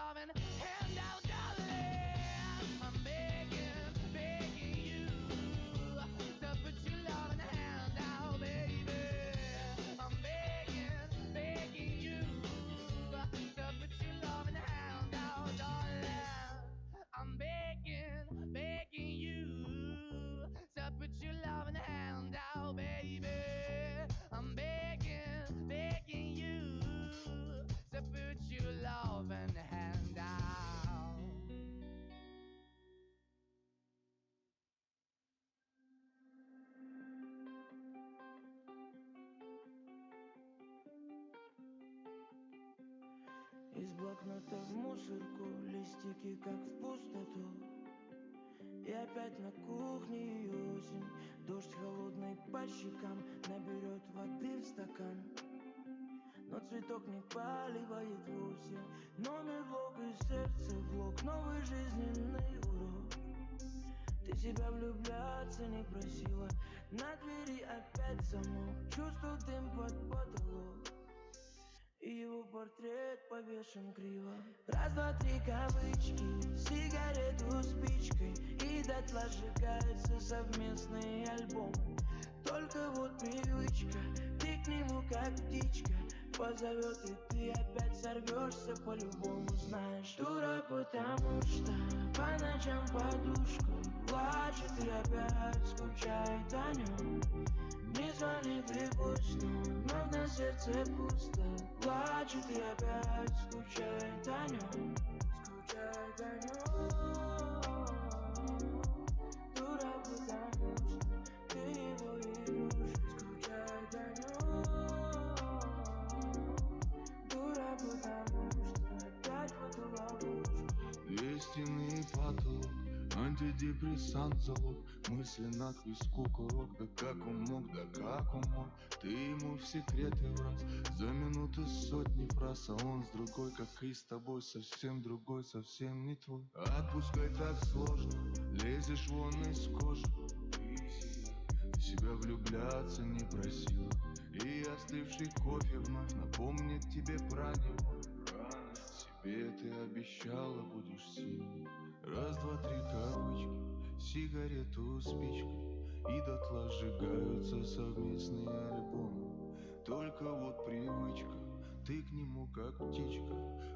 loving hand out, darling. I'm begging, begging you to put your loving hand out, baby. I'm begging, begging you to put your loving hand out, darling. I'm begging, begging you to put your loving hand out, baby. I'm begging, begging you to put your loving hand out. Из блокнота в мусорку, листики как в пустоту. И опять на кухне и осень. Дождь холодный по щекам наберет воды в стакан. Но цветок не поливает вовсе. Номер блок и сердце влог, новый жизненный урок. Ты себя влюбляться не просила. На двери опять замок. Чувствую дым под потолок. И его портрет повешен криво. Раз, два, три кавычки, сигарету спичкой. И дотла сжигаются совместные альбомы. Только вот привычка, ты к нему как птичка. Позовет, и ты опять сорвешься по-любому, знаешь. Дура, потому что по ночам подушкой плачет и опять скучает о нем. Не звонит и пусть, но вновь на сердце пусто. Плачет и опять скучает о нем. Скучает о нем. Дура, потому что ты его игрушка. Скучает о нем. Дура, потому что опять в эту ловушку. Истинный потолок, антидепрессант залог. Мысленно к виску курок. Да как он мог, да как он мог. Ты ему в секреты враз. За минуты сотни фраз. А он с другой, как и с тобой. Совсем другой, совсем не твой. Отпускай так сложно. Лезешь вон из кожи. Ты себя влюбляться не просила. И остывший кофе вновь напомнит тебе про него. Себе ты обещала, будешь сильной. Раз, два, три кавычки, сигарету спичкой. И дотла сжигаются совместные альбомы. Только вот привычка, ты к нему как птичка.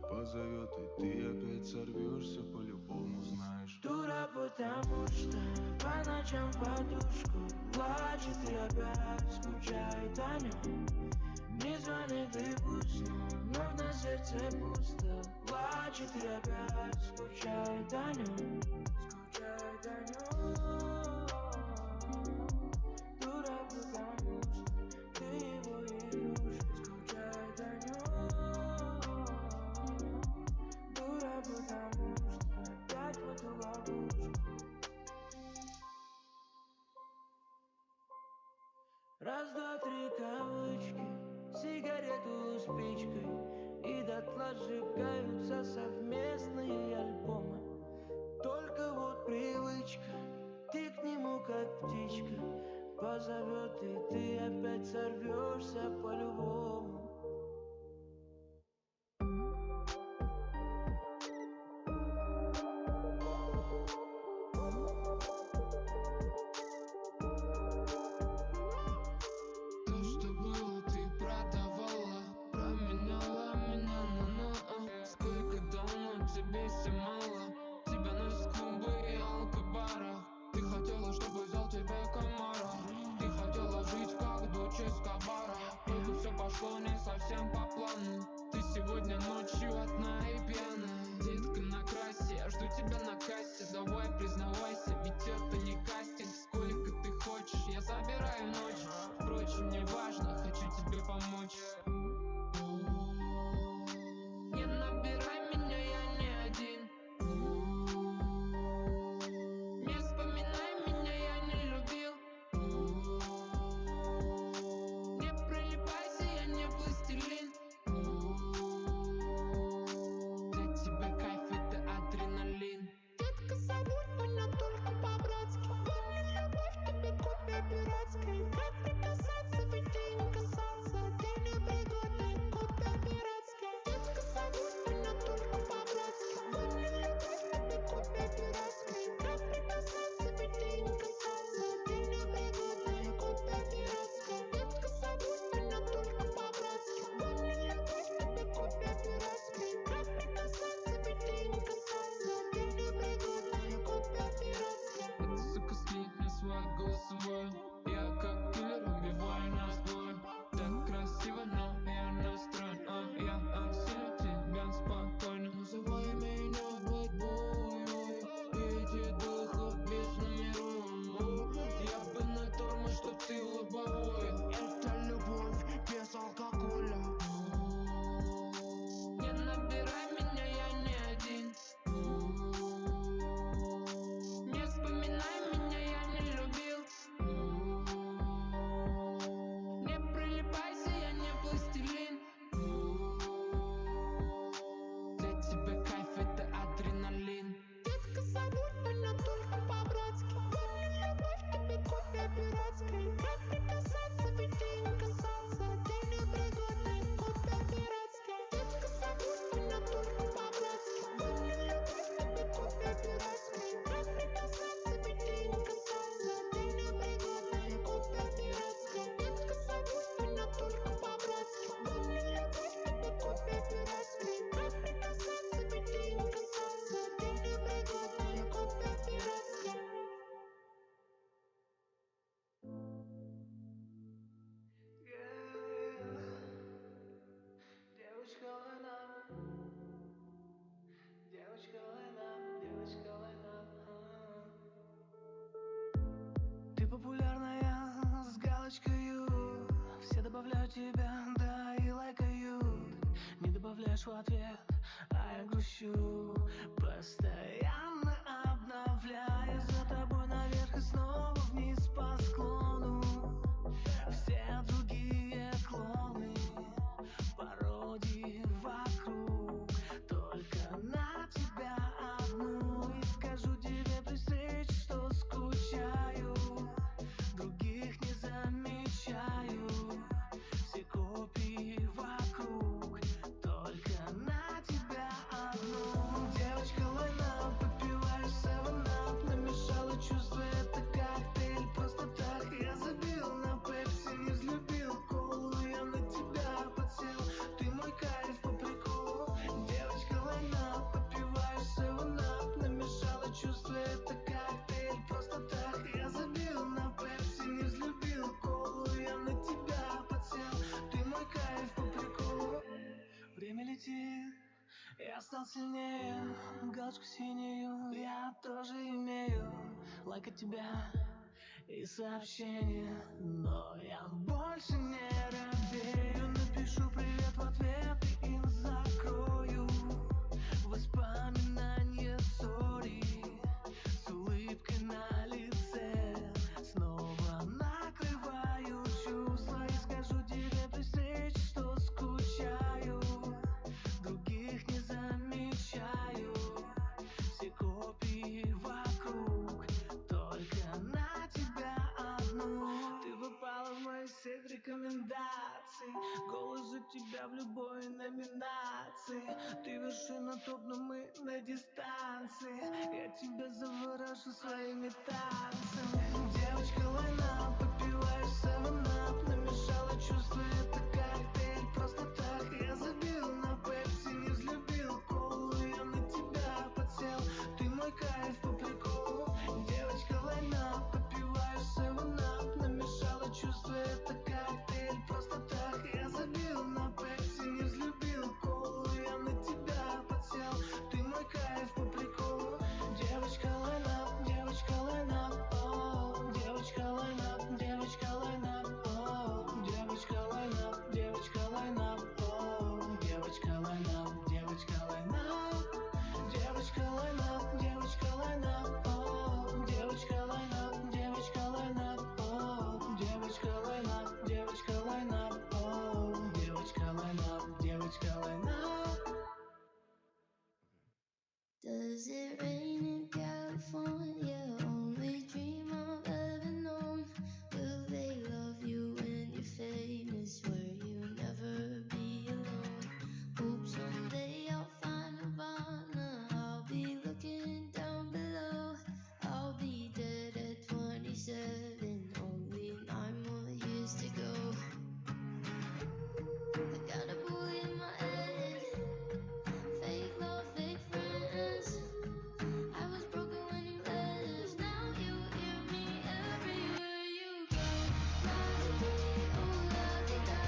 Позовет, и ты опять сорвешься по-любому, знаешь. Дура, потому что по ночам подушку плачет и опять скучает о нем. Не звонит и пусть, но вновь на сердце пусто. Плачет и опять скучает о нем. Скучает о нем. Дура, потому что ты его игрушка. Скучает о нем. Дура, потому что опять в эту ловушку. Раз, два, три кавычки, сигарету спичкой. И дотла сжигаются совместные альбомы. Только вот привычка, ты к нему как птичка. Позовет, и ты опять сорвешься по-любому. Не совсем по плану. Ты сегодня ночью одна и пьяная. Детка на крассе, я жду тебя на кассе. Давай признавайся, ведь это не кастинг. Сколько ты хочешь, я забираю ночь. Впрочем, не важно, хочу тебе помочь. Не набирай меня, я не один. отвечаешь в ответ, а я грущу, постоянно обновляя за тобой наверх и снова вниз по склону. Все другие клоны, пародии вокруг, только на тебя одну. И скажу тебе при встрече, что скучаю, других не замечаю. Все копии вокруг, только на тебя одну. Девочка, лайна, попиваешь 7-Up, намешала чувства, это коктейль. Просто так я забил на пепси, не взлюбил колу, я на тебя подсел. Ты мой кайф по приколу. Девочка, лайна, попиваешь 7-Up, намешала чувства, это коктейль. Просто так я забил на пепси, не взлюбил колу, я на тебя подсел. Ты мой кайф по приколу. Время летит, я стал сильнее, галочку синюю я тоже имею. Лайк от тебя и сообщение, но я больше не робею. Напишу привет в ответ и им закрою воспоминания, сори, с улыбкой на лице. Снова накрываю чувства и скажу тебе при встрече, что скучаю, других не замечаю. Все копии вокруг, только на тебя одну. Ты попала в мою сеть рекомендаций, голос за тебя в любой номинации. Ты вершина топ, но мы на дистанции. Я тебя заворожу своими танцами. Девочка, лайна, попиваешь 7-Up, намешала чувства, это коктейль. Просто так я забил на пепси, не взлюбил колу, я на тебя подсел. Ты мой кайф по приколу. Девочка, лайна, попиваешь 7-Up, намешала чувства, это коктейль. Просто так я забил на пепси, не взлюбил колу, я на тебя подсел. Ты мой кайф по приколу. Девочка, лайна, девочка, лайна, о, девочка, лайна, девочка, лайна, о, девочка, лайна, девочка, лайна, о, девочка, лайна, девочка, лайна, девочка, лайна, девочка, лайна, о, девочка, лайна, девочка, лайна, о, девочка, лайна, девочка, лайна, о, девочка, лайна, девочка, лайна. Does it rain in California? Only dream I've ever known. Will they love you when you're famous? Where you never be alone. Hope someday I'll find a partner. I'll be looking down below. I'll be dead at 27. Only 9 more years to go. I got a bully in my head. Fake love, fake friends. I was broken when you left. Now you hear me everywhere you go. La-di-dee, oh la-di-da.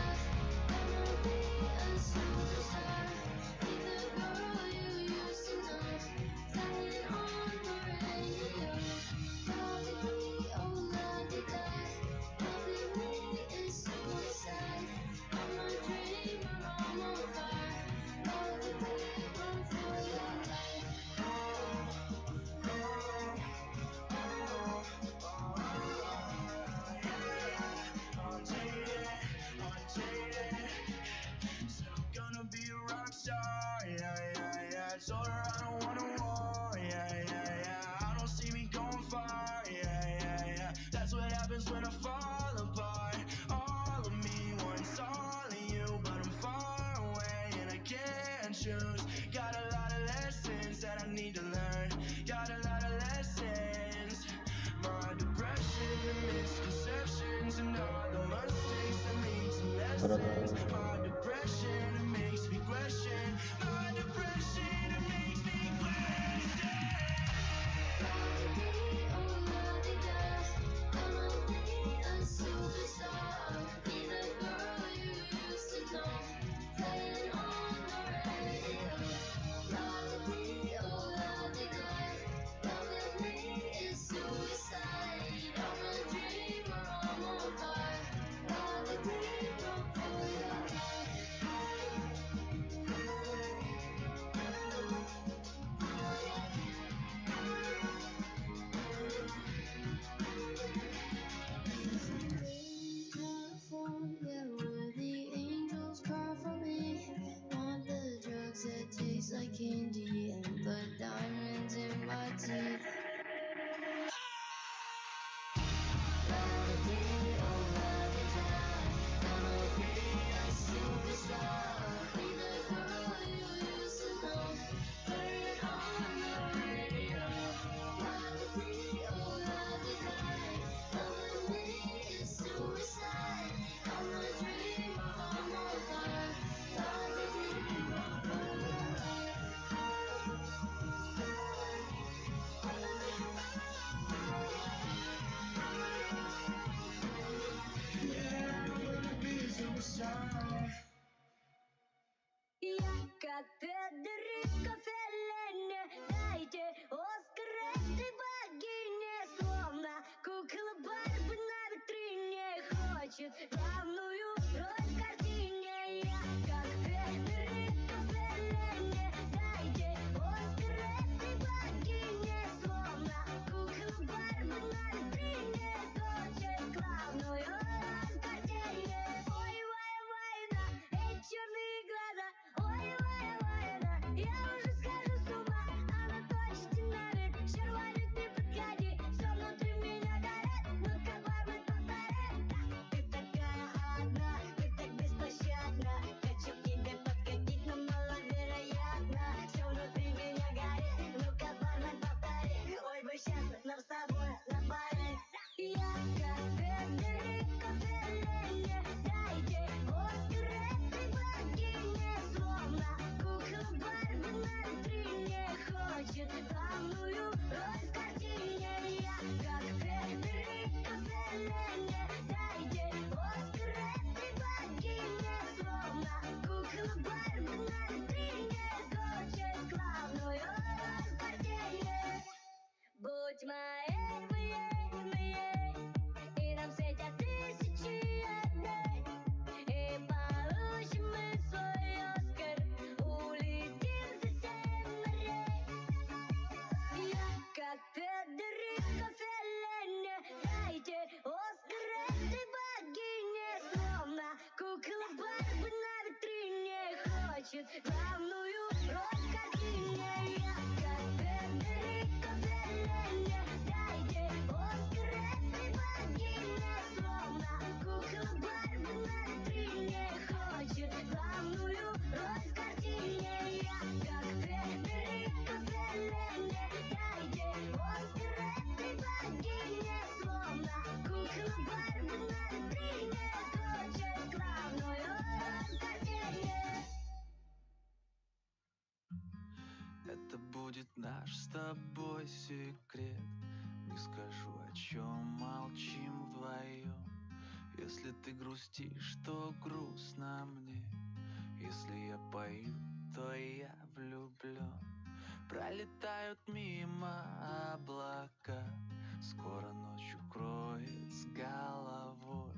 Gonna be a superstar. Be the girl you used to know. Playing on the radio. La-di-dee, oh la-di-da. Loving me is suicide. I'm a dreamer, I'm on fire. Loving me, run for your life. Said I'm gonna be a rock star, yeah, yeah, yeah. Told her I don't want a war, yeah, yeah, yeah. I don't see me going far, yeah, yeah, yeah. That's what happens when I fall apart. All of me wants all of you, but I'm far away and I can't choose. Got a lot of lessons that I need to learn. Got a lot of lessons. My depression and misconceptions and all the mistakes that lead to lessons. My depression, it makes me question. My depression, it makes me question. La-di-dee, oh la-di-da. Gonna be a superstar. Be the girl you used to know. Playing on the radio. La-di-dee, oh la-di-da. Loving me is suicide. I'm a dreamer, I'm on fire. La-di-dee, run for your life. candy and the diamonds in my teeth. La-da-dee, oh la-da-da, gonna be a superstar. Be the girl you used to know. Play it on the radio. La-da-dee, oh la-da-da, loving me is suicide. I'ma dream one more time. La-da-dee, я как Федерико Феллини, дайте Оскар этой богине, словно кукла Барби на витрине, хочет главную роль в картине. Я как Федерико Феллини, дайте Оскар этой богине, словно кукла Барби на витрине, хочет главную роль в картине. Ой, война, эти черные глаза, ой, война, я уже схожу с ума, она точит на вид, шарвалит, не подходи, все внутри меня горит, ну-ка, бармен, повтори. Ты такая одна, ты так беспощадна, хочу к тебе подкатить, но маловероятно, все внутри меня горит, ну-ка, бармен, повтори. Ой, бы сейчас нам с тобой на паре. Я как Федерико Феллини, дайте Оскар этой богине, словно кукла Барби на витрине, хочет главную роль в картине. Я как Федерико Феллини, дайте Оскар этой богине, словно кукла Барби на витрине, хочет главную роль в картине. Будь моей, и нам светят тысячи одной, и получим мы свой Оскар, улетим за 7 морей. Я как Федерико Феллини, дайте Оскар этой богине, словно кукла Барби на витрине, хочет главную роль в картине. Я как Федерико Феллини, дайте Оскар этой богине, словно кукла Барби на витрине, хочет главную роль в картине. Я как Федерико Феллини, дайте Оскар этой богине, словно кукла Барби на витрине, хочет главную роль в картине. Это будет наш с тобой секрет. Не скажу, о чем молчим вдвоем. Если ты грустишь, то грустно мне. Если я пою, то я влюблен. Пролетают мимо облака, скоро ночь укроет с головой.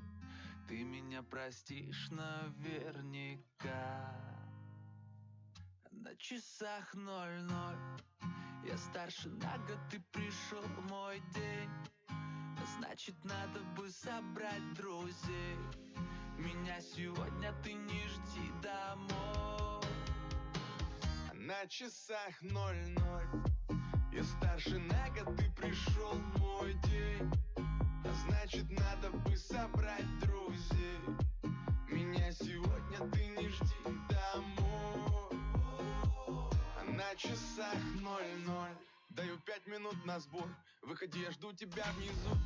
Ты меня простишь наверняка. На часах 00, я старше на год, ты пришел мой день. Значит, надо бы собрать друзей. Меня сегодня ты не жди домой. На часах 00, я старше на год, ты пришел мой день. Значит, надо бы собрать друзей. Меня сегодня ты не жди домой. На часах 00, даю 5 минут на сбор. Выходи, я жду тебя внизу.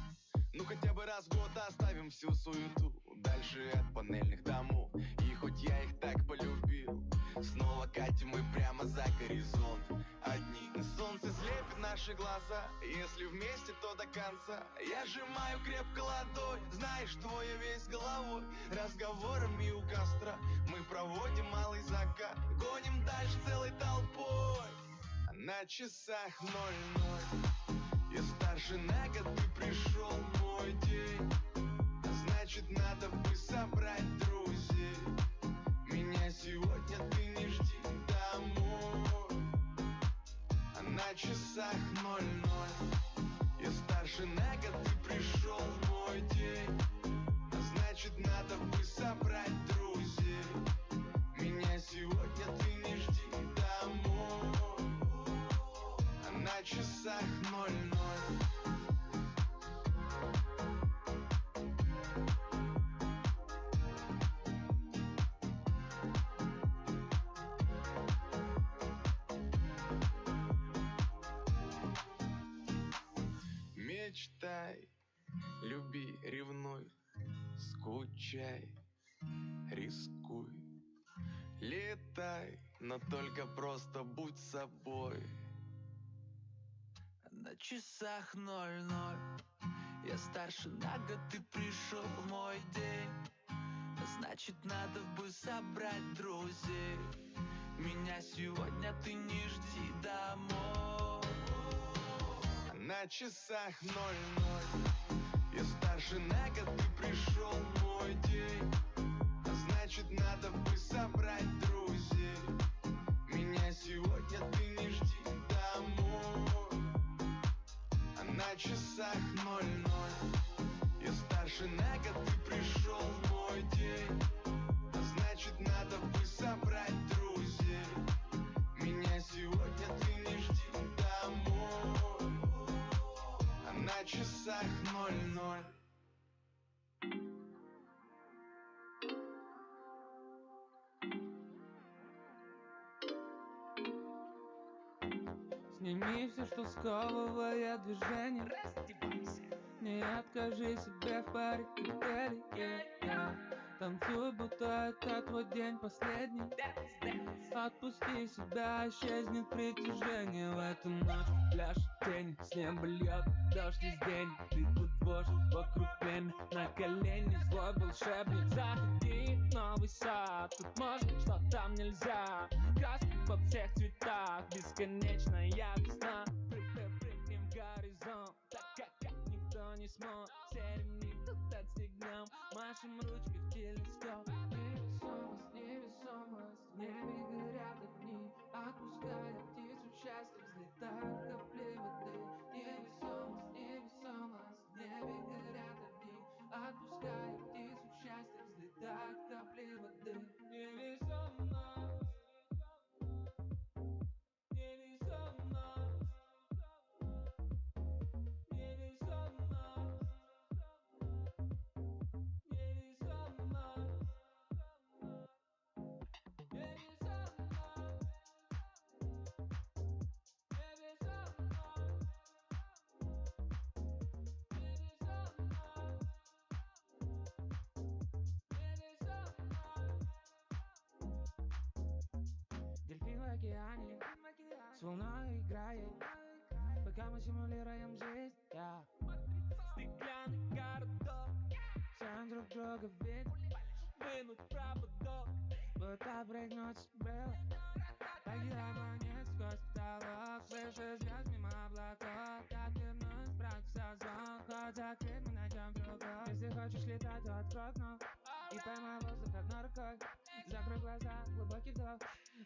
Ну хотя бы раз в год оставим всю суету дальше от панельных домов. И хоть я их так полюбил, снова катим мы прямо за горизонт. Одни солнце слепит наши глаза, если вместе, то до конца. Я сжимаю крепко ладонь, знаешь, что я весь головой. Разговорами у костра мы проводим малый закат, гоним дальше целой толпой. На часах 00, я старше на год, ты пришел мой день. Значит, надо бы собрать друзей. Меня сегодня ты не жди домой. На часах 00, я старше на год, ты пришел мой день. Значит, надо бы собрать друзей. Меня сегодня ты не жди домой. мечтай, люби, ревнуй, скучай, рискуй, летай, но только просто будь собой. На часах 00. Я старше на год, ты пришел в мой день. Значит, надо бы собрать друзей. Меня сегодня ты не жди домой. На часах 00. Я старше на год, ты пришел в мой день. Значит, надо бы собрать друзей. Меня сегодня ты не жди домой. На часах 00. Я старше на год, ты пришел в мой день. Значит, надо бы собрать друзей. Меня сегодня ты не жди домой. На часах 00. Сними все, что сковывает движение. Не откажи себе в паре коктейлей. Танцуй, будто это твой день последний. Отпусти себя, исчезнет притяжение. В эту ночь пляж тень, с неба льет дождь весь день. Ты тут вождь, вокруг племя на колени. Злой волшебник, заходи, новый сад. Тут можно, что там нельзя. Краски во всех цветах, бесконечная весна. Прыгнем в горизонт, так как никто не смог. Все ремни тут отстегнем, машем ручкой в телескоп. Невесомость, невесомость, в небе горят огни. Отпуская птиц в счастье, взлетают капли воды. Невесомость, невесомость, в небе горят огни. Отпуская птиц в счастье, взлетают капли воды. Невесомость, невесомость, невесомость, невесомость. Дельфин в океане, с волной играет, пока мы симулируем жизнь. Стеклянный городок, всем друг друга видно, вынуть проводок, будто прыгнуть с брела. Покидая планет сквозь потолок, выше звезд мимо облаков. Так вернусь в созвон, хоть закрыт, мы найдем другой. Если хочешь летать, то открой окно и поймай воздух одной рукой. Закрой глаза, глубокий вдох,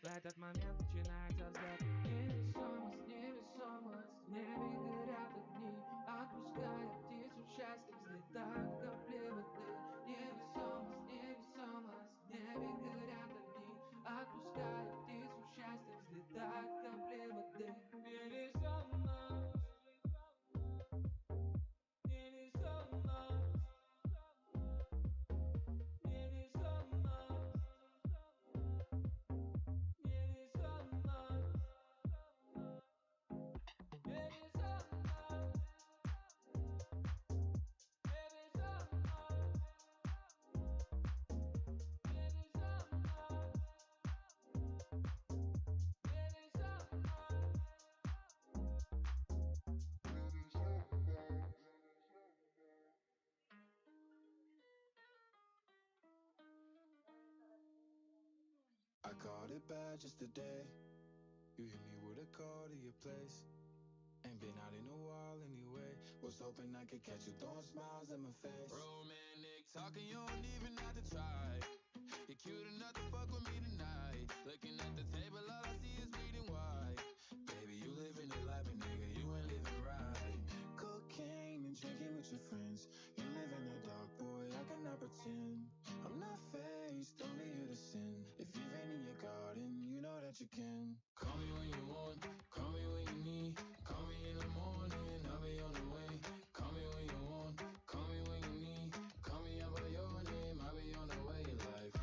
в этот момент начинается взлет. Невесомость, невесомость, в небе горят огни. Отпуская птицу в счастье, взлетают капли воды. Невесомость, невесомость, в небе горят огни. Отпуская птицу в счастье, взлетают капли воды. Невесомость, невесомость, невесомость, невесомость, невесомость. I called it bad just today. You hit me with a call to your place. Ain't been out in a while anyway. Was hoping I could catch you throwing smiles in my face. Romantic talking, you don't even have to try. You're cute enough to fuck with me tonight. Looking at the table, all I see is bleeding white. Baby, you living the life, and nigga, you ain't living right. Cocaine and drinking with your friends. You live in the dark, boy, I cannot pretend. I'm not faced, only you to sin. If you've been in your garden, you know that you can. Call me when you want, call me when you need. Call me in the morning, I'll be on the way. Call me when you want, call me when you need. Call me out by your name, I'll be on the way. Like,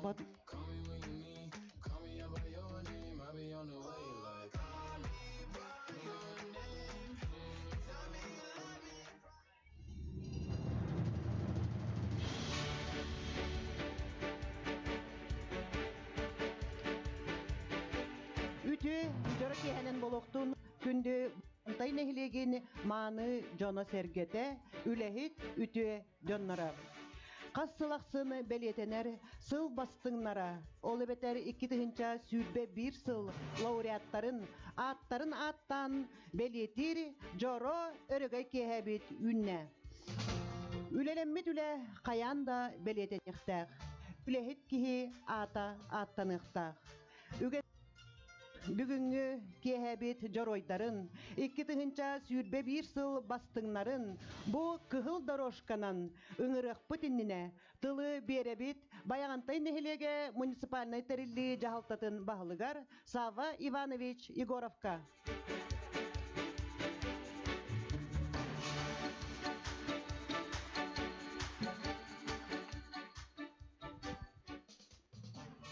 хобот. Call me when you need, call me out by your name, I'll be on the way like. Call me by your name, tell me you love me. Үтү үтөрө киһэнен болохтун күндү тай нехилеген мааны жоно сергете үлэхит үтү дьоннара. Кассылахсын белетенер сыл бастыҥнара. Ол эбетер 2-тыһынча сүүрбе 1 сыл лауреаттарын аттарын аттан белетир жоро өрөгөй киэһэбит үннэ. Үлелеммит үле каянда белетенихтах. Үлэхит киһи ата аттаныхтах. Бүгүнгү киэһэбит жоройдарын 2-тыһынча сүүрбе 1 сыл бастыҥнарын бу кыһыл дорожканан ыҥырыахпыт иннине тылы биэребит Баягантай нехилеге муниципальный терилли жаһалтатын баһылыгар Сава Иванович Егоровка.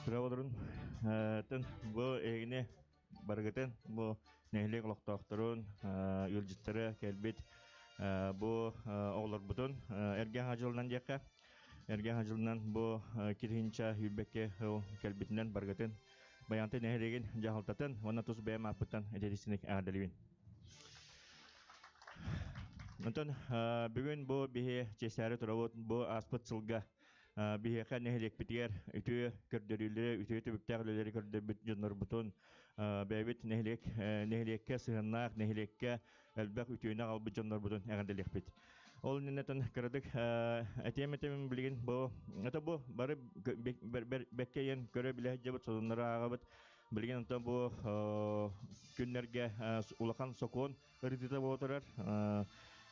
Праводырын бу эгине баргытын бу нехилек локтоохторун үлжиттері келбит бу оолорбутун эрген хажылынан жакка эрген хажылынан бу киринча үлбекке келбитинен баргытын Баянтай нехилеген жахалтатын онна тус бэм аппыттан эдерисиник аадаливин. Онтон бүгүн бу бихе чесары турабут бу аспыт сылга бихеқа нехилек битигер үтү көрдөрүлөрү үтү түбүктәглелери көрдөбүт жоннор бутун бэбит нехилекке сыгыннаак нехилекке элбек үтүөнө албыт жоннор бутун эгенделекпит. Ол ненетен кырдык этеметемин билген бу это бу бары беккейен көрө биле жабыт соннора агабыт билген онтон бу күннерге улахан сокон ырдыта болотурар.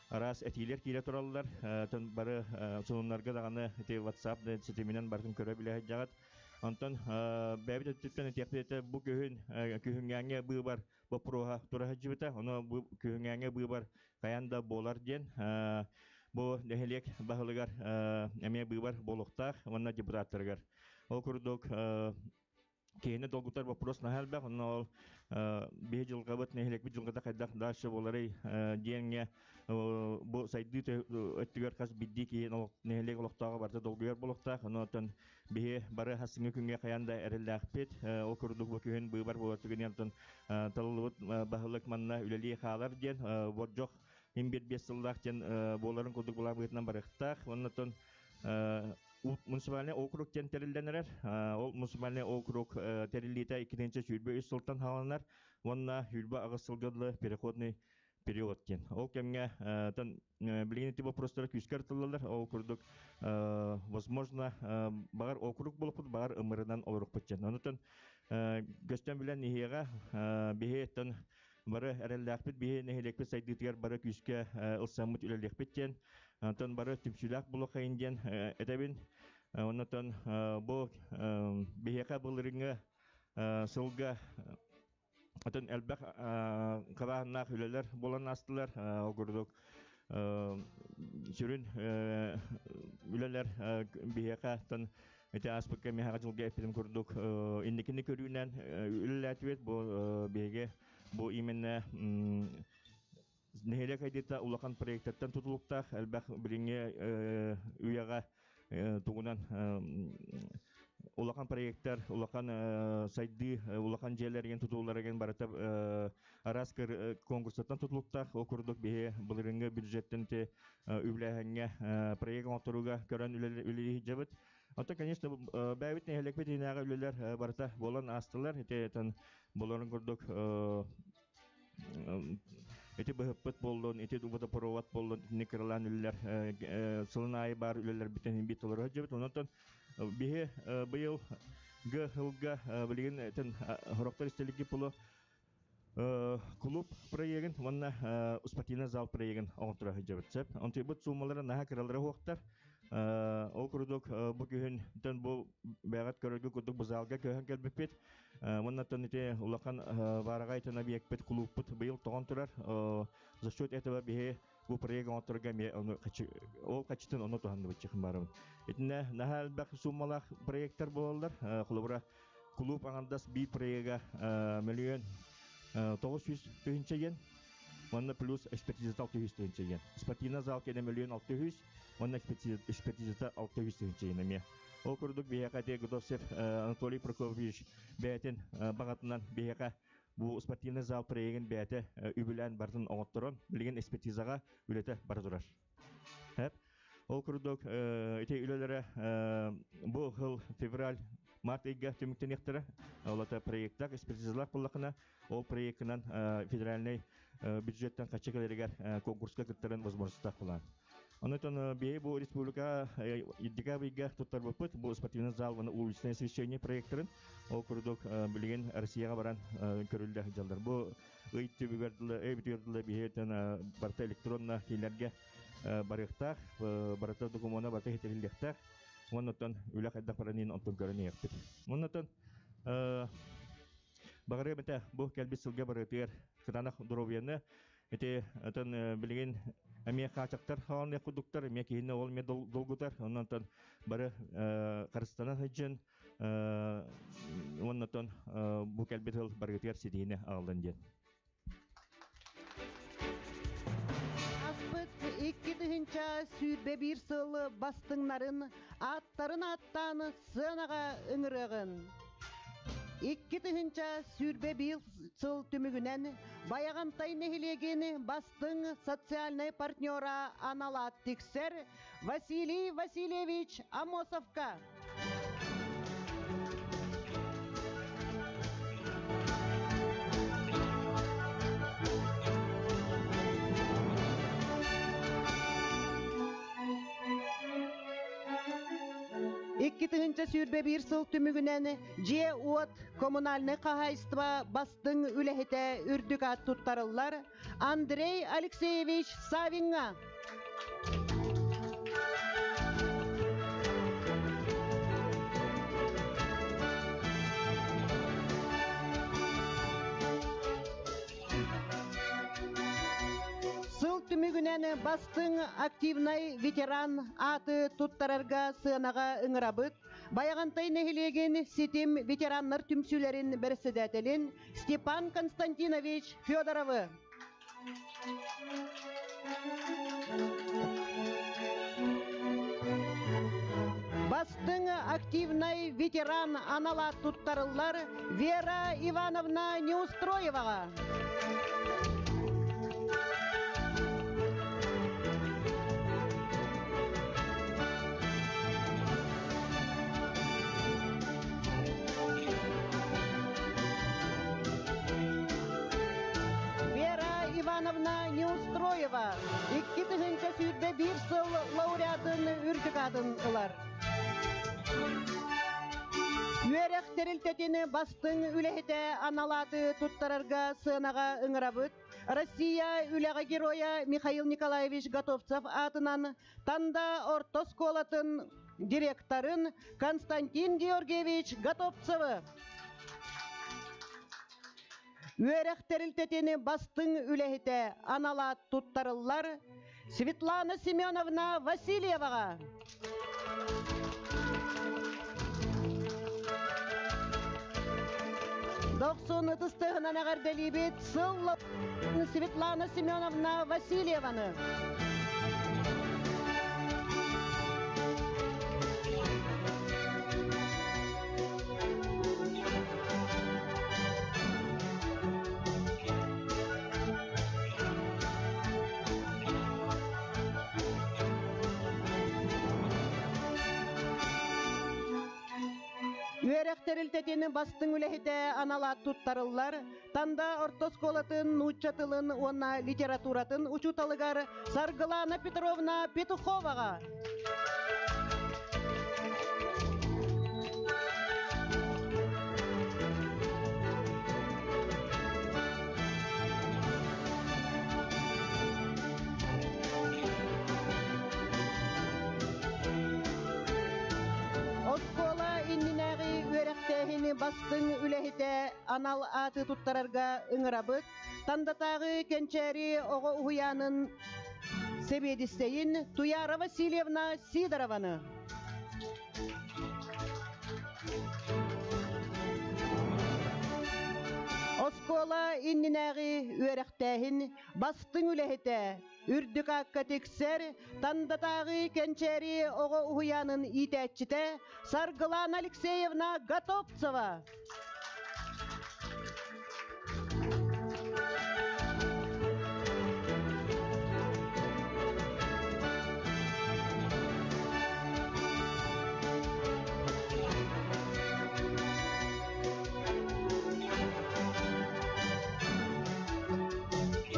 Арас этилер кире тураллар, тон бары сонуннарга даганы WhatsApp сетиминен бартын көрө биле жагат. Онтон бэбит өттүттөн этепте бу күһүнгәңгә бу бар, бу проха тура жибета, оны бу күһүнгәңгә бу бар, каянда болар ден. Бу нехилек баһылыгар эме бу бар болохтак, онна депутаттаргар. Ол курдук кейіне долгутар вопрос нахалбак, онна ол бе жылга бут нехилек бит жылга кайдак дальше болары деңге бу сайды өттүгөр кас бидди кейин ол нехилек олоктагы барда долгуяр болохтак, онотон бе бары хасыңы күнгө каянда эрелдакпет, ол курдук бу күн бу бар болотугун янтон талылык баһылык манна үлели халар ден бор жок 25 сылдак ден боларын курдук була бытынан барыктак, онотон муниципальный округ тен терилденер, ол муниципальный округ терилите 2-нче сүүрбө 3 сылтан халанар, онна хүрбө агысылгыдлы переходный период кен. Ол кемге билген эти вопростары күскертылдылар, ол курдук возможно багар округ болупут, багар ымырынан олорукпут кен. Онутон көстөн билен нихига бихеттен бары эрелдакпит бихе нехилекпит сайдытыгар бары күскө ылсаммыт үлелекпит кен. Онтон бары түмсүлак булу кайынден этебин. Онутон бу бихека булырыңа сылга Атын элбек кабааннаак үлелер болан астылар, огурдук сүрүн үлелер бихека тан эте аспыкка мехага жылга эпидем курдук индикини көрүүнен үлелетибет бу беге бу именно нехелек айдета улахан проекттан тутулуктак элбек билиңе уяга тугунан улахан проекттер, улахан сайды, улахан жерлерген тутуларген баратап араскер конкурстан тутулуктак окурдук бе булырыңга бюджеттен те үбләһәнгә проект оторуга көрән үлели җабыт. Ата, конечно, бәбит нехелек бит инага үлеләр барата болан астылар, этен боларын курдук эти быһыппыт болдон, эти дубата провод болдон, никерлан үлеләр сылынай бар үлеләр битен бит олар җабыт. Онтон бихе быйыл гылга билген этен хороктор истелиги пулу клуб проектин манна успатина зал проектин онтура жабытсып. Онты бут сумалары наха кыралары хоктар. Ол курдук бу күн тен бу бягат көрөгө курдук бу залга көһөн келбеппет. Манна тенете улакан барагай тен объектпет клубпут быйыл тогон турар. За счет этого бихе bu proyekt oturga me onu ol kaçtın onu tohandı bıçıkım barım. Etine nahal bak summalak proyektler bollar. Kulubra klub andas bir proyega milyon 900 tühünçe yen. Onun plus ekspertize 600 tühünçe yen. Spatина zal kene milyon 600. Onun ekspertize 600 tühünçe yen me. O kurduk biyaka de Gudosef Anatoly Prokofyevich beytin bağatından biyaka bu spatина zal proyegin beyte übülen barın oğutturun bilgen ekspertizaga ülete bardurar. Hep o kurduk ite ülelere bu yıl fevral mart ayga tümüktenektere olata proyektak ekspertizalar kullakına o proyektinden federalnay бюджеттен качекалеригер конкурска кыттарын возможностьтар кылан. Онотон бей бу республика декабрьга туттар бупут бу спортивный зал вана уличное освещение проекттарын ол курдук билген Россияга баран көрүлдө жалдар. Бу ыйттү бигердиле бейетен барта электронна келерге барыктак барата документа барта хетерилдектак. Онотон үлө кайда паранын онтон көрөнөйөктүр. Онотон багыры мете бу келбис сылга барытыр кытанак здоровьяны эти атан билген Ами качактар халны кудуктар мекине ол ме долгутар оннан бары Кыргызстана хаҗын оннан бу келбетел баргытер сидине алдын ден. Аспыт 2-нче сүрбе бир сыл бастыңнарын аттарын аттан сынага ыңырыгын. 2-нче сүрбе бир сыл түмүгүнен баягантай нехилеген бастың социальный партнера аналат тиксер Василий Васильевич Амосовка. Иккитинче сүрбе бир сыл түмүгүнен же от коммунальный хозяйство бастың үлехете үрдүк туттарылар Андрей Алексеевич Савинга. Сыл түмүгүнен бастың активный ветеран аты туттарарга сыанага ыңырабыт, баягантай нехилеген сетим ветераннар түмсүлерин председателин Степан Константинович Федоровы. Бастың активный ветеран анала туттарылар Вера Ивановна Неустроевага. Ивановна Неустроева, 2-нче сүрбе бир сыл лауреатын үрдүкатын ылар. Үерек терилтетини бастың үлехете аналаты туттарарга сыанага ыңырабыт. Россия үлега героя Михаил Николаевич Готовцев атынан танда ортосколатын директорын Константин Георгиевич Готовцевы. Үерек терилтетини бастың үлехете аналат туттарылар Светлана Семеновна Васильевага. Доксон ытыстығынан ағарделибет сыл Светлана Семеновна Васильеваны. Үерек терилтетини бастың үлехете аналат туттарылар, танда ортосколатын, учатылын, онна литературатын учуталыгар Саргылана Петровна Петуховага. Бастың үлехете анал аты туттарарга ыңырабыт. Тандатағы кенчери оғы уянын себедистейин Туяра Васильевна Сидорованы. Оскола иннинägi üörehtähin бастың үлehete үрдүк акка тексер тандатагы кенчери ого уянын итәчите Саргылана Алексеевна Готовцева.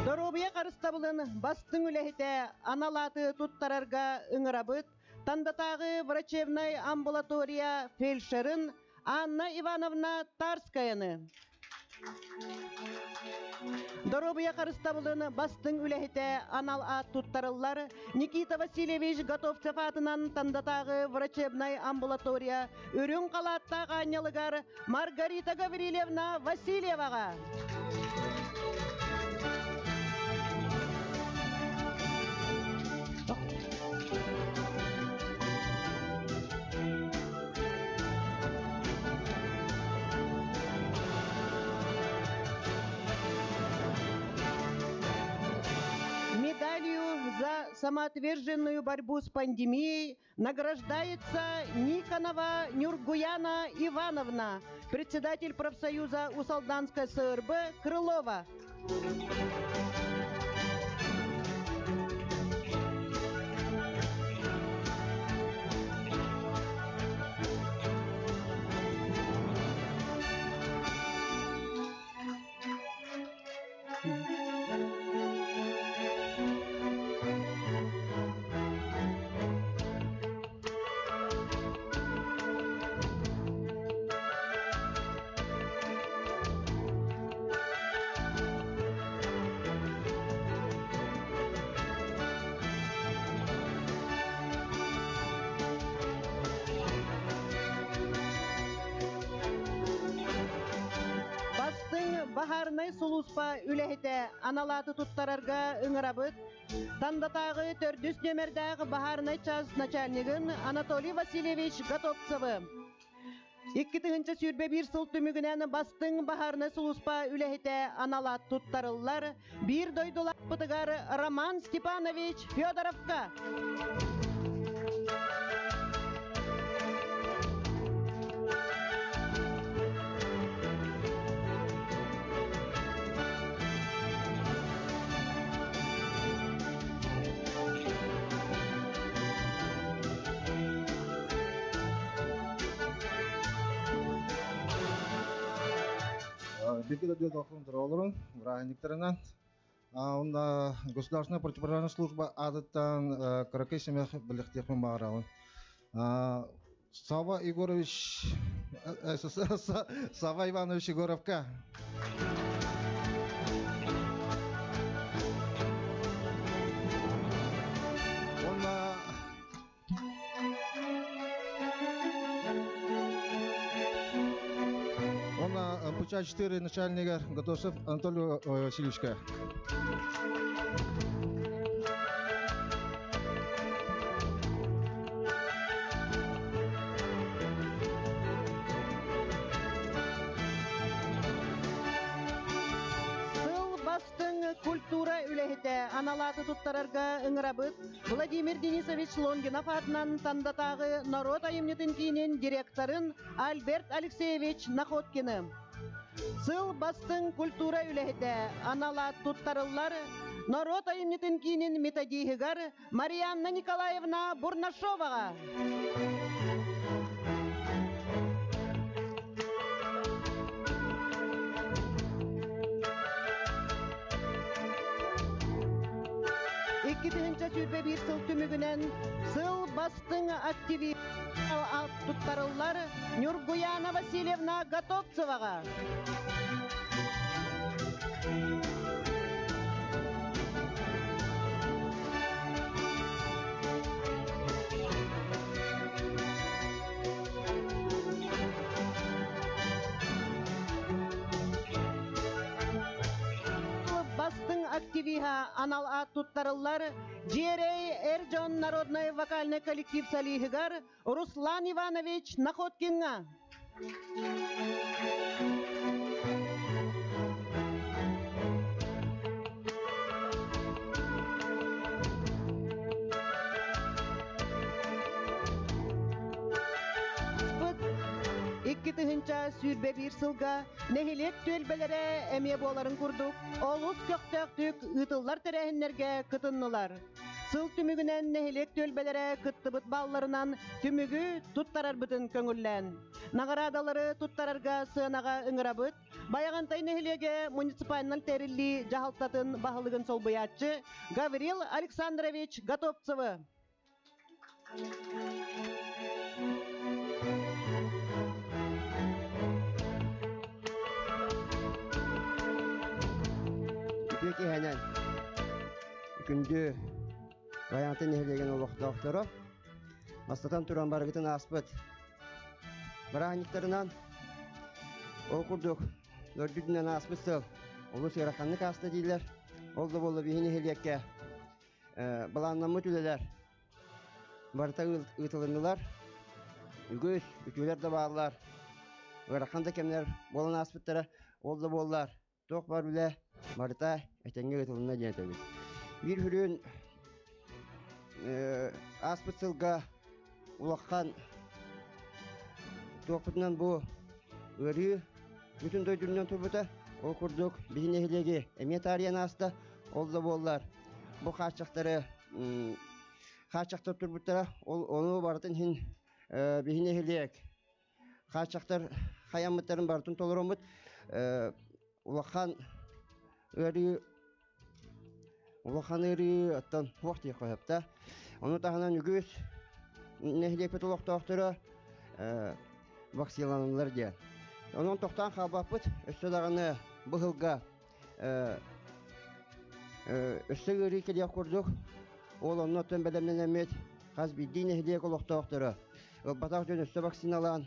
Доробия карыстабылын бастың үлехите аналаты туттарарга ыңырабыт, тандатагы врачебный амбулатория фельдшерын Анна Ивановна Тарскаяны. Доробия карыстабылын бастың үлехите анал ат туттарыллар Никита Васильевич Готовцев атынан тандатагы врачебный амбулатория өрүн калаттагы анялыгар Маргарита Гаврилевна Васильевага. Медалью за самоотверженную борьбу с пандемией награждается Никонова Нюргуяна Ивановна, председатель профсоюза Усалданской СРБ Крылова. Бахарнай сулуспа үлехите аналаты туттарарга ыңырабыт, тандатагы төрдүс нөмердагы Бахарнай час начальнигын Анатолий Васильевич Готовцевы. 2-нче сүрбе бир сыл түмүгүнен бастың Бахарнай сулуспа үлехите аналат туттарыллар бир дойдулак пытыгар Роман Степанович Федоровка. Бекеда Дедовым Дролорун, Враниктернан. Он государственная противоправная служба адаттан Каракай семьях Белехтехмен Мараун. Сава Егорович, Сава Иванович Егоровка. Пуча 4 начальника Готовцев Анатолию Васильевича. Культура үлехите аналаты туттарарга ыңырабыт Владимир Денисович Лонгинов атынан тандатагы народ айымнетін кейінен директорын Альберт Алексеевич Находкины. Сыл бастың культура үлехите аналат туттарыллар народ айымнетін кейінен методихигар Марианна Николаевна Бурнашовага. Ikkinci sürbe bir sıl tümügünen sıl бастың активи туттарыллар Нюргуяна Васильевна Готовцевага. активиха анал ат туттарыллар Джерей Эрджон народный вокальный коллектив солихигар Руслан Иванович Находкинга. Икки тыһынча сүүрбе бир сылга нехилек төлбелере эмие боларын курдук. Олус көктөктүк ытыллар терехиннерге кытыннылар. Сыл түмүгүнен нехилек төлбелере кыттыбыт балларынан түмүгү туттарар бүтүн көңүллен. Наградалары туттарарга сыынага ыңырабыт. Баягантай нехилеге муниципальный терилли жахалтатын бахылыгын солбуячы Гаврил Александрович Готовцевы. Peki hemen gündü bayantın nehlegen oluq doktoru Mastatan turan bargıtın aspıt Bırahanlıklarından okurduk Dördüdünden aspıt sıl Olus yarakanlık hasta değiller Oldu bolu bihini heliyekke Balanlamı tüleler Barıta ıtılındılar Ügüs, ütüler de bağlılar Yarakanda kemler bolan aspıtlara Oldu bollar Tok var bile Marta etenge ıtılığına genetemiz. Bir hürün aspıtsılga ulakkan tokputundan bu ırı bütün doydurundan turbuta okurduk. Bihin ehilegi emniyet tarihen hasta oldu bollar. Bu kaçakları kaçaktır turbutlara onu baratın hin bihin ehileg. Kaçaklar hayamıtların baratın tolurumut ulakkan Улахан ыры аттан вақт яқойапта. Оны тағынан үгіз нәхілепет олақтақтыры вакциланылар де. Оның тоқтан қабапыт өсті дағаны бұғылға өсті ыры келе құрдық. Ол оны өттен бәлемнен әмет қаз білді нәхілек олақтақтыры. Батақ жөн өсті вакциналан,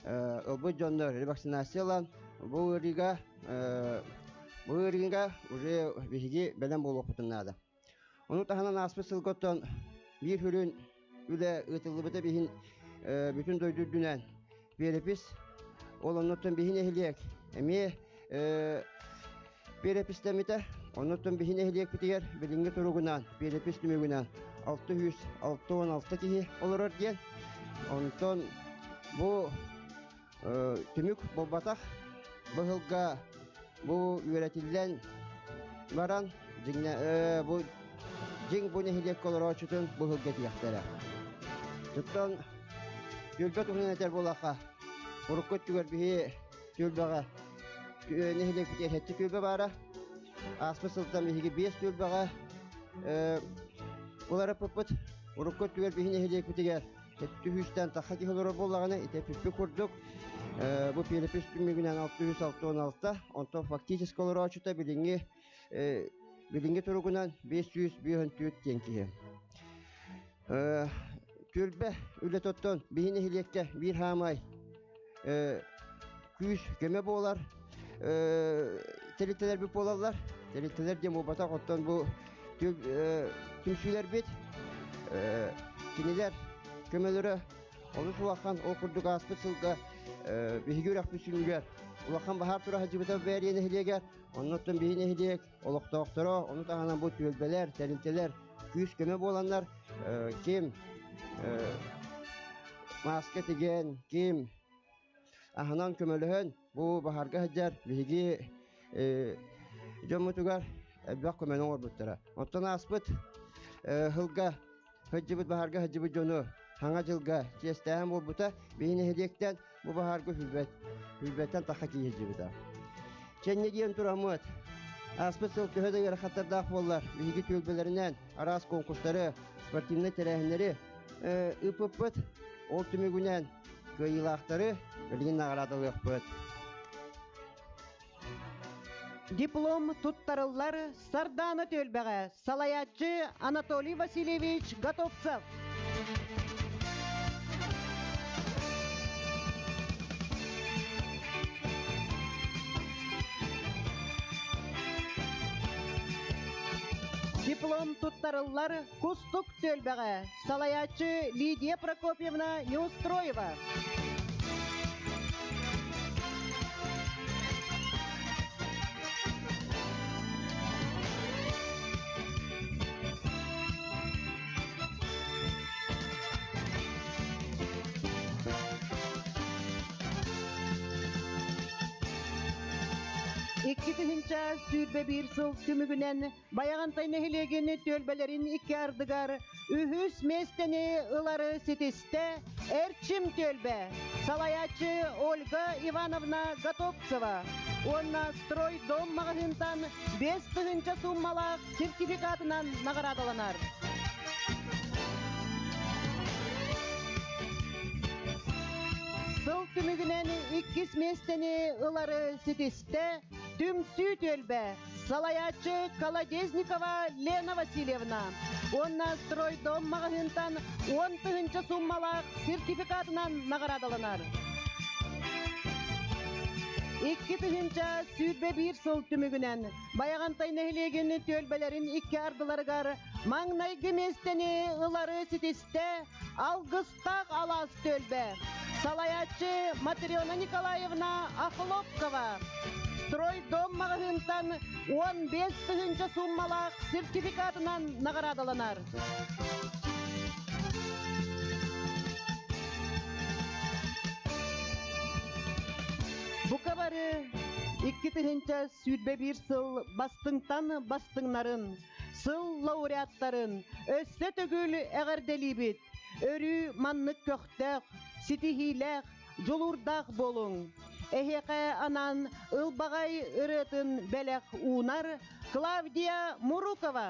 бұл жондар ревакцинациялан, бұл ырыға уже бігіге бәлем болу құтынады. Оның тағынан аспы сылғыттан bir hürün üle ıtıllı bıda bihin bütün doydurdunan berepis olanlardan bihin ehliyek emi berepis demite onlardan bihin ehliyek bitiger bilingi turugunan berepis tümügunan 616 kişi olur diyen ondan bu tümük bu batak bu bu üretilen varan bu Jing bu nehliyek kolor açıtın bu hılgeti yahtara. Tuttan tülbet uğruna yeter bolaka. Urukut tüger bihi tülbeğe nehliyek biter hetti tülbe bara. Asma sıltan bihi 5 tülbeğe ulara pıpıt. Urukut tüger bihi nehliyek biter. Hetti hüsten tahtaki olur bolağına ite püpü kurduk. Bu Filipis tümügünden 616'da ondan faktisis kolor açıta bilingi turugunan 500 büyüntüt tenkiye. Tülbe üle tuttan bihin ehliyekte bir hamay küs göme boğular teliteler bir boğularlar teliteler diye mubatak ottan bu tümsüler bit kiniler gömeleri onu sulakan okurduk aspı sılga bihi görek bir sünüger Ulaqan bahar tura hacıbıta beriyen ehliyeger, onlardan bihin ehliyek, oluqta oqtara, onu tağanan bu tülbeler, terilteler, küs köme bolanlar, kim maske tegen, kim ahanan kömelühün, bu baharga haccar, bihigi jomutugar, ebbaq kömeni orbuttara. Ondan aspıt, hılga, hacıbıt baharga hacıbıt jonu, hanga jılga, çesteğen orbuta, bihin ehliyekten, bu baharga hülbetten taqa kiyecibida. Çenne diyen turamut. Aspıt sıltıhıda yarıqattardaq bollar. Bilgi tülbelerinden aras konkursları, sportivne terehinleri ıpıpıt, ol tümügünen kıyılaqtары bilgin nağradılıq bıt. Диплом туттарыллар Сардана төлбәгә Салаятчы Анатолий Васильевич Готовцев. Диплом туттарыллар кустук төлбәгә. Салаячы Лидия Прокопьевна Неустроева. Икки тыһынча сүүрбе бир сыл түмүгүнен баягантай нехилегени төлбелерин икки ардыгар үһүс местени ылары сетисте эрчим төлбе салаячы Ольга Ивановна Готовцева. Онна строй дом магазинтан 5 тыһынча суммалак сертификатынан наградаланар. Сыл түмүгүнен иккис местени ылары сетисте түмсүү төлбе салаячы Колодезникова Лена Васильевна. Онна стройдом магазинтан 10 тыһынча суммалак сертификатынан наградаланар. 2 тыһынча сүүрбе бир сыл түмүгүнен баягантай нехилегени төлбелерин икки ардыларгар маңнайгы местени ылары сетисте алгыстак алас төлбе салаячы Матрена Николаевна Охлопкова. Стройдом магазинтан 15 тыһынча суммалак сертификатынан наградаланар. Букабары 2 тыһынча сүүрбе бир сыл бастыңтан бастыңнарын, сыл лауреаттарын өссө төгүл эҕэрдэлибит, өрү маннык көктөк, ситихилек, жолурдак болуң. Эхеке анан ылбагай ырытын белек унар Клавдия Мурукова.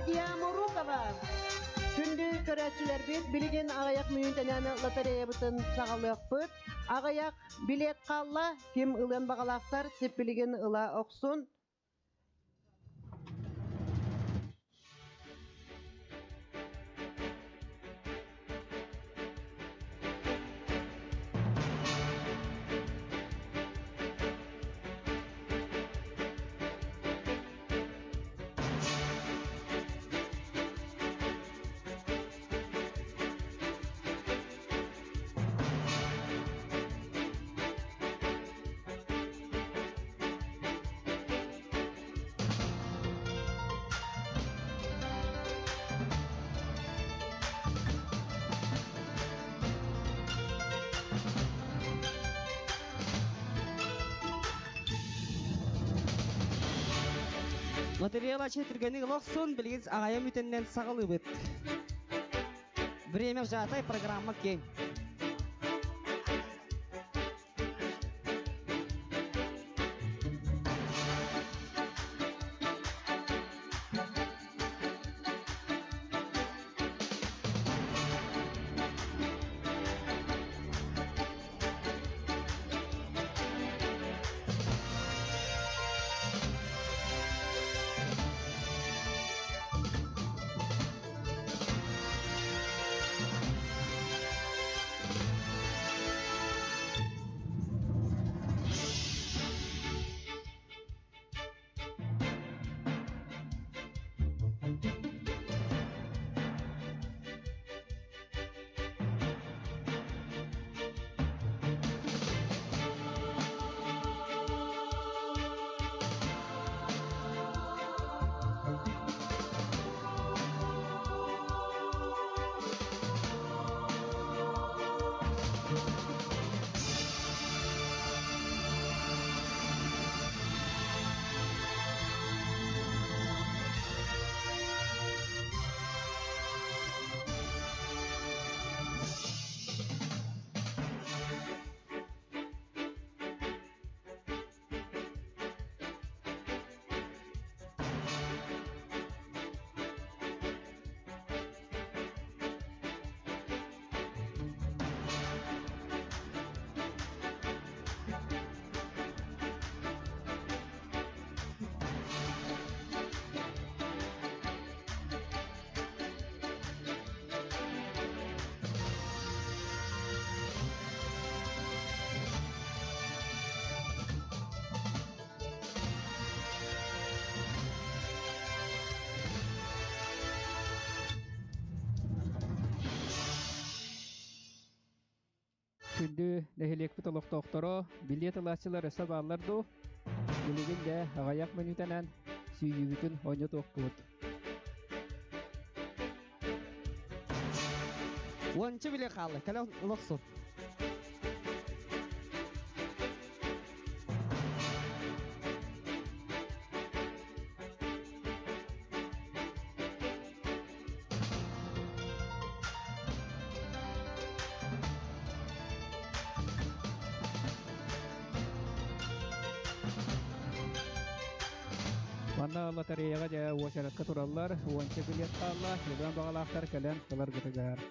Клавдия Мурукова. Күнді көрәтчілер бет білген ағаяқ мүйінтенәні лотерея бұтын сағалық бұт. Ағаяқ билет қалла, кем ылын бағалақтар сеппілген ыла оқсын. Материала четіргені лоқсын білгіз ағая мүтіннен сағылы бұд. Время жатай программа кең. Күнді нәхелек бұтылық тоқтыры, билет аласылар өсі бағыларду, білігін де ағаяқ мүнітенен сүйі бүтін оңы тоқ бұд. Ончы біле қалы, кәлі лоқсын. Ванна лотереяға жа уашаратқа тураллар, ончы билет қалла, жылдан бағалақтар кәлен қылар күтігар.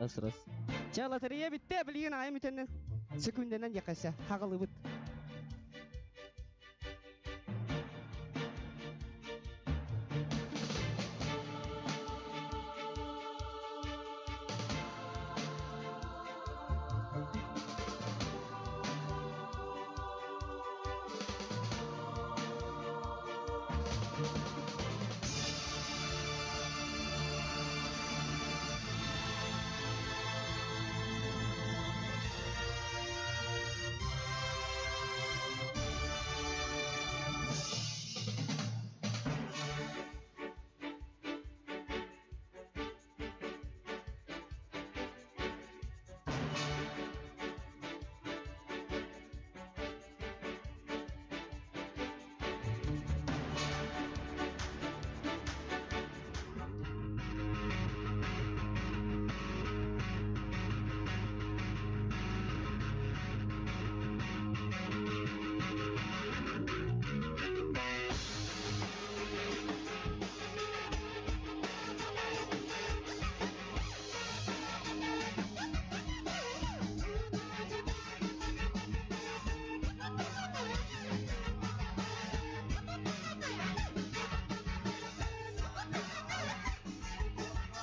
Ысырыс. Ча лотерея битте билген ағайым үтеннен секунденен якаса хагылы бит.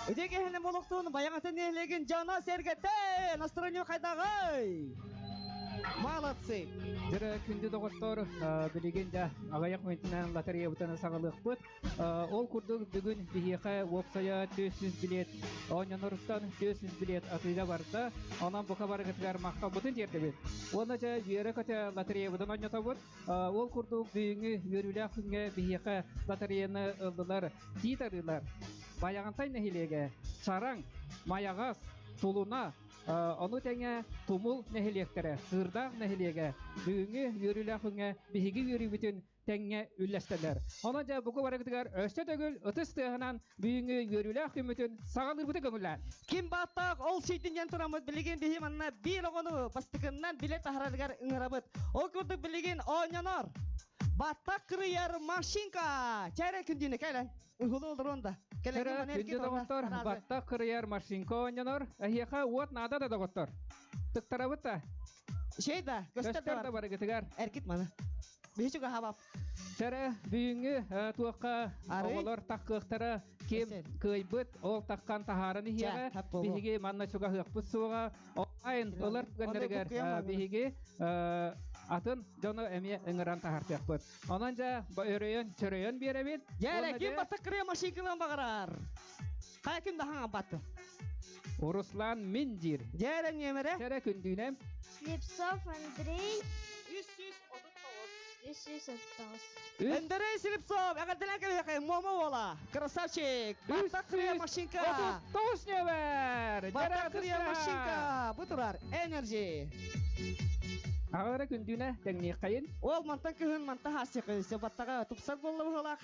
Өдеге хәне молоқтуын баяғатын елеген жана сергетті, настроение қайдағай. Молодцы. Жыры күнді доғыттор білігенде ағаяқ ментінен лотерея бұтаны сағылық бұд. Ол күрдік бүгін бігеқі опсая 400 билет, онянырыстан 400 билет атыда барды. Онан бұқа бары кітігер маққа бұтын дерді бет. Оны жа үйері көте лотерея бұдан ойната бұд. Ол күрдік бүгінгі өрілі күнге бігеқі лотереяны ылдылар, титарылар. Баяғантай нәхилеге сараң, маяғас, тулуна, оны тәңе тумул нәхилектері, сырдақ нәхилеге, бүгінгі үйірілі күнге бігі үйірі бүтін тәңе үлләстелер. Оны жа бұғы барығытығар өсті төгіл, ұтыс тығынан бүгінгі үйірілі күн сағалыр бұты көңілләр. Ким баттақ ол сейтін ен тұрамыз білеген бейім анна бір оғыны бастықынан билет ағарадығар ұңырабыд. Ол күрді білеген ойнанар. Баттақ кірияр машинка. Чәрі күндені кәйлән. Ұғылы олдыр онда. Кәрі күнді доғыттар, баттақ кірияр машинка ойнанар. Әйеқа уат нада да доғыттар. Тұқтара бұтта? Шейда, көстер бар гытыгар. Әркет маны. Бейшігі хабап. Тәрі бүйінгі туаққа оғылар таққықтары кем көйбіт, ол таққан тахарыны хеға, бейіге манна шуға хықпыз суға, айын олар гөндергер бейіге атын жоны әме үңіран тахартық бұд. Онан жа өрейін, чөрейін бере бет. Järä, kim batta kırıya maşikilan bağırar? Kaya kim daha battı? Ruslan Mindir. Järä nemere? Järä kündüğünem. Slipsov Андрей. 339. Андрей Слепцов, әгәрділен кәбе момо ола. Красавчик. Бата кырыя машинка. 39 немер. Бата кырыя машинка. Бұтырар, энерджи. Ағыры күндүне тәңне қайын. Ол мантан күн манта хасиқы. Се баттаға тұпсар болы бұғылақ.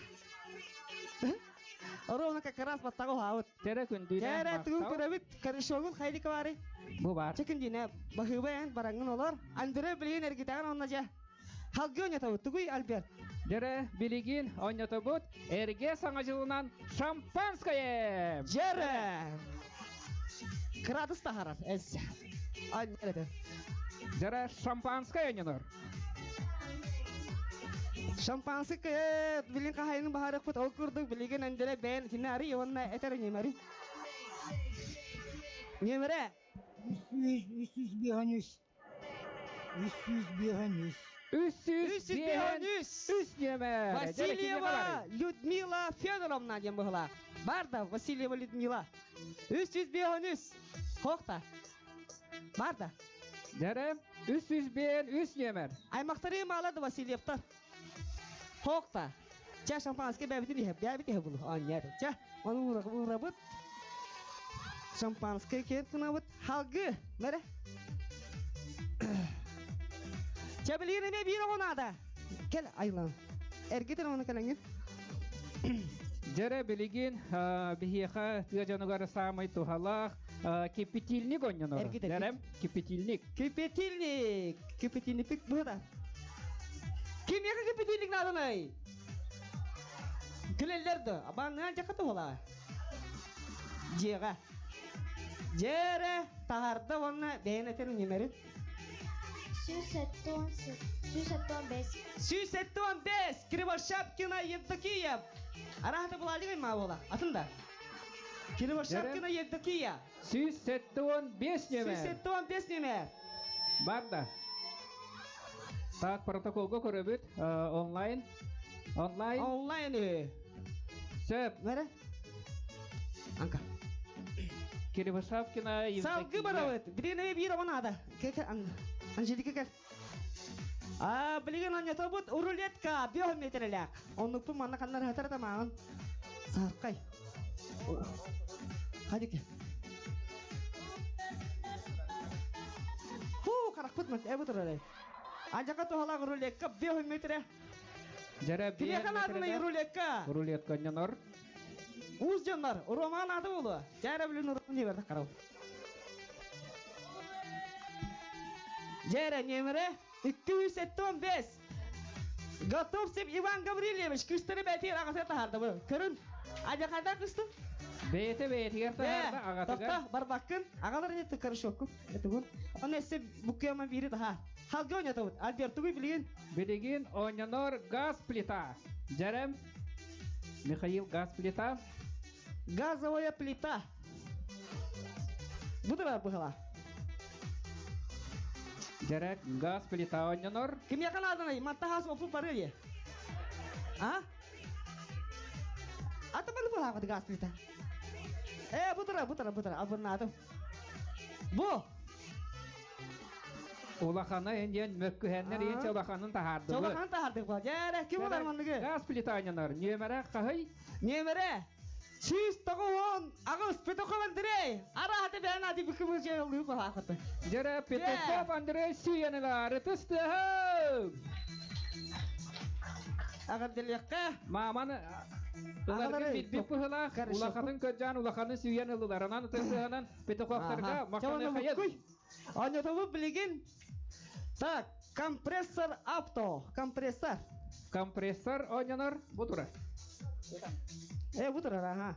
Ровно как раз баттаға хауыт. Тәрі күндүне Тәрі түгін көрәбіт. Карышоғын қайлықы бары. Бұл бар. Чекіндіне бағыбайын бараңын олар. Андрей білген әргетағын онна жа. Халғы ойнатауыт түгій, Альберт. Жәрі білеген ойнатауыт әрге саңа жылынан шампанское. Жәрі. Градус тағарар. Әз. Альберт. Жәрі шампанское ойнаныр. Шампанское білген қағайының бағарық бұт. Ол күрдік білген әндері бәйін. Тінәрі онына әтәрі немәрі. Немәрі. 300 беганюс. 300 беганюс. 300 беганюс. 3 немер. Васильева Людмила Федоровна дем бұғыла. Барда Васильева Людмила. 300 беганюс. Хоқта. Барда. Дәрі 300 бен 3 немер. Аймақтары мағалады Васильевтар. Хоқта. Ча шампанское бәбітін бұлы. Анер. Ча, оны ұра бұд. Шампанское кен күна бұд. Халғы. Мәрі. Ча білген еме бір оғынада. Кел, айлан. Әргетін оны кәліңген. Жәрі білген бігеға тұғажанығары самай тұғалақ кипетильник ойнаныр. Дәрім кипетильник. Кипетильник. Кипетильник пік бұғыда. Кем еқі кипетильник надынай? Күлелерді. Абанынан жақаты ола. Жеға. Jere taharda onna beğenetin numarı. Süsetton bes. Kirivarşapkina Yevdokiyev. Arahta bulalım mı ola? Atında. Kirivarşapkina Yevdokiyev. Süsetton 5 numara. Süsetton 5 numara. Barda. Так, протоколга көрөбүт. Онлайн. Онлайн. Сөп. Нere? Анка. Кирибашавкина Евдокия. Салгы барабыт. Бирене бир ona ада. Кека Анжелика кел. Билген anya тобут рулетка 5 метрлек. Оннуктун манна кандар хатар тамагын. Саркай. Хadi ke. Каракпыт мат эбутуралай. Анжака тухала рулетка 5 метре. Жара Киме канадына рулетка. Рулетка нянор. Уз жандар, роман ады болу. Жара билен урун не берди карау. Жара немере 275. Готовцев Иван Гаврилевич, кыстыры бәтер ағасы тахарды бұл. Көрін, ажақада кысты? Бейті ертағарды ағатыға. Тоқта, барбаққын, ағалар нетті қарыш оқып. Оны әсі бұқияма бері таға. Халғы ойната бұд, Альбертуғы білген. Білген ойнанор газ плита. Жарам, Михаил газ плита. Газовая плита. Бұдыра бұғала. Жарак газ плита ойнанор. Кім яқан адынай, маттахас опу бары е? А? Аты бәлі бұғағыды газ плита. Бұдыра, абырна адым. Бұ? Улахана енден мөккүхәннер енче улаханын тахарды бұл. Улаханын тахарды бұл. Жәрі, кім олар мандығы? Газ плита ойнанор. Немере қағай? Немере? Чиз тоғуын ағыз Петухов Андрей. Ара хаты бән ады бүкіміз жайылығы бұғақыты. Жара Петухов Андрей сүйенілары түсті хөп. Ағыр делеққа. Маманы ұларғы бітбіп бұғылақ. Улақатын көджан улақатын сүйеніліларынан тұсығынан Петуховтарға мақтаны қайып. Ойнатығы білеген. Так, компрессор авто. Компрессор. Компрессор ойнанор бұтыра. Бұтыра, аха.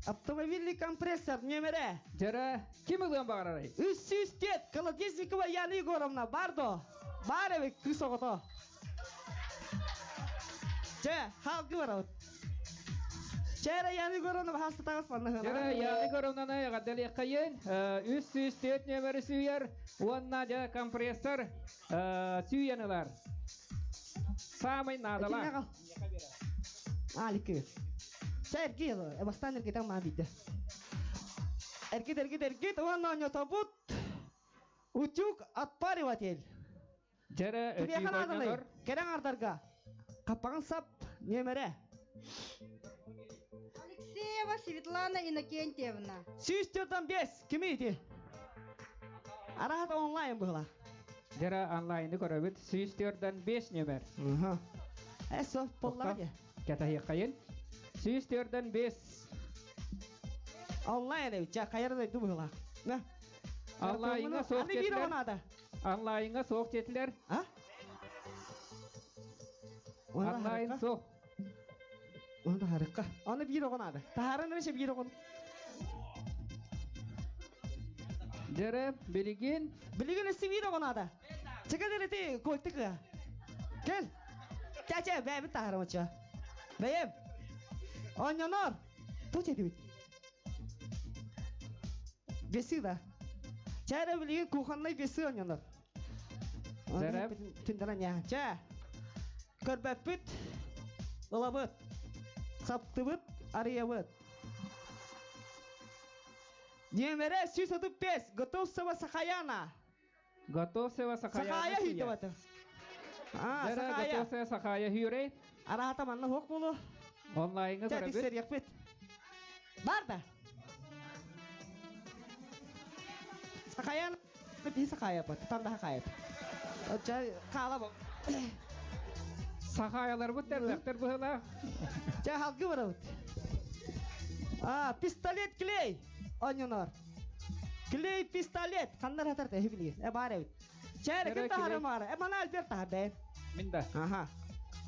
Автомобильный компрессор немере. Жара, кем ұлған бағарарай? 300 тет, Колодезникова Яна Егоровна, бардо. Бар әвек күс оғыто. Халқы бар ауыт. Жара Яна Егоровна бақасты тағыз бандығы. Жара Яна Егоровнаны ғаддалі қайын. 300 тет немері сүйер. Онна жа компрессор сүйенілер. Самый надала. Аликі. Эркет, бастан эркетен ма бийди. Эркет, онна ойната бут. Утюг отпариватель. Жара өтүк ойнанор. Керең ардарға. Капағын сап, немере. Алексеева Светлана Иннокентьевна. 104-5, кім ейді? Арахат онлайн бұғыла. Жара онлайнды көрөбіт, 104-5 немер. Әсі, боллар. Кәтахи қайын. 104-5. Онлайн әй, жа қайырды бұғыла. Онлайнға соқ жетілер. Онлайнға соқ жетілер. Онлайн соқ. Оны харыққа. Оны бір оғын ады. Тахарын өреше бір оғын. Жара, білген. Білген өсі бір оғын ады. Чыға дәреті көктікі. Кел. Ча, бәйбі тахарым өтші. Бәйім. Ойнанор. Тұт еді бит. Бесі да. Чәрі білген куханнай бесі ойнанор. Жара. Түндірін я. Ча. Көрбәп бүт. Ұлабыт. Сапты бүт. Ария бүт. Немере 135. Готовцева Сахаяна. Готовцева Сахаяна. Сахая хүйді баты. Жара Готовцева Сахая хүйрей. Арахата манна хоқ болу. Онлайнға көрөбіт. Тәтістер яқпет. Бар да. Сахаяна. Bir Сахая баты. Там да Сахая. Отча қала бұл. Сахаялар бұт дәрдіқтер бұғыла. Жа халқы бар бұт. Пистолет клей. Ойнанор. Клей пистолет. Қандар хатарды әбілген. Бар әбіт. Чәрі кім тахарым ары? Мана Альберт тахар бәйін. Минда.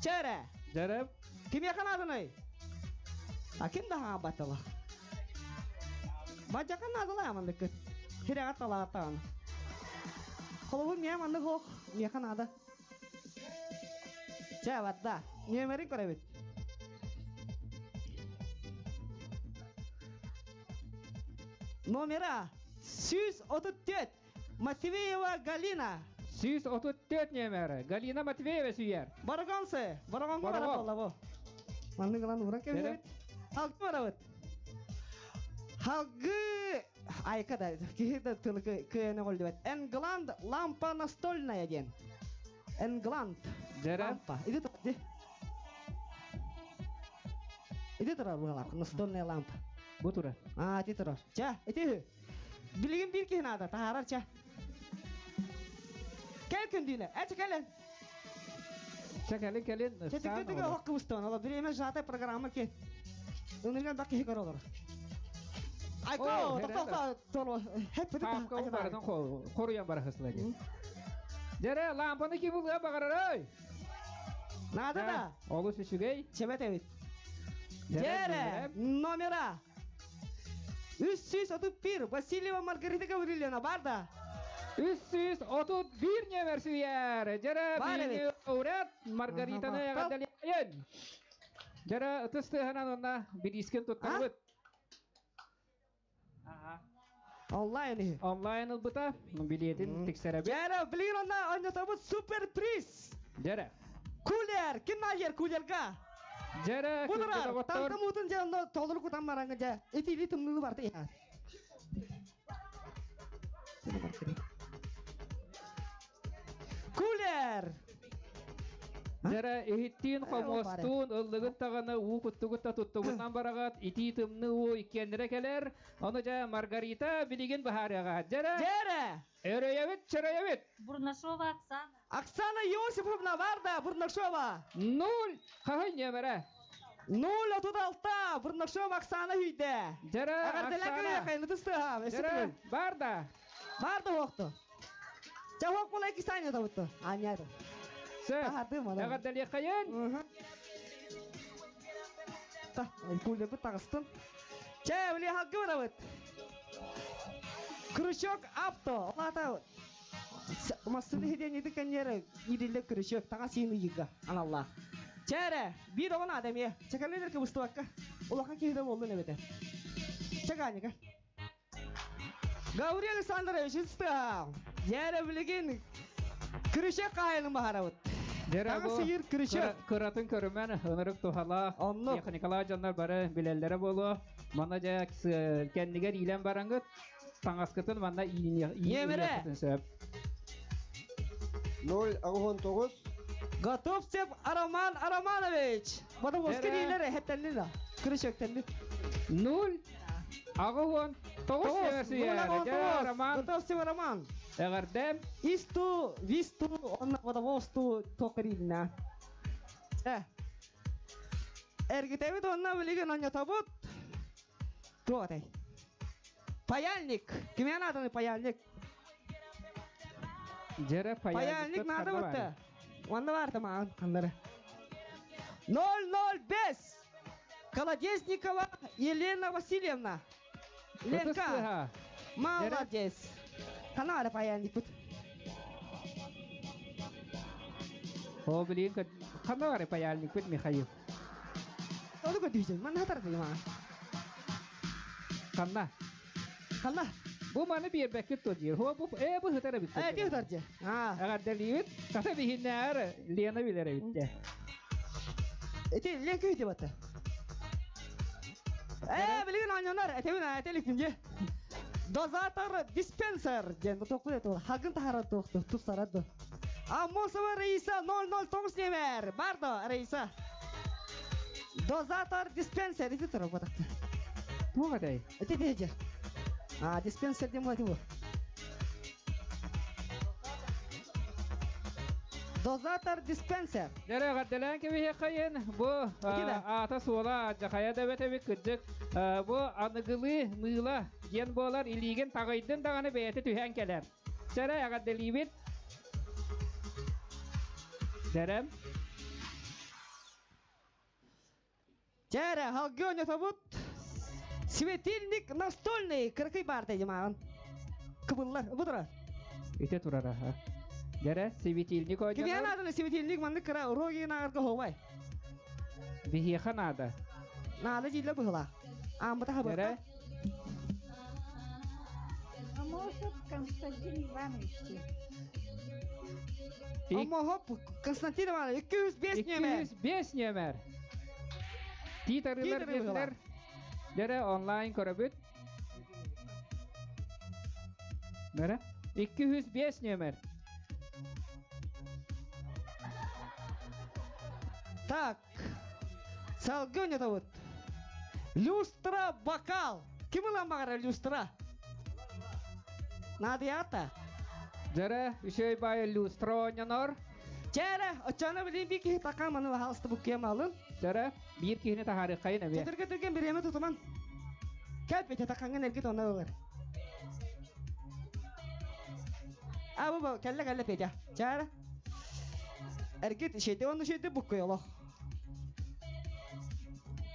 Чәрі. Жарып. Кім яқан адын ой? Кім тахаға батылы? Bacakan adalah aman deket. Hiragat talatan. Kalau pun mia mana kok, mia kan ada. Cewat dah, mia meri korewit. Номера 634 Матвеева Галина. 634 нөмірі. Галина Матвеева сүйер. Баргансы, барганға барат олла бұл. Манны ғылан ұран кемерет. Халқы барабыт. Халқы... Айкада, кейді тұлы көйені қолды бәт. Энгланд лампа настольная ден. Энгланд лампа. Иди тұр, де. Иди тұрар бұғалар, настольная лампа. Бұ тұрар. Иди тұрар. Ча, иди. Білігін бір кейін ада, тағарар ча. Кәл күнділі, әчі кәлін. Кәлін. Чәтікетігі оқы бұстан, ола бір емес жаты программа кен. Өнерген бақы хекар олар. Айко, тоқта, толы, хеп бітіп. Қапқа ұлбардың қоруян бар қысылады. Дәрі, лампаны ки бұлға бағарар өй. Нады да? Олы сүшігей. Чебет әвет. Дәрі, номера. 331 Васильева Маргарита Гавриловна бар да? 331 нөмір сүйер. Дәрі, бейні ұрат Маргаританы әғадалі айын. Дәрі, ұтыстығынан онна бір искен тұтқан бұд. Онлайн. Онлайн ұлбыта, билетін тексері бет. Дәрі, білген онна ойнатабы супер приз. Дәрі. Кулер, кім айер кулерға? Дәрі, Бұдырар, таңқы мұтын жәнді толыр құтан бараңы жа. Етейлі түмнілі барды я. Кулер! Дәрі, үйіттен қомостуын ұллығын тағаны ұқыттығытта тұттығынан барағат, ити түмні ұ иккендірі кәлер, оны жа Маргарита білеген бағарыға. Дәрі! Өрөйевет. Бурнашова Оксана. Оксана Йосиповна бар да, Бурнашова. 0, қағай нөмірі. 036 Бурнашова Оксана үйді. Дәрі, Оксана. Дәрі, бар да. Бар да оқты. Жауап болай кисайны да бұтты. Аняры. Әғаддәлі қайын. Та, көлі бұт тағыстын. Чай, өлі халқы бұра бұт. Крючок авто. Олата масыны хеден еді кәнері еділі крючок. Таға сені егі. Аналла. Чәрі, бір оған адам е. Чәкәлелер кебісті баққа. Олақан кейді болды не беті. Чәкәнеға. Гаури Александрович, үсті. Жәрі білеген крючок қайының бағара бұт. Таға сүйір крючок. Көратын көрімен ұнырық тұхала. Механикала жандар бары білелері болу. Мана жа кәнігер илен бараңғыт. Таңасқытын мана иілен сөп. 0-19 Готовцев Ароман Ароманович. Бада оскер ийлері хеттәлі. Крючоктәлі. 0-19 Готовцев Ароман. Эғэрдэ. Висту, онна бада восту тоқырилна. Эргетевит онна білеген онна табут. Туғатай. Паяльник. Кемен аданы паяльник? Паяльник нады бұтты? Онда барды маған қандары. 005 Колодезникова Елена Васильевна. Ленка. Молодец. Қана ары паяльник бұт? О, білейін қана ары паяльник бұт, Михаил? Оды көтейсің, мән хатар дейді маған. Қана? Бұл маны бір бәкет тұр. Бұл хытары бітті. Әді хытар же. Ағардалиет, қата бейінне әрі Лена білері бітті. Әте, Ленка үйде бәтті. Білген анянар, әтелік күнде. Дозатор диспенсер. Женді тоқпыд әті ол. Хағын тағара тоқты, тұпсарады. Амосова Раиса 009 немер. Барды, Раиса. Дозатор диспенсер. Әте тұрып батақты. Бұл қадай? Әте дейдер. Диспенсер дем болады бұл. Дозатор диспенсер. Дәрі ғаддалан кебе қайын. Бұл ата суыла жақая дәбет әбек күдік. Бұл анығылы мұйла ген болар илеген тағайдың дағаны бәйеті түйен келер. Дәрі ғаддали бет. Дәрім. Дәрі халғы өне табыт. Светильник настольный, кыркый бар дейді маған. Кыбыллар, бұдыра. Ите турара. Дәрі светильник Кеме ойнанар. анадыны светильник манды кыра роги нағырға ховай. Бихиха нада. Нады жейлі бұғыла. Амбыта хабырта. Дәрі А может, Константин Иванович? Amma hop, Konstantin Ivanovič, 205 nömer. 205 nömer. Titarılar Titarı geldiler. Dere online körübüt. Dere 205 nömer. Так, салгы ойната вот. Люстра, бокал. Кім ұлан бағара люстра? Надията? Dereüşey bay lustra oynanır. Чәрі, очаны білейін бейкі таққан мұны бағалысты бұққем алын. Dere bir kihine taharı kayın evi. Кетірге түрген біреме тұтыман. Кәл бете таққанған әргет оны өғыр. Абы бұл, кәлі петя. Чәрі. Әргет шеті, оны шеті бұққы олық.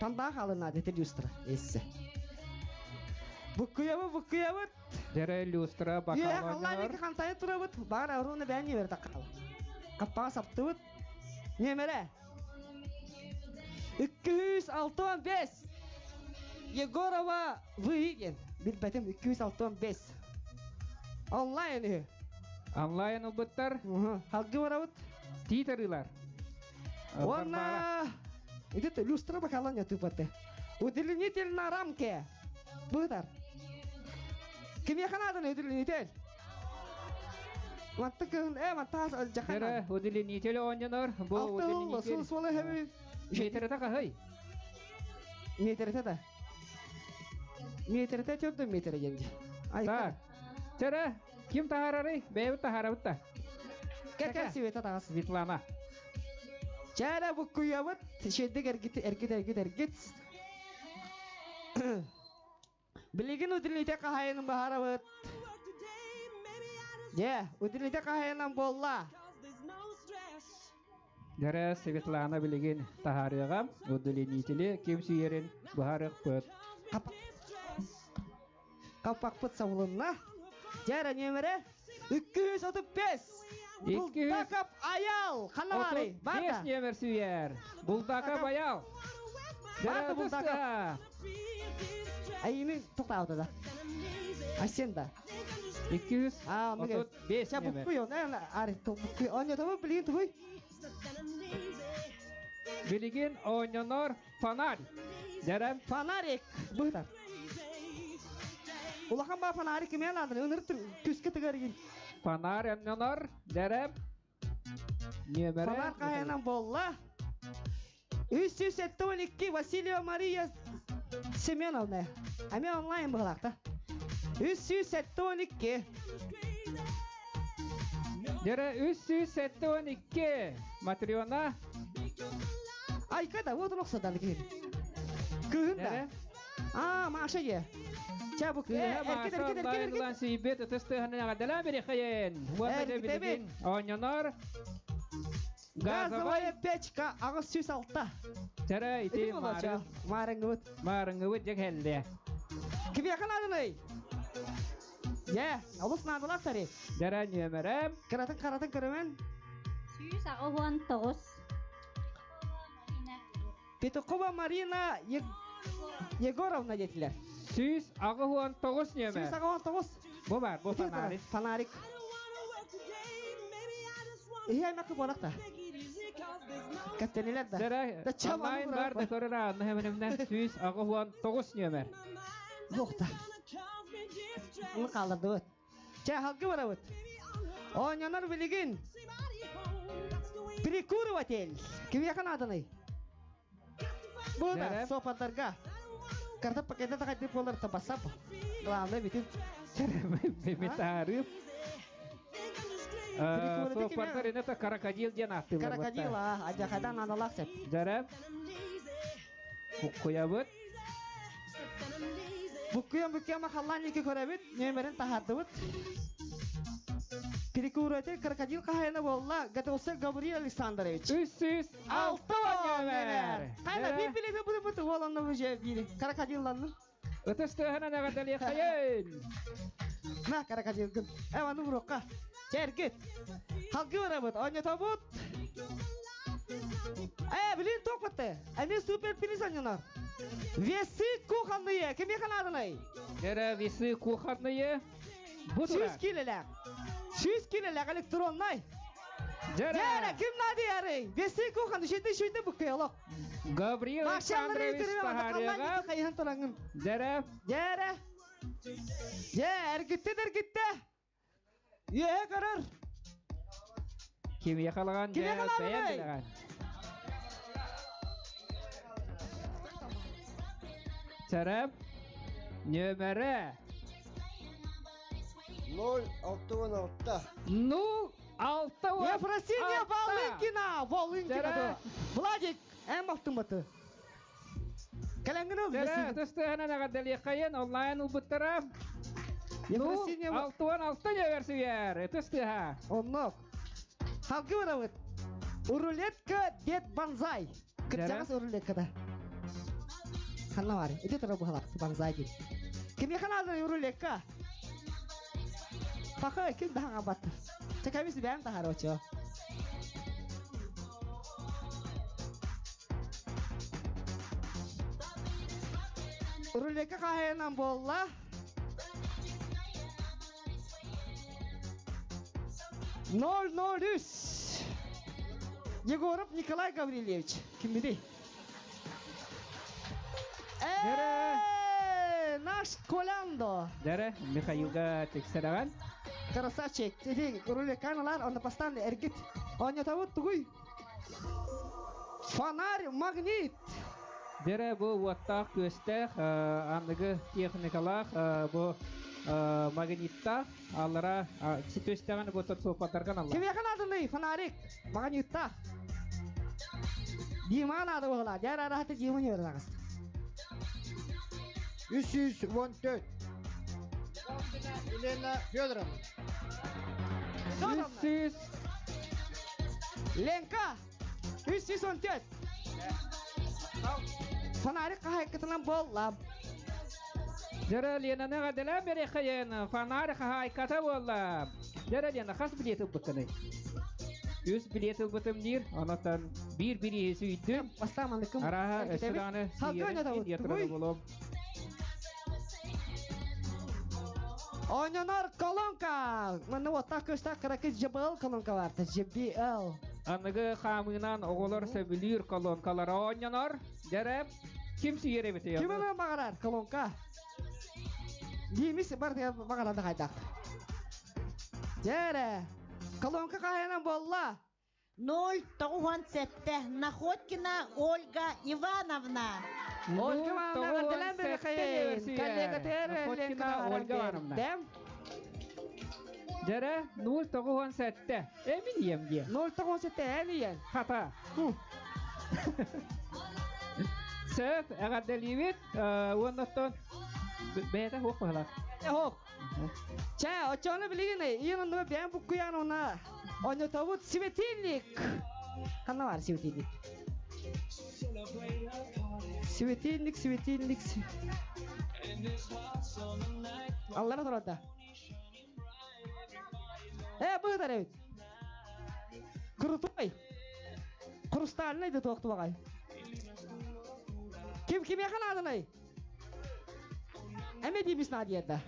Тандақ алын адеті люстра, есі. Бұққы Dere lustra bakal Ye, Allah oynanır. ne kantayı turabıt. Bağır avrunu ben niye verdi akal. Kapağı saptıbıt. Ne mere? 265. Yegorova выйден. Bilbetim 265. Online. Online ubutlar. Halgı varabıt. Titarılar. Ona. Это люстра бакалан я тупате. Удлинитель на рамке. Быдар. Кем yakanadan uдлинитель? Mantıkın, mantığa jakanan. Dere udiliniteli oynanır. Bu Altın udiliniteli. sul sulu hemen. Metre takahıy. Metre de. Metre çok da metre yenge. Ay. Tak. Dere kim tahararı? Beyu taharabıtta. Kaka siveta tas. Svetlana. Çara bu kuyavat. Şeyde ergit. Bilgin udilite kahayanın baharavat. Ya, udilite kahayanın bolla. Dere Svetlana bilgin taharıgam. Udiliniteli kim süyerin baharık pöt. Kapak pıt savulunna. Çara numara 235. Buldakap ayal. Kalavary. 35 nömer süyer. Buldaka bayal. Barda buldaka. Ayını toktağıda da. Aşenda. 235 Ya bu nömer. kuyo ne ari bu kuyo onyo da bilgin tu. Bilgin oynanır fanar. Derem Fanarik. Buhtar. Ulakan ba fanarik kimi alandın? Önürtür küske tıgarın. fanar oynanır. Derem nömer. Fanar kayanan bolla. 372 Василия Мария Семеновна. Ами онлайн бұғылақта. 372. Dere 372 Matriona. Ay kada вот нұқсадан кейін. Күйінді. Маша ye. Çabuk. Erkek. Lan sibet testehane kadar biri kayın. Muhammed'e bilgin oynanır. Газовая печка ағыз süs altta. Dere iti Marın marıngıvıt cekelde. Kim yakın adın ay? Ya, alus nadılak tari. Dere nömerem. Karatın kırымен. Süyüs ağıhuan toğuz. Петухова Марина Егоровна dediler. Süs ağıhuan toğuz nömer. Süs ağıhuan toğuz. Bu var, bu fanarik. Fanarik. İyi aymakı bolakta. Katteniler de. Dere online var da sonra hemen süs ağıhuan toğuz nömer. Yok da. Onu kaldırdı öt. Halkı var öt. Oynanar bilgin. Прикуры отель. Kim yakın adını? Bu da sopadarga. Karta paketnya tak ada polar tabasap. Lama bitin. Metarip. Sopadar ini tuh karakadil dia nanti. Karakadil lah. Aja kadang analak set. Jarab. Bukuyabut. Bukuya mahallan iki korabit. Nyemerin tahatut. Прикуры отель Karakadil kahayana bolla. Gatolsa Gabriel Alexandrovich. 306 nömer. Kayna bir bile bu olanla bu şey biri. Karakadillanın. Ötüstühana ne kadar yakayın. Nah, karaka jirgin. Wanu buroka. Cergit. Halgi warabut, onya tabut. Bilin tok batte. Ani super pinis anyonar. Vesi kuhanlıya. Kim yakaladınay? Jere visi kuhatnıyı. 100 kilolak. 100 kilolak elektronlay. Jere kim nadi yarı? Vesi kuhanlı şeyde bukayalak. Gabriel Alexandrovich Taharyaga. Kayhan tolangın. Jere. Jere. Gitti. Ye karar. Kim yakalagan? Kim yakalagan? Beğendiler. Serap. Nömere. 066. 06. Ефросинья Волынкина. Владик, мақтың баты. Кәләңгін өл, Jere ötüstühana ne kadar yakayın. Online ubuttara. 06 версия. Ötüstüha. Оннок. Халқы барабыт. Урулетка дед банзай. Кітсаңыз урулеткада. Ханна бар. Эти тара бұғалақ банзай дед. Кім яқанады урулетка? Пақы кім дағанға баттыр. Чакабесі бәрін тағар очо. Урулетка қағайынан болла. Ноль үс. Егоров Николай Гаврилевич. Кім беді? Наш Коляндо. Jere Mikhailga tekserаған. Красавчик. Теди руликаналар онда постоянно эргит. Оня табут тугуй. Фонарь, магнит. Jere bu wattaq köstək andığı texnikalaq bu магниттақ алыра ситөстәгән бу соқпаттардан алла. Кем якынадыны фонарик магнитта. Диман ады була. Жара рахаты диман йөрдәгез. 314. Елена Федоровна. 300. Ленка. 314. Фонарик кахайкытынан болла. Jere Lena'na gadala beri xayen fanar haykata bolla. Jere Lena xas bileti butını. 100 bileti butum dir. Anatan bir süydü. Assalamualaikum. Araha esirane siyerin bolom. Oynanar kolonka. Mana otak köstak karakız jebel kolonka var. JBL. Anıgı xamınan oğular sebilir kolonkalara oynanar. Jere kimsi yere bitiyor. Kimana bagarar kolonka? Dimis berarti bagaran da kaydak. Jere. Kolonka kayanan bolla. 097 Находкина Ольга Ивановна. Ольга Ивановна гадалан бери кайын. Коллега тер Находкина Ольга Ивановна. Дем. Jere 097. Emin yemge. 097 emiyen. Hata. Söp eğerdeliyet ondan beta hok balar. Hok. Çay açanı bilgin ne? Yanında ben bu kuyan ona. Onu tavut sветильник. Kanna var sветильник. Sветильник. Allah'ına torada. Bu kadar evet. Kurutay. Kurustal neydi toktu bakay. Kim yakaladı ne? Emedi mis nadiyette.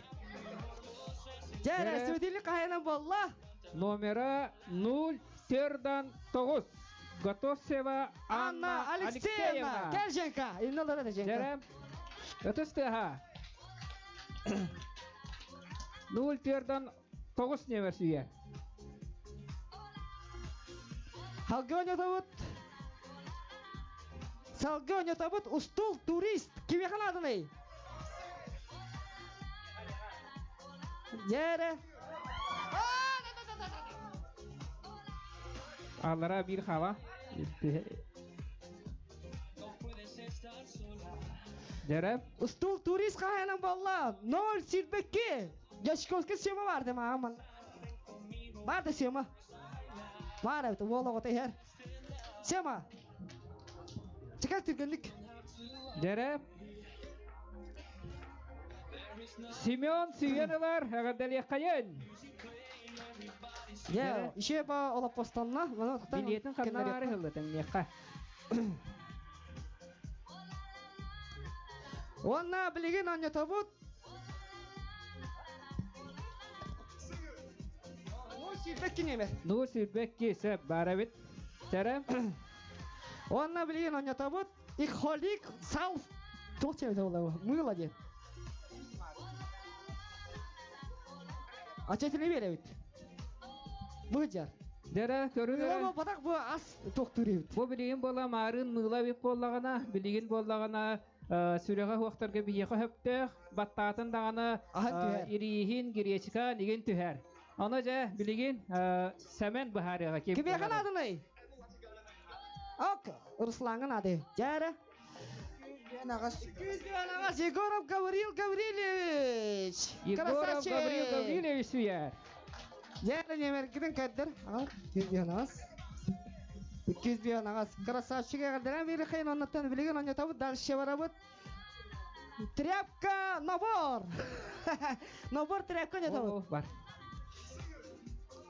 Jere sветильник kayanan bolla. Номера 0-9. Готовцева Анна Алексеевна. Gel Jenka. İnanılır da Jenka. Jere ötüstüha. 0-9 ne versiye? Halga oynatavut. Salga oynatavut. Ustul turist. Kim yakaladı ne? Jere. Allara bir hava. Jere Ustul turist kayanan bolla. 0-22. Yaşkovski siyoma vardı mı aman? Vardı siyoma. Var evet. Vola gotay her. Siyoma. Çıkar Türkmenlik. Jere Семен Сүйенелер, әгәдәле кайын. Я, еще по олапостанна, Билетін қанна бары хылдың неқа. Онна білеген анне табут. Ну сүйбек кесі бары бит. Тәрі. Онна білеген анне табут. Ik холик сал. Toch je zo lang. Мыла дед. Ачетіне беребит. Бұжар. Дәрі көрі. Ол батақ бұ ас тоқтырып. Бұ білеген бола марын мыла бит болағына, білеген болағына сүреға хуақтарға бейеқі хөптіқ, баттатын дағаны ирихин гирешіка деген түхәр. Оны жа білеген сәмен бұхарыға кеп. Кебеған адыны? Ок, Русланғын ады. Жәрі. Егоров Гаврил Гаврилевич. Егоров Гаврил Гаврилевич сүйер. Жәрі немеркінің кәддір. Ал, кебеған ағас. Кебеған ағас. Красавчик әғілдерін бері қайын оннаттан білеген онне табыт. Дальше барабыт. Тряпка набор. Набор тряпка не табыт. Бар.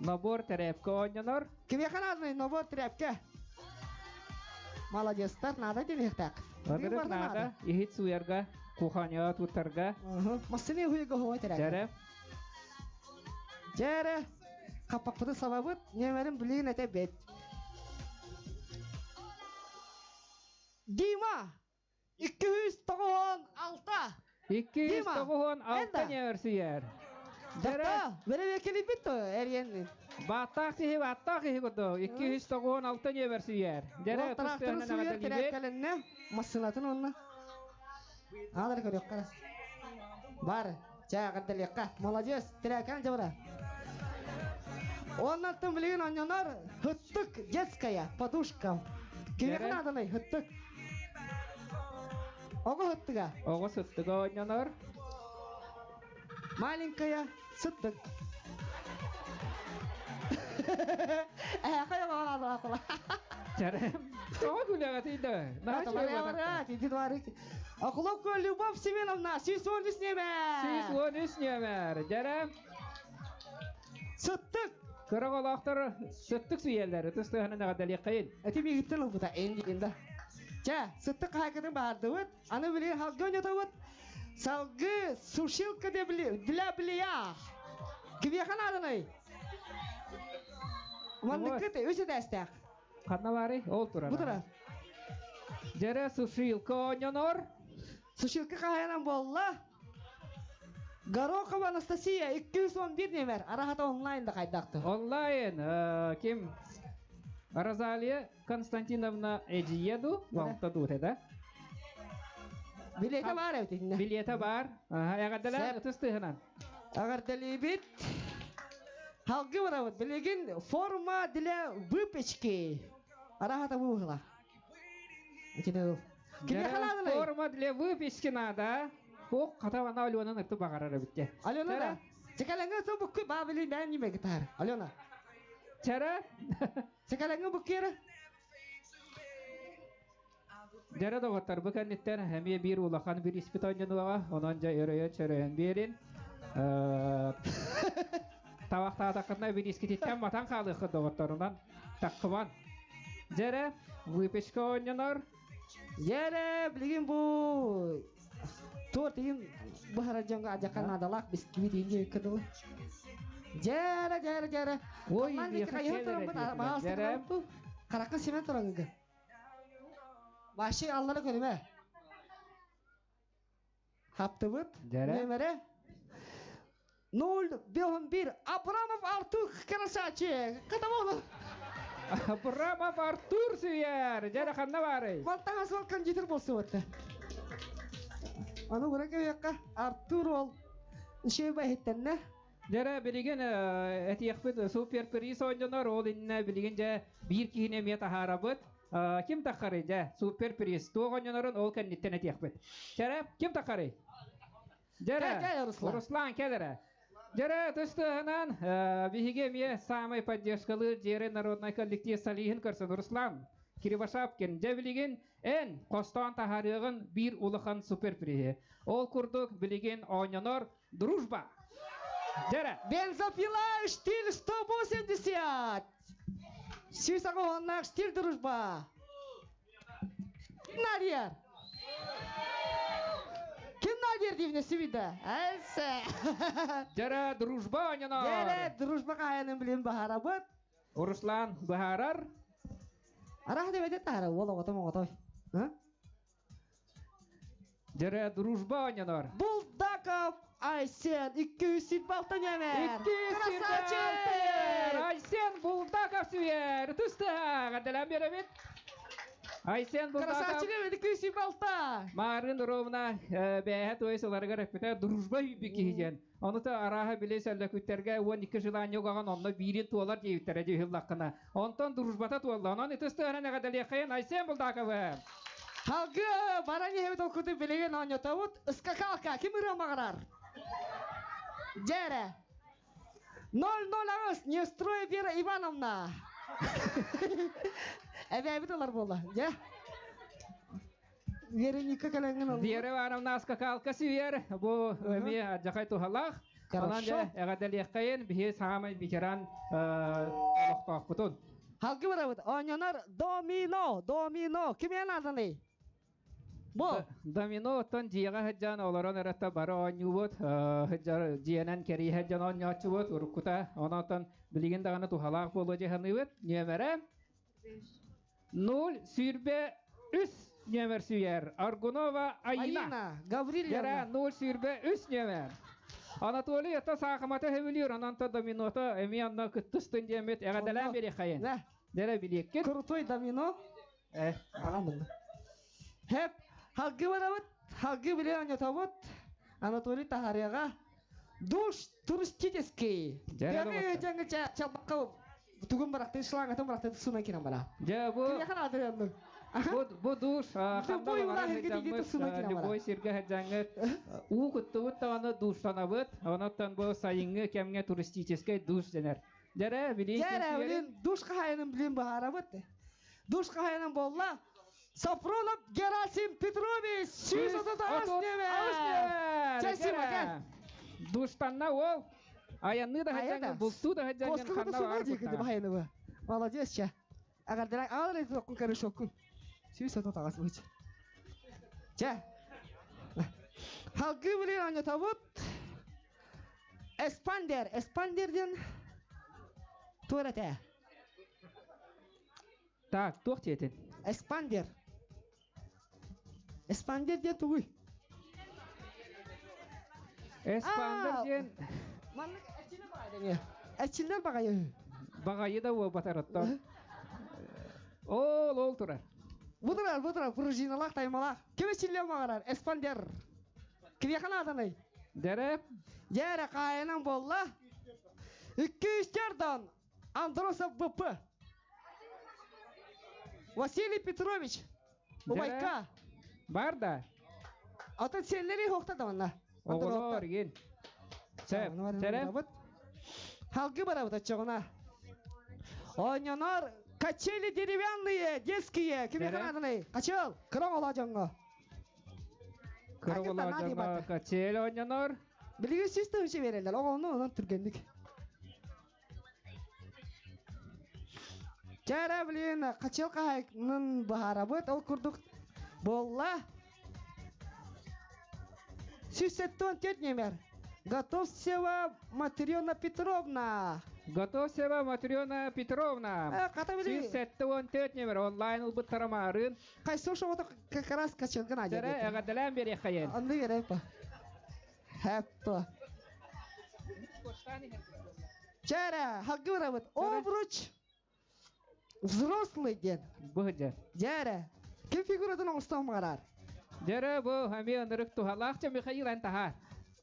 Набор тряпка оннанор. Кебеған адыны набор тряпка. Молодецтар, надо демектак. Адырык нада, ихит суярга, куханя туттарга. Масыны хуйга хуай терек. Жәрі. Жәрі. Қапақпыды сабабыт, немерін білейін әте бет. Дима, 296. 296 немер сүйер. Дата, бере векели битті әргеннің. Баттақ сихи күрді, 296 немер сүйер. Жәрі Трактыры сүйер тереккәлінне, масынатын онына. Алыр көрек қара. Бар, жағырды лекқа. Молодец, тереккәлін жабыра. Оннаттың білеген оннанар, хүттік детская подушка. Кемеқін адынай, хүттік. Оғы хүттіға. Оғы сүттіға оннанар. Маленькая сүттік. Қай оған ақыла. Жәрі. Оғы күліға тейді. Ақыловка Любовь Семеновна, 613 немер. 613 немер. Жәрі. Сүттік. Кырық олақтар сүттік сүйелдері. Тұстығының ағадалі қайын. Әті мегіттің ұлғыда әндігінде. Жа, сүттік қайқының барды өт. Аны білген халғы өнеті өт. Салғы сушилка для белья. Кебеқан адынай. Мандықыты өзі дәстәк. Қадна бары? Ол тұрар. Бұтыра. Жәрі сушилка онянор. Сушилка қайынан болла. Горохова Анастасия 211 немер. Арахата онлайнда қайдақты. Онлайн. Кем? Розалия Константиновна Эджиеду. Валта дұреді. Билеті бар әутігінде. Билеті бар. Ағаддалар тұстығынан. Ағардалы бит. Халғы бар әуіт. Білеген форма для выпечки. Арахата бұғыла. Форма для выпечки надо. Оқ қатавана Аленаның ұрты бағарары бітте. Алена да? Секалаңға сол бұққы бабылын бән неме гитар. Алена. Чәрі? Секалаңға бұққері? Жәрі доғыттар бұқанеттен әме бір ұлақан бір испитанжануға, онан жа өрейен чөрейен берін. Тавақта атақырна бір ескететтен матан қалықы доғыттарынан таққыман. Жәрі, выпечка ойнанар. Жәрі, білген бұл... Торт дейін бұхара жаңға ажаққан адалақ біскіби дейінге өккіділі. Жәрі. Ой, бейхі келері. Қарақын семен тұраңығы. Башы аллары көніме. Хапты бұд. Нөмірі. 051 Абрамов Артур Красачи. Қата болу. Абрамов Артур сүйер. Жәрі қанна бары. Балтаңыз бол кондитер болсы өтті. Аны бұра көйеққа Артур ол үшей бәйттенне. Жәрі білген әтияқпет суперприз ойнанар ол инне білген жа бір кейіне мет ағара бұд. Кім таққары жа суперприз тоқ ойнанарын ол кәнеттен әтияқпет. Жәрі, кім таққары? Жәрі, Руслан кәдірі. Жәрі тұстығынан бігеге ме самай поддержкалы жері народный коллектив салихін көрсін. Руслан, Кирибашапкин жебилигин эн костон тахарыгын бир улахан суперприhe. Ол курдук билигин ойнонор дружба. Жара. Бензопила штиль 180. Сюсагоннак штиль дружба. Надир. Ким Надир дивне сивида? Айса. Жара дружба ойнонор. Жара дружба кайнын билин бахарабыт. Руслан Бахарар. Арах деп айтат тара, ола отой. Жара дружба ойнонор. Булдаков Айсен 200 балтан емер. Красавчик! Айсен Булдаков сүйер. Туста, гадалам беремет. Айсен Булдаков. Красавчик емер 200 балта. Марын ровна бәһәт ойсыларга рәхмәт. Дружба бикиһен. Онута араһа билесәллә күтәргә 12 жылан югаган онны бирин туалар диютәре җыһыллакына. Онтон дружбата туалланан итестәрәне гадалияхән Айсен Булдаков. Халгы баран ебет окуды билеген оньотавут скакалка ким ырамагырар. Жара. 0-0 агыс Нестроя Вера Ивановна. Әбәбит олар болла. Я. Вероника калангын. Вера Ивановна скакалка сүйер. Бу эме жакай тухалах. Ананда гадалияхән бихе самай бикеран олохтак бутун. Халгы барабыт. Оньонар домино. Ким янаданы? Бо домино тон жига хаджан олорон эрата бара оньюбут хаджар жиянан кери хаджан оньячубут урукута онотон билигин дагана тухалак боло жеханыбыт нөмере 0/3 нөмер сүйер Аргунова Айна Гавриловна 0/3 нөмер Анатолий это сахамата хевилир ананта доминота эмианна кыттыстын жемет эгадалан бери хайын дере биликке крутой домино Хеп Халгы барабыт, халгы биле оньотавут Анатолий Тахаряга душ туристический. Яғы жаңы чалбаққа түгін барақты, шлаңатын барақты суна кинан бара. Бу душ любой сирге хаджаңыт у куттубут тағаны душтанабыт, онаттан бу сайыңы кемге туристический душ денер. Жара билин душ қайының билин бағарабыт. Душ қайының болла Сафронов Герасим Петрович, сүйсататағас неме! Чәсима, кән! Душтанна ол, аянны да хаджаңын, бұлту да хаджаңын қанна арбытта. Молодец, ча. Ағардырак, алыр еті оқын кәрі шоқын. Сүйсататағас бұйчы. Ча. Халқы білен аңы табыт. Эспандерден туарата. Так, тоқ тетін. Эспандер ден тугуй. Эспандер ден. Әчілдер бағайы. Бағайы да ол батарытта. Ол тұрар. Бұдырар, пружиналақ, таймалақ. Кем әчілдер бағарар? Эспандер. Кірияқан аданы? Дәрі? Дәрі қайынан болла. 200-ден Андросов БП. Василий Петрович. Убайка. Бар да. Атын сенлері хоқтады мұнна. Оғылар ген. Сәрі? Халқы барабыд атчағына. Ойнянар качели деревянные, детские. Кем еқан адыны? Качел. Кырон ола жаңға. Кырон ола жаңға качел ойнянар. Білігі сүсті үші берелер. Оғылны онан түргендік. Жара білін қачел қайықның бағарабыд. Ол күрдік болла. Сюсеттон тет немер. Готовсева Матрена Петровна. Сюсеттон тет немер. Онлайн ұлбыт тарамарын. Қайсы шоғыты қақарас қачелген ажыр. Жара әғадалан бері қайын. Анды берейп па. Хэппа. Жара, хақы барабыд. Обруч. Взрослый ден. Бұғыды. Жара. Кем фигурадан оңыстан мағарар? Жара бұл хами онырық тухалақча Михаил антахар.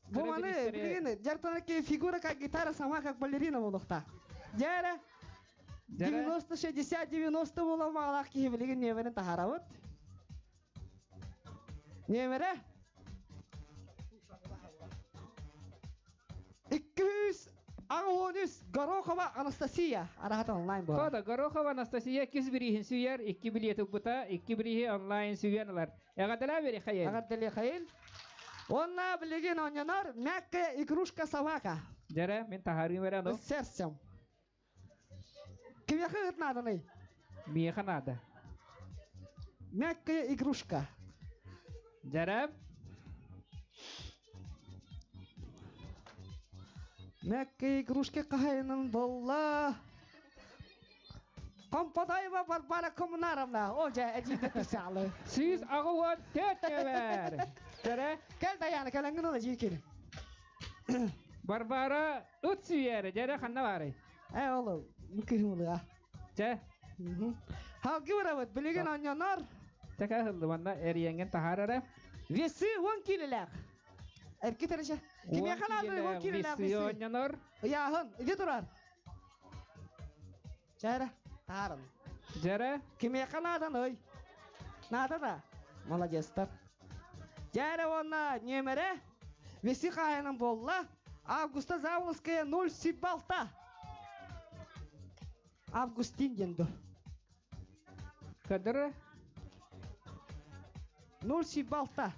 Бұл маны білгені жартана ке фигура как гитара сама как балерина болуқта. Жара. 90-60-90 болу мағалақ ке білген немерін тахарабыд. Немері? 200 Ағуыныз Горохова Анастасия. Арахат онлайн бұл. Тода Горохова Анастасия кіз бірейін сүйер, 2 билеті бұта, 2 бірейі онлайн сүйенілер. Әғадыла бері қайын. Ағаддали қайын. Онна білеген онянар мягкая игрушка собака. Жара, мен тахарым верано. С сердцем. Кім яқы ғытнадыны? Миеха надо. Мягкая игрушка. Жара. Мягкая игрушка қайынын болла. Компотайва Барбара Коммунаровна. О, жа, әдейді тұрсалы. Сіз ағуын төтне бәр. Жара. Кәл Даяна, кәләңгін оны жекені. Барбара ұт сүйері. Жара қанна бары. Олы, мүкірім ұлы, а. Жа. Халқы бұравыд, білеген онянар. Така хылды банда әрiyенген тахарары. Весі 10 келіләк. Әркі тәріше. Кеме қанады 10 келіләк весі. Весі онянар. Яғын, үде тұрар. Жайра, тахарын. Жара. Кеме қанадан ой. Нада да. Молодестар. Жайра онна немере. Весі қайының болла. Августа Заволская 0 сибалта. Августин денді. Кадыры? 0 сибалта.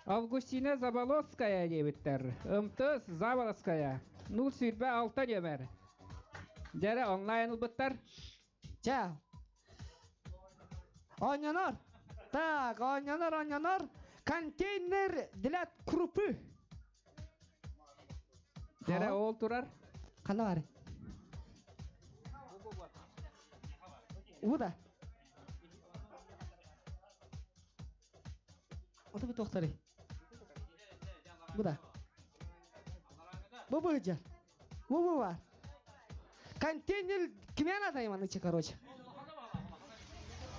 Августина Заболоцкая дебіттер. Умтыз Заболоцкая. 0 сибалта 6 демер. Жара онлайн ұлбыттар. Жа. Онянар. Так, онянар. Контейнер для крупы. Жара ол тұрар. Қанда бары? Уда. Ота bir тоқтары. Буда. Бұ жар. Бұ бар. Контейнер кеме надайман içi, короче.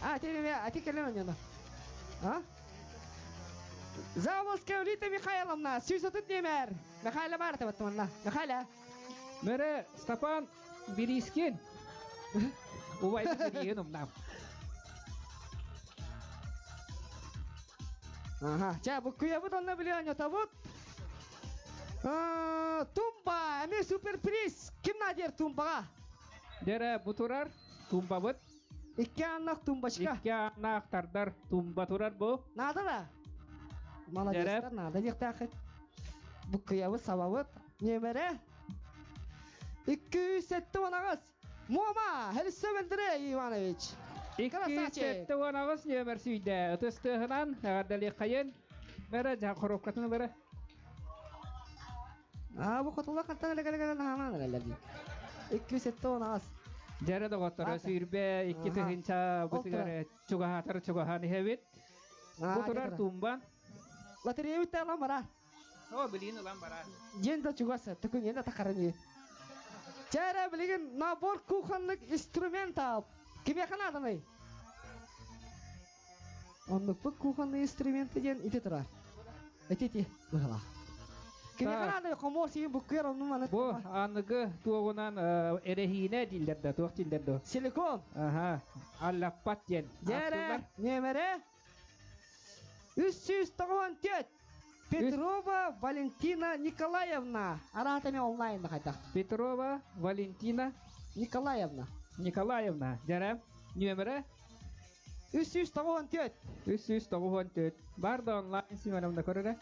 А ти келем онyana. А? Заволская Улита Михайловна, сүйсөтіт немер. Михайла бар табаттыманна. Михайла. Мәрі Стапан Берискен. Увайды берейін ұмнам. Ага, жа, бұл күйебіт онна білең өтабыт. Тумба, әме суперприз. Кім надер тумбаға? Дәрі бұтырар, тумба бұт. 2 аннақ тумбашқа. 2 аннақтардар тумба тұрар бұл. Нада да? Молодестар, нада декті ақыт. Бұл күйебіт сабабыт. Немере? 207 онағыз. Мома, хәлісі білдірі, Иванович. 207 онағыз немер сүйді. Үтістіғынан әғардалі қайын. Бәрі жа қорыққатыны бәрі. Бұл қотылы қаттан әлі-әлі-әлі нағаман әлі. 207 онағыз. Жәрі доғыттары сүйірбе 2 тұхынша бұтығары чуғаханы хәбет. Бұтырар тумбан. Лотерея өтті алам бара. О, білейін ұлан бара. Енді чуғасы, түкін енді тақарыны. Жәрі білеген набор кухонлық инструмент алып. Кеме қанадыны? Онлық бұл кухонлық инструменті ден үте тұрар. Өте-те, бұғыла. Кеме қанадыны қомор сейін бұққыр оның маны? Бұл анығы туғынан әрехіне дилдерді, туық дилдерді. Силикон? Аха, аллаппат ден. Жәрі, немере? 394. Петрова Валентина Николаевна. Аратами онлайнда қайта. Петрова Валентина Николаевна. Жәрі, нөмірі? 394. 394. Барды онлайн сүйменімді көрірі?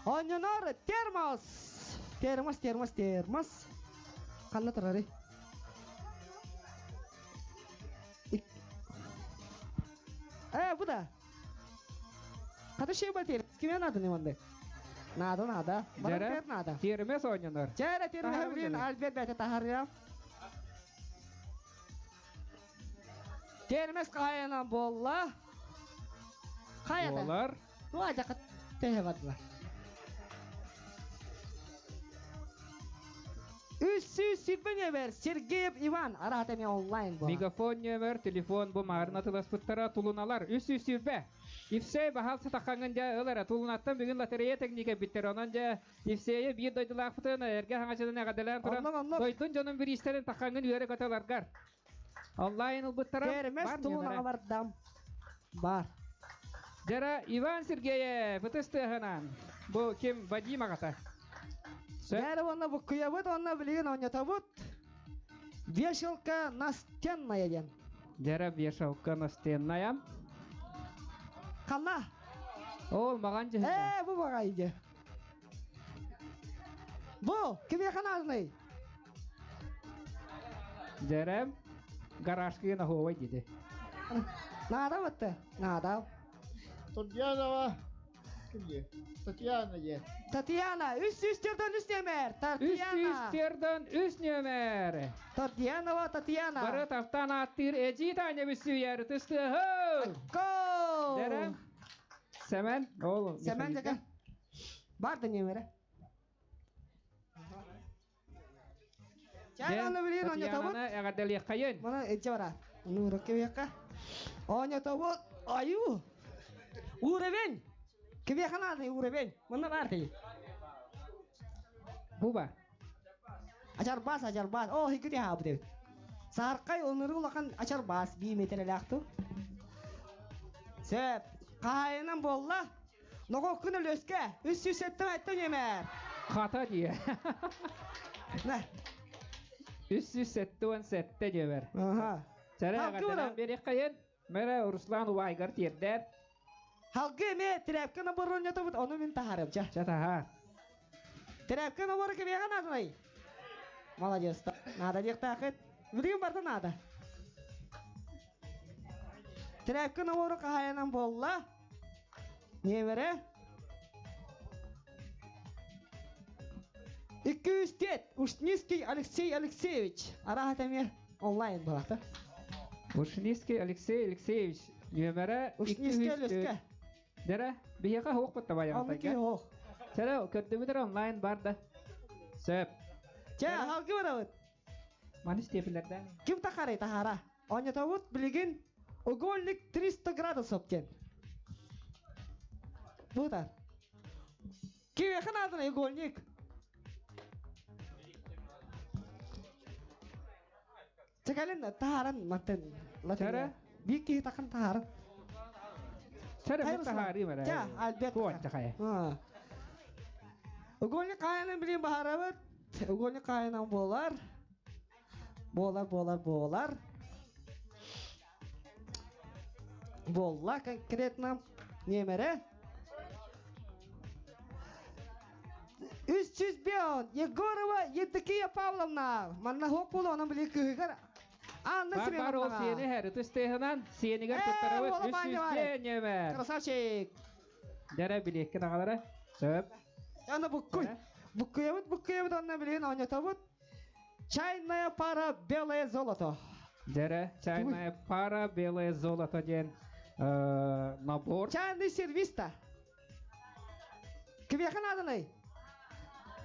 Онянар термос. Термос. Қанна тұрары? Бұда. Қаты шей бұл термос? Кеме нады не онды? Нада. Жәрі, термес онянар. Жәрі термес білін Альберт бәті тахария. Термес қайынан болла. Қайада? Болар. Уа жақы тәйе бадылар. 307 нөмір Сергеев Иван. Аратами онлайн бұл. Мегафон нөмір, телефон бұл мағырына тыласпыттара тұлыналар. 307. Ифсей бағалсы таққанған жа ылара тұлынаттан бүгін лотерея техника біттер. Онан жа Ифсейі бір дойдылақ бұтын әрге хаңашыдан әғадылан тұран. Дойдың жоның бір истерін таққанған үйері көтеларғар. Онлайн ұлбыттара. Термес тұлынаға бар дам. Бар. Жара Иван Сергеев, бытыстыгынан. Бу ким Вадим агата. Бәрі оны бұққия бұд, оны білген ойната бұд. Вешалка настенная ден. Жара вешалка настенная. Қала. Ол маған жығында. Бұ баға иде. Бұ, кіме қанадыны? Жара гаражкы наховай деді. Нада бұтты? Нада. Татьянова. Kimdi? Татьяна ye. Татьяна, üsтерден üst нөмер. Татьяна. Üsтерден üst нөмер. Татьянова, Татьяна. Бары таптан аттыр эжи тanya бүсүйер тысты. Go! Жара Сәмен. Ол. Сәмен жака. Барды нөмері. Чайнаны білейін ойната бұд. Татьянаны әғаделі қайын. Мұны әтче бара. Мұны ұрықке бейаққа. Ойната бұд. Аю. Уребен. Кебе қанады уребен. Мұны бар дейін. Бұ ба? Açar bas. Oh, hikri ha bu dev. Sarqay onları ulakan açar bas. 1 metre laktı. Sep. Kayınan bolla. Nogo kını löske. 300 ettim ettim yemer. Kata diye. Ne? 300 sette diyor. Aha. Çare ağadan beri kayın. Mera Ruslan Uaygar tiyerder. Halgı me trepkana borun yatıp onu min taharım ça. Çataha. Trepkana boru kebeye kanadınay. Молодец. Надо дек такет. Билген барда надо. Трепканы ору кахаянан болла. Немере? 200 тет. Ушницкий Алексей Алексеевич. Арахатаме онлайн болақта. Ушницкий Алексей Алексеевич. Немере? Ушницкий Алексей. Дера? Бияқа хоқ бұтта баян. Онлыки хоқ. Сәрі көттімідер онлайн барда. Сөп. Че, халқы барабыд. Маны степілерден. Ким тахарай тахара? Ойнатабыд білген угольник 300 градусов кен. Бұдар. Ким яқан адына угольник? Чекалин тахаран маттен. Чара? Бики тақан тахаран. Чара бұл тахари мәрі. Че, албет. Қуат чақай. Угольник қайынан білген бағарабыд. Угольник қайынан болар. Болар. Болла конкретно немере. 300 бион. Егорова Евдокия Павловна. Манна хоқ болу оның біле күйгер. Анна себе Бар ол сені әрі түстейхінен сенігер тұттарабыз 300 бион немер. Красавчик. Дәрі білеккен ағалары. Сөп. Ана бұққой. Бұққиябыд онна білген ойнатабыд. Чайная пара белое золото. Дәрі чайная пара белое золото ден набор. Чайный сервиста. Кім яқын адынай?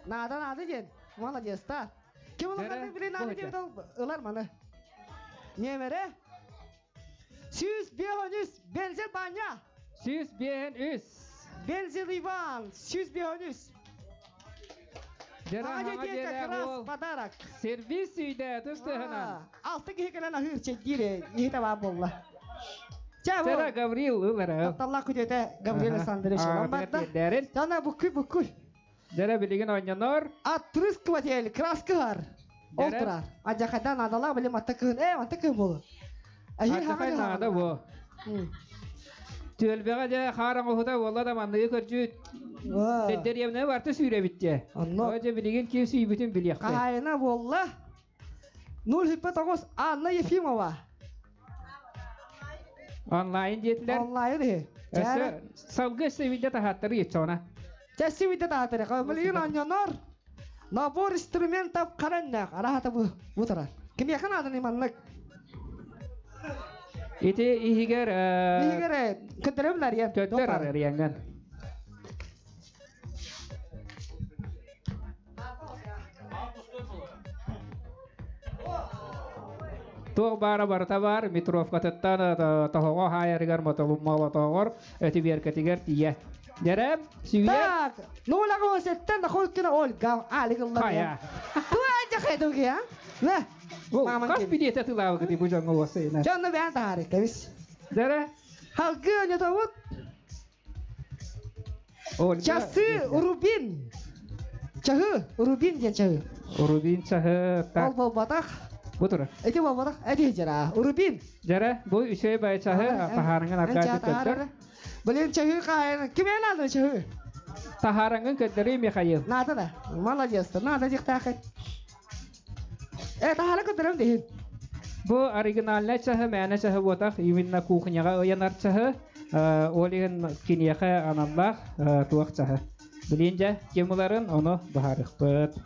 Нада ден. Молодец та. Кім олғанды білген нады дебді ұлар маны. Немере? 100 беғоныз бензин баня. 100 беғон Бензин Иван. 100 беғоныз. Подарок. Сервис үйде тұстығынан. Алты кекелен ахыр чекдері. Ехті ба болла. Жара Гаврил ұлары. Атталла күдеті Гаврил Александрович. Жана бүккүл. Жара білеген ойнанор. Отрыскиватель, краска бар. Олтырар. Аджақайдан адала білем аттықығын. Аттықығын болу. Аджақай нада бұл. Төлбеға жа қаран ұқыда болла да маңдығы көрчүт. Сендер еміне барты сүйре бітте. Өже білеген кем сүй бүтін білеқті. Қайына болла. 0,9 Анна Ефимова. Онлайн детілер. Онлайн де. Салғы севиде тахаттары етсона. Севиде тахаттары. Білеген ойнанор. Набор инструментов қараннақ. Арахата бұтырар. Кім яқын адын иманлық? Ити ихигер... Ихигер көттірі білер ен. Көттір арыр еңген. Туг бара барта бар, Митровка таттан тахоға хайаргар маталуммала тағыр, өті беркетігер тие. Дәрем, сүйе? Так, нулағы өсеттен да қойткені Ольга, алығылар. Қая. Туа жақайды өге, не? Қас бидеті тылауы кіді бұл жаңғы осы. Жаңны бән тағары, кәбіс. Дәрі? Халқы өне тауыт, Ольга. Часы Урубин. Чahı Урубин ден чahı. Урубин чахы. Ол болбатақ. Бутура. Эти болбатақ. Әде жара. Урубин. Жара, бу үшөй бай чахы тахарыңын аргады көттөр. Блин, чahı қайын. Кімен алды чahı? Тахарыңын көттөрі Михаил. Надо да. Молодец. Надо жықтақы. Тахары көттөрім дейін. Бу оригинальный чахы, мәне чахы ботақ, именно кухняға оянар чахы. Олеген кинияқа аналлах туақ чахы. Білінже, кемуларын оны бағарық бұд.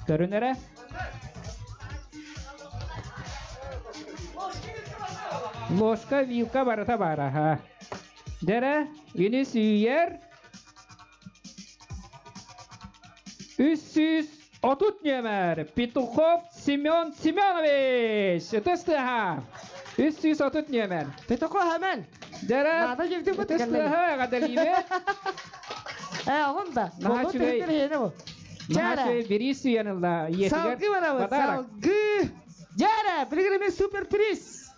Көрінері? Ложка, вилка барыта бара. Дәрі, үні сүйер. 330 номер. Петухов Семен Семенович. Тыстыға. 330 номер. Петухов әмен. Дәрі, Нада жевді бұд. тыстыға ғадалиме. Онда. Нахачуй бери сүйенілда. Салгы барабы. Салгы. Жара, білгіреме суперприз.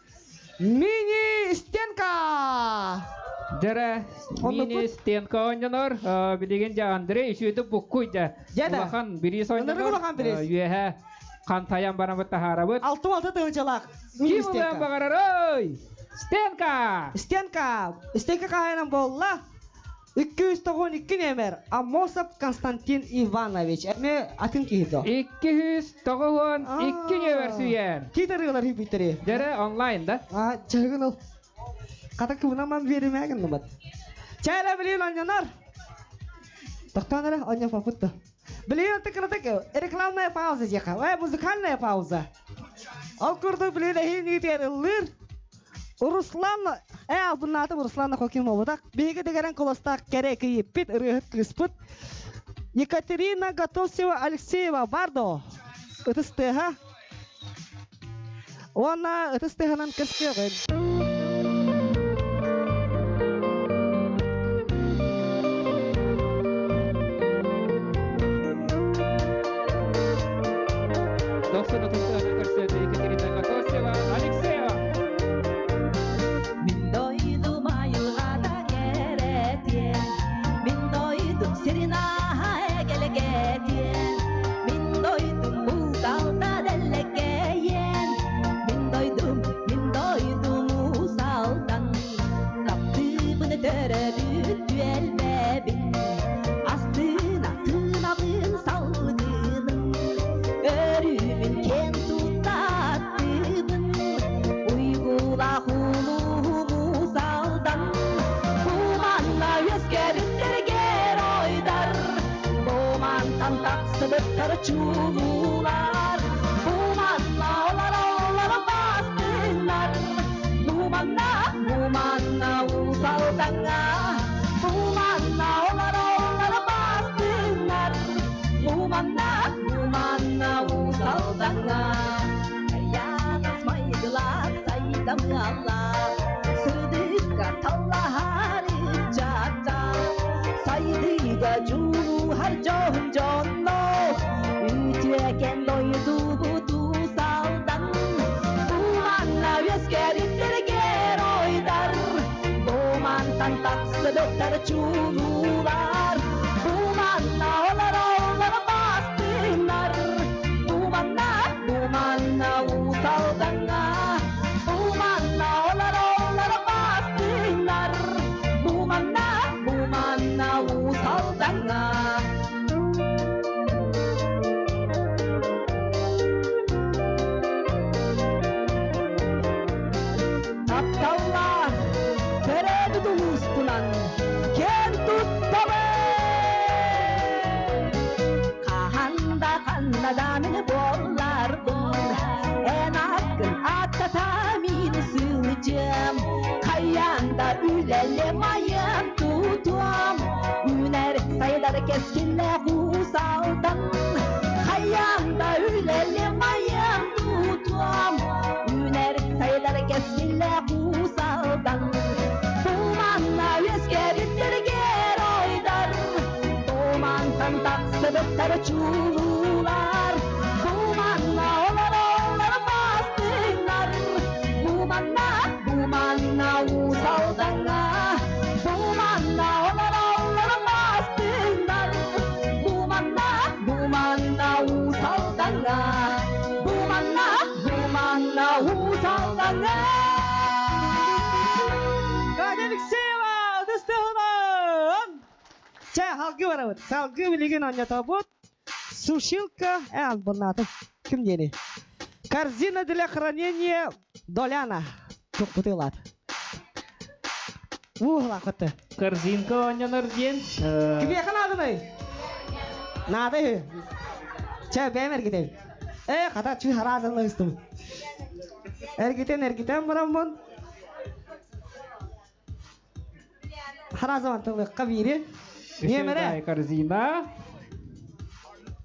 Мини стенка. Дәрі, мини стенка ойнаныр. Білеген жа Андрей үшеуді бұққойды. Улахан бери ойнаныр. Үйеге қантаян барамыд тахарабыд. Алты тығынчалақ. Ким ұлан бағарар ой? Стенка. Стенка қағайынан болла. 292 номер. Амосов Константин Иванович. Әме атын кейді. 292 номер сүйер. Кейдерігілер хиппеттері. Дәрі онлайн да? Чағын ол. Қата кімінаман беремәгін нұмат. Чайра білейін онянар. Тоқтаныры оня папытты. Білейін тікірдік. Рекламная пауза жеқа. Музыкальная пауза. Ол күрді білейін әйін етерлер. Руслан, бұның аты Руслан Хоким болдық. Бейгі дегерен қолыстақ керек еппет, ұрығыт кіспіт. Екатерина Готовсева Алексеева бардо. Үтістіға. Она үтістіғынан кірскеғын. Доқсыны тұстығына көрседі Екатерина Готовсева Алексеева. Çubular, bumanla olar bastınlar. Bumanla uzaldana. Bumanla olar bastınlar. Bumanla uzaldana. Yanasmaydılar saydamlar. Sıdıka talları çata. Saydıga cuhar jonjonno. Ütüken doydu budu saldan. Bumanla yüzgeritler oydar. Bumantan taksıdıklar çubular. Bumanla olar bastınlar. Bumanla uzaldana. Bumanla olar bastınlar. Bumanla uzaldana. Aptallar tereddüt ustunan ken tuttabe. Kahanda damin bollardın. En akın atatamini sığacağım. Kayanda ülele mayın tutuam. Üner sayılar keskinle husaldan. Kayanda ülele mayın tutuam. Üner sayılar keskinle husaldan. Bumanla yüzgeritler ger oydar. Bumantan taksıdıklar çubular. Bumanla olar bastınlar. Bumanla uzaldana. Bumanla olar bastınlar. Алексеева, Дыстыгынан. Ча, халгы барабыт. Салгы билеген anya табут. Сушилка, bunatım. Kim deni? Корзина для хранения доляна. Çok butылат. Лакыты. Корзинка оңнонор диен. Ким яқан адынай? Нады. Ча, бәйм әргетем. Қата чүй харазынлы үстім. Әргетем бұрамын. Харазымантылыққа бейрі. Немері? Корзина.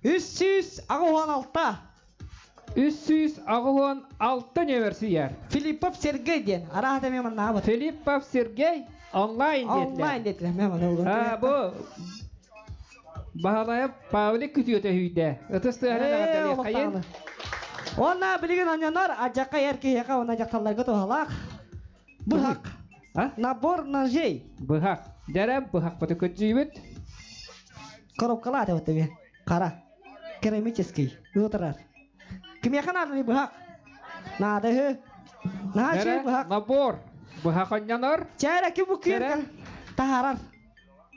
316. 316 немерсияр. Филиппов Сергей ден. Арахата меман набыт. Филиппов Сергей онлайн детлер. Онлайн детлер меман набыт. Бұл бағалайып Павлик күтіөте хүйді. Үтістіғанын ағаддалі қайын. Онна білген онянар, ажаққа еркеяқа онна жақталарға тоғалақ. Бұхақ. Набор ножей. Бұхақ. Дәрәм бұхақ бұты көт жүйбіт. Коробкала аты бұты бе. Қара. Керамический. Отырар. Кім яқан ады бұхақ? Нады хы. Нағачы бұхақ. Набор. Бұхақ онянар. Чайра кім бұ күйір? Тахарар.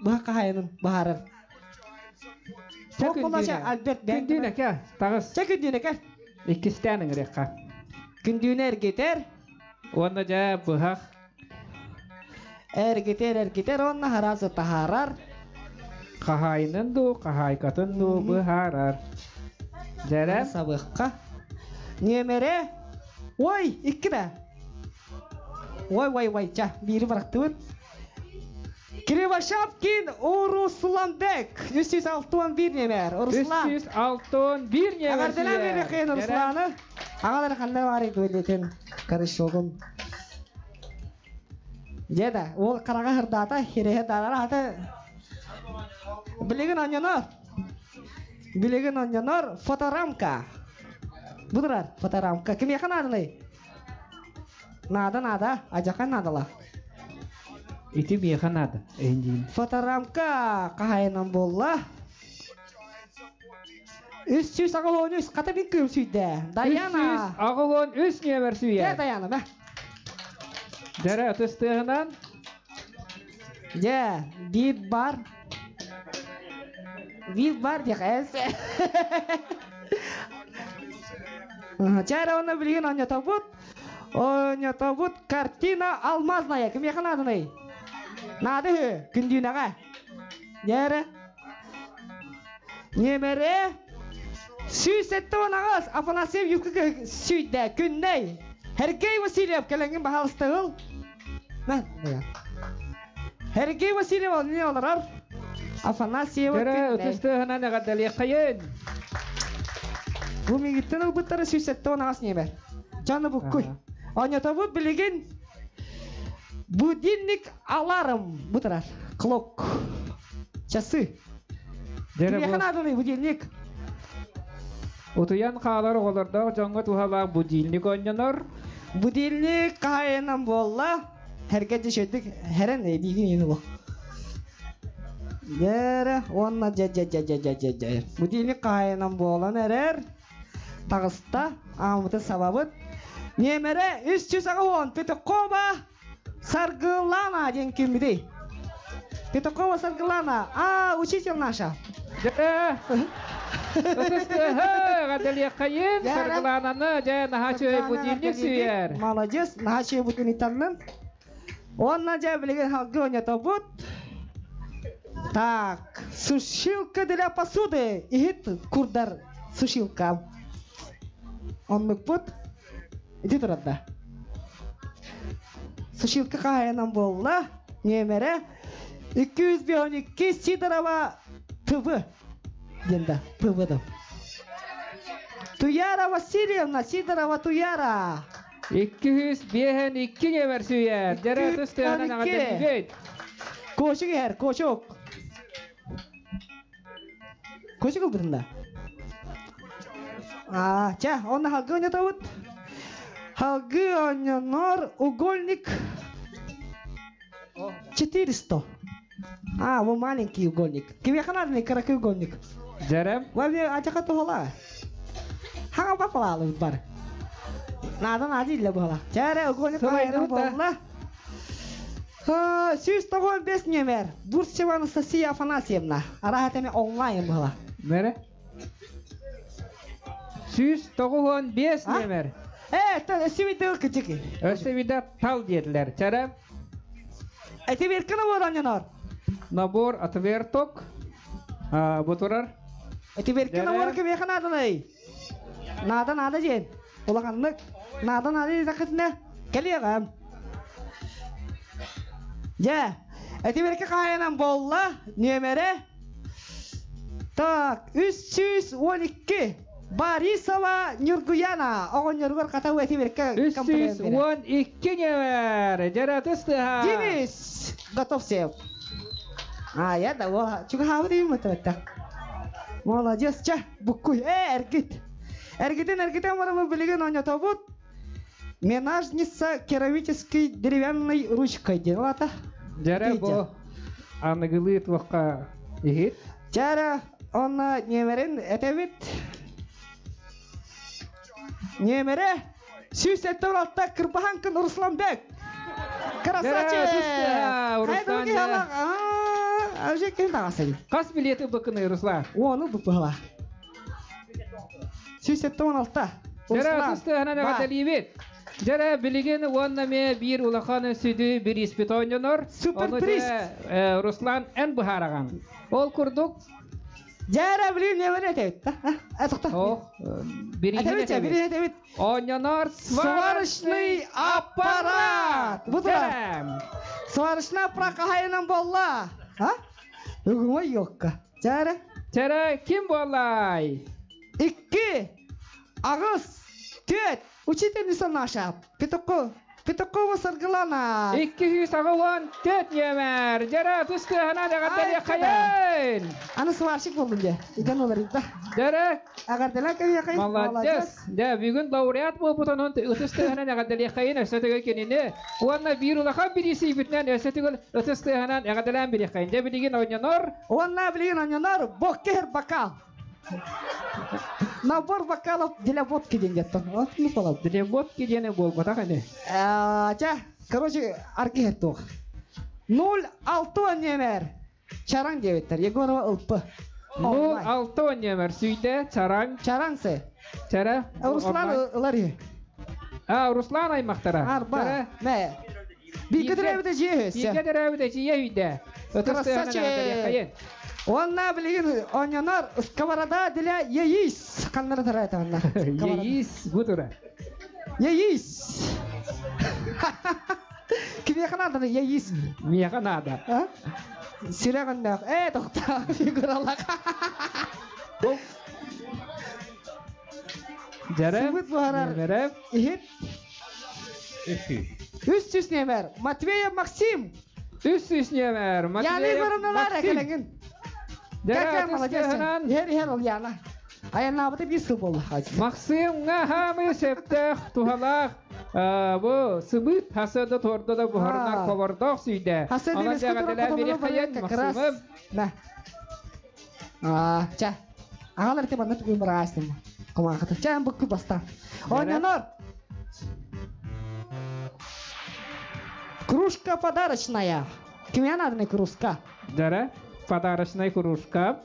Бұхақ қағайының бағарар. Күндүйіне кә, тағыз. Ча күндүйіне кә? Икістәнің рекқа. Күндүйіне әргетер. Онна жа бұхақ. Әргетер, онна харазы тахарар. Қағайының ду, қағайқатын ду бұхарар. Дәрәм. Сабыққа. Немере. Ой, ikki de. Vay, çah, biri bıraktı mı? Kривошапкин Урусламбек. 361 немер. Урслан. 361 немер. Ағардына бері қиын Урсланы. Ағалар қандай бар еді өлетін. Қарышоғым. Деда, ол қараға хырдата, херехе дадара аты. Білеген онянор фоторамка. Бұдырар, фоторамка. Кім яқан адылай? Нада, ажақан надала. Ити бияқан ады. Фоторамка қағайынан болла. 313 қата бен көм сүйді. Даяна. 313 немер сүйе. Даяна, бә. Дәрі өтістігінен. Вип бар. Вип бар дек әсі. Чайра оны білген оня табут картина алмазная. Кім яқан адынай? Нады хы, күндүйінаға. Дәрі. Немере. Сүйсетті онағыз. Афанасиев юқы сүйді. Күндей. Хәргей Васильев кәліңген бағалыстығыл. Хәргей Васильев ол не оларар? Афанасиев күндей. Дәрі өтістігінен әғаддәлі қайын. Бұл мегіттен ұлбыттары сүйсетті онағыз не бәр? Жаны бұл көй. Оня табут білеген будильник аларм. Бұтырар. Клок. Часы. Кім яқан адылы будильник? Утуян қалар оларда жаңға тухалақ будильник ойнанар. Будильник қайынан болла. Әргетті шөттік әрін дейген ені бұл. Дәрі, онна жа. Будильник қайынан болан әрер. Тағыста амыты сабабыт. Немере 310 Петокова Саргылана ден кемді. Петокова Саргылана. Учитель наша. Гадалия қайын Саргылананы жа нахачы будильник сүйер. Молодец, нахачы будильниктанын. Онна жа білеген халқы оня табут. Так, сушилка для посуды. Ихит курдар сушилка. Онлық бұд. Иди тұрады. Сушилка қағайынан болла. Немере 212 Сидорова ТВ. Енді ТВ-ді. Туяра Васильевна, Сидорова Туяра. 202 немер сүйер. Дәрі өтістігінен ағаддәлі бейт. Koşuk yer, koşuk. Koşuk öldüründe. Çah, onda halgı oyna tavut. Halgı oynar, угольник 400. Bu маленький угольник. Кеме қанадын қаракы угольник? Жарам. Вәбе ачақа тоғала. Хаға бапалалы бар. Nadan adıyla bu hala. Çare ogoni Sabahıydı kayana bu da. bolla. Ha, 195 numara. Burçeva Anastasia Afanasьевна. Arahatemi online bu hala. Nere? 195 nemer. Ösüvide küçük. Ösüvide tal dediler. Çare. Eti bir kana var anyanar. Nabor atvertok. Bu turar. Eti bir kana var ki bir kana adalay. Nada jen. Ulakanlık. Nada zakatına. Geliyor am. Ya. Eti bir kayanan bolla. Numara. Tak 312. Barisova Nurguyana. O Nurgur kata eti bir ka. 312 nemer. Jara tusta. Jimis. Готов сев. Ya da o. Çünkü hava değil mi tabii. Молодец. Çah. Bukuy. Ergit. Эргитен мы билеген он тобот. Менажница керамической деревянной ручкой делата. Жара бо аныгылы туакка ихит. Жара онна немерен этебит. Немере сүйсеттен алтта кырбаханкын Русланбек. Красавчик. Хайдуги хала. Ажек кем тагасы. Кас билети быкыны Руслан. Оны бупала. Сүйсеттен алтта. Жара тусты ханана каталибет. Жара билеген оннаме бир улаханы сүдү бир испытоньонор. Суперприз. Руслан эн бухараган. Ол курдук. Жара билин немере этебит. Атыкта. О, бирин этебит. Оньонор сварочный аппарат. Бутурам. Сварочный аппарат кахайынан болла. Үгүмө йокка. Жара ким боллай? 2 Ağız, tüet, учительница наша, Петухова Саргалана. 294 nemer. Jara tustu hana da gadali khayen. Ana svarshik boldum ya. İgan olur da. Jara agardalar kaya khayen. Молодец. Ja bugün laureat bu butonun tustu hana da gadali khayen ösete kenine. Wanna biru la khabirisi bitnan ösete tustu hana da gadalan biri khayen. Ja biligin onyanor. Wanna biligin onyanor boker bakal. Набор бокалов для водки деньгеттон. Вот не полов. Для водки денег бол, вот так они. Короче, аргетто. 06 номер. Чаран деветтер. Егорова ылпы. 06 номер. Сүйде, чаран. Чарансы. Чара. Руслан ылары. Руслан аймақтара. Арба. Не. Бигедеревде жиес. Бигедеревде жиеуде. Красавчик. Онна билеген оньонор сковорода для яиц. Каннара тарайта онна. Яиц бутура. Яиц. Кime канада яиц? Мне канада. Сираганда. Тохта фигуралак. Жара. Мере. Ихит. 300 номер. Матвеев Максим. 300 номер. Матвеев Максим. Какая молодец. Хер ол яна. Аяна бата бис болду. Максим хамы септех тухалак. Бу сыбыт хасыда торда да бухарнар ковардак сүйде. Ана жагадалар бери кайын Максимым. На. Ча. Агалар те банда тугун барастым. Комахата. Чам букку баста. Онянор. Кружка подарочная. Кime надо кружка? Дара. Подарочная кружка.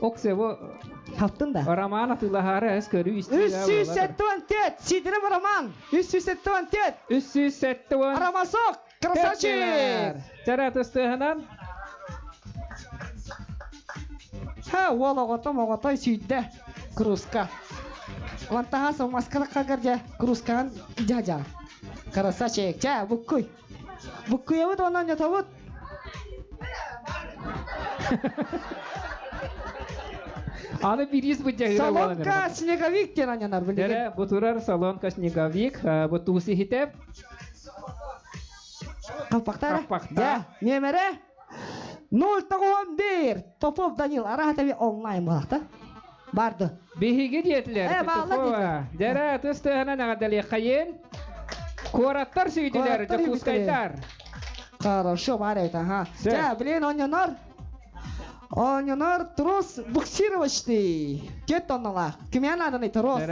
Оксево таптın da. Роман атылахары эскөрү 374 Сидоров Роман. 374. 374. Ромасок. Красавчик. Жара тыстыгынан. Оғотой сүйді. Кружка. Вантаға соң маскалыққа кірде. Кружкаға жа. Красавчик. Жа, бүккүй. Бүккүй өт, онан жата өт. Аны бирис бүджәгірі болан. Салонка снеговик ден анянар білген. Дәрі бұтырар салонка снеговик. Бұтусы хитеп. Қалпақтары? Ja, немере 091 Попов Данил. Араға тәбе онлайн болақты. Барды. Бейхеге детілер. Дәрі тұстығынан ағадали қайын. Кораттар сөйділер. Жақускайтар. Хорошо, барайта. Ja, білген онянар. Онянар трос буксировочный. Кет оннала. Кімен аданы трос?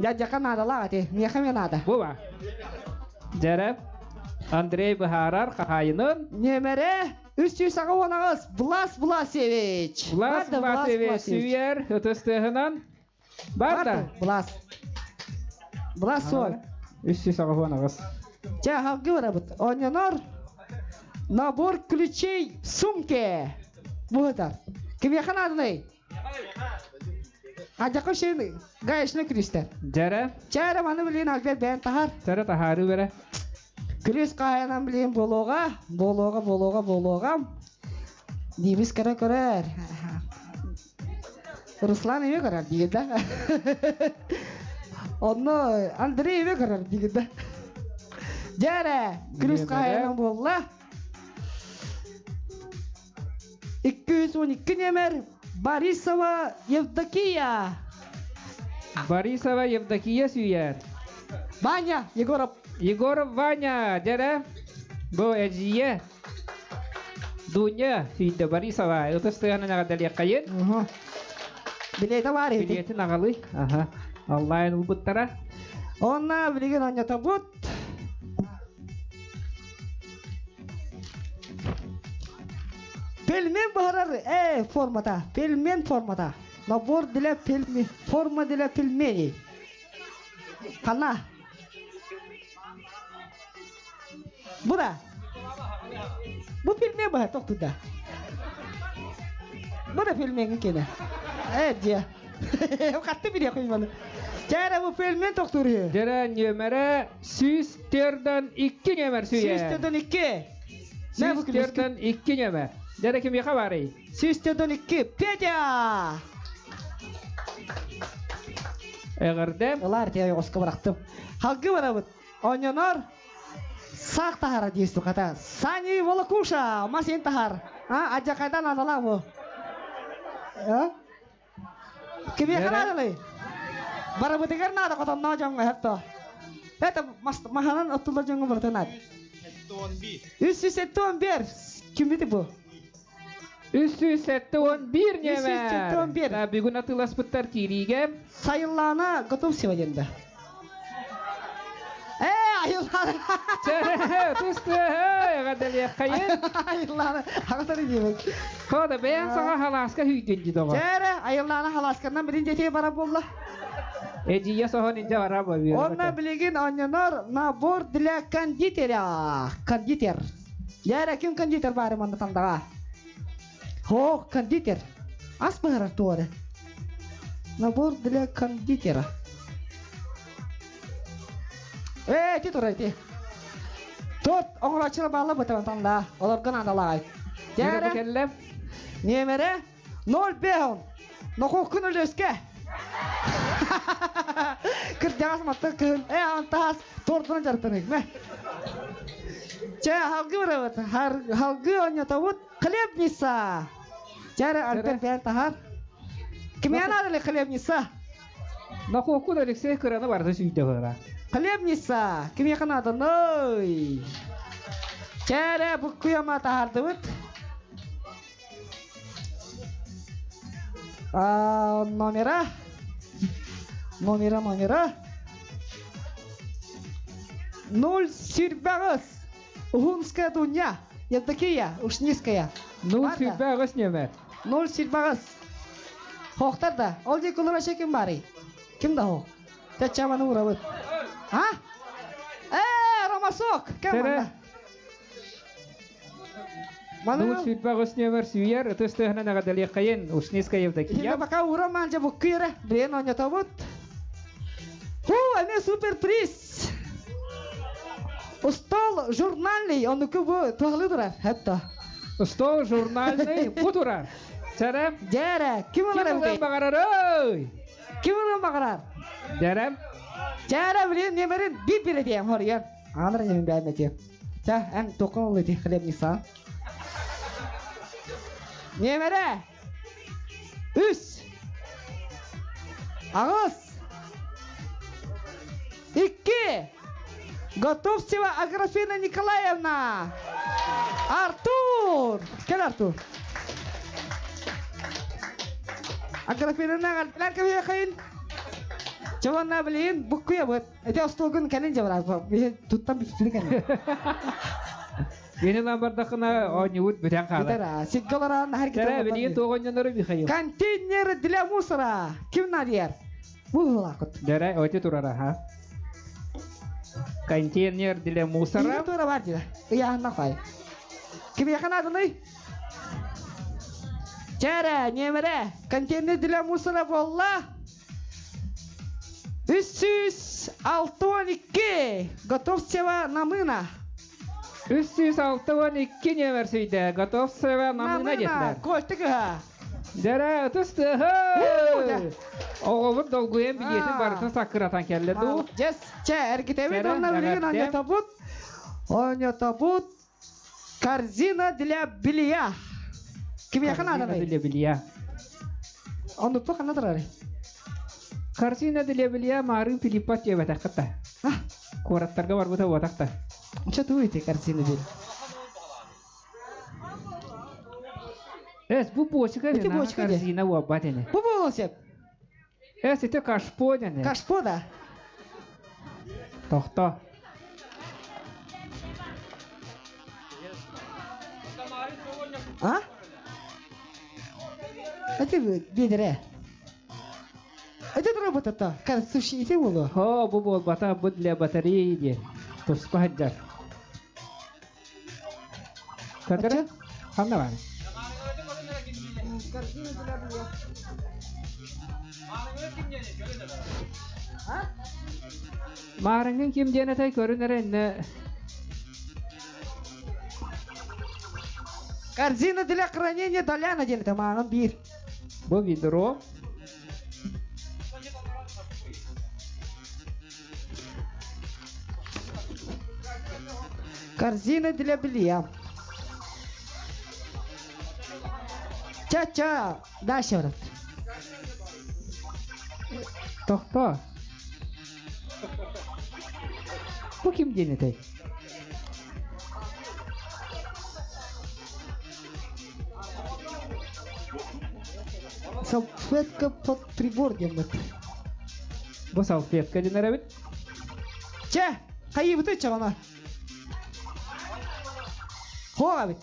Jajakan nada lah ati. Miyaka mi nada. Буба. Жарап. Андрей Бахарар Кахайнын. Немере 300 сағуанағыз Влас Власевич. Влас Власевич сүйер өтістігінен. Барда. Влас. Влас сол. 300 сағуанағыз. Жа халгы барабыт. Онянор. Набор ключей в сумке. Бұғыдар. Кім яқан адынай? Ажақы шейін гаешіні күрістер. Жара. Жара маны білейін албет бәйін тахар. Жара тахары бәрі. Күрес қайынан білейін болуға. Дейміз көрер. Руслан еме көрер дегенде. Оны Андрей еме көрер дегенде. Жара, күрес қайынан болуға. 212 номер Борисова Евдокия. Борисова Евдокия сүйер. Ваня Егоров. Егоров Ваня. Жара. Бұл әжие. Дуня сүйді Борисова. Өтістігіні нағадали қайын. Билеті бар еді. Билеті нағалы. Онлайн ұлбыттара. Онна білеген онята бұд. Пельмен бағарар формата. Пельмен формата. Набор для пельмен. Форма для пельмени. Қана. Бұда. Бұл пельмен бағар тоқтыда. Бұда пельмен кені. Дия. Қатты біле қойманы. Жара бұл пельмен тоқтыры. Жара нөмірі сүйістерден 2 нөмір сүйер. Сүйістерден 2. Сүйістерден 2 нөмір. Жара кім еқа бары? Сүйістерден 2. Петя! Эғэрдэ. Олар тия осқа барақтым. Халқы барабыд. Онянор. Сақ тахара дейсті қата. Сани Волокуша. Масен тахар. Аджа қайдан адала бұл. Кім еқан адалай? Барабыдығар нада қотан нау жаңға хәпті. Это маханан оттылар жаңға бұртын ад. 311. Кім бейті бұл? 371 нөмір. 371. Бүгін атылас бұттар кейліге. Сайыллана готов сегодня. Айыллана. Түсті, ғадали қайын. Айыллана. Ағатары деймін. Кода бәйін саға халасқа хүйден деді оға. Жәрі, айыллана халасқаннан бірін жете бара болла. Эджия сохон инде бара болла. Онна білеген онянор набор для кондитера. Кондитер. Жәрі, кім кондитер бары маңды таңдаға? О, кондитер. Ас бағарар туары. Набор для кондитера. Титор айти. Тот оңырачылы балы бұтымын таңда. Оларған адалағай. Жәрі. Немері 0-5. Нұқу күн үлеске. Кір жағас маттыр күн. Антағас тордынан жарықтан екме. Халгы бұрабыд. Халгы онята бұд. Хлебница. Жәрі альбер бән тахар. Кімен адылы хлебница? Нақоқу да Алексей Кыраны барды сүйді ғыра. Хлебница. Кімен қанады? Ной. Жәрі бұл күйама тахарды бұд. Номера. 0-9. Ухунская Дуня. Евдокия, Ушниская. 0-9 нөмір. 0-9. Хоқтар да. Ол дей күлір аша кім бары? Кім да хоқ? Тәтчаманы ұра бұд. Ромасок. Кәм манда? 0-9 нөмір сүйер. Өтістігінен ағадали қайын. Ушниская Евдокия. Хина бақа ұра манжа бұл күйірі. Білен онята бұд. Әне супер приз. Стол журнальный, он күбі тұғылы тұрар, әтті. Стол журнальный бұ тұрар. Сәрім? Жәрі, кім олар әбіде? Кім бағарар, өй? Кім олар бағарар? Жәрім? Жәрі білен немерін біп біле дейм, хориян. Аныр немен бәйме дейм. Жа, ән тоқын олы dey, қылем нисан. Немері? Үс. Ағыз. 2. Готовцева Аграфена Николаевна. Артур. Кел Артур. Аграфена нағал. Біләр кәбе қайын. Чаванна билин буккуя бут. Эте остогун канен жабар. Би туттан битүлү канен. Yeni lambardakına oynayıp biten kalır. Bitara. Siggalara hareket. Tere bilin toğonyanları bir hayır. Контейнер для мусора. Kim nadiyar? Bu lakot. Tere öte turara ha. Контейнер для мусора. İyi tura var diye. Ya nakay. Kim yakan adı ne? Tere, nemere. Контейнер для мусора bolla. 362. Готовьтеся на мына. 362 nemersiydi. Готов seva namına getler. Koştuk ha. Dere ötüstü. Oğul dolguyen bileti barıtın sakıratan kelle du. Yes. Erkitevi donlar bilgin anya tabut. Anya tabut. Корзина для белья. Kim yakan adam? Корзина для белья. Onu tuh kan ada. Корзина для белья marın Filipat ya batakta. Kurat targa var buta batakta. Что ты выйти картины бери? Bu boşka ne? Bu boşka ne? Корзина bu batene. Bu olacak. Ete kaşpo ne? Kaşpo da. Tohta. Ha? Ete bedere. Ete robot ata. Kan sushi ite bolu. Ha bu bol bata bu для батареи diye. Tospa hajar. Kadar? Hamna var. Marangın kim diyene tay görünere ne? Корзина для хранения доляна день это манган бир. Bu vidro. Корзина для белья. Ча-ча. Дальше брат. Tohta. Bu kim diyene tay? Салфетка под прибор дем. Bu salfetka diyene bit. Че? Кайы буту чавана. Хога бит.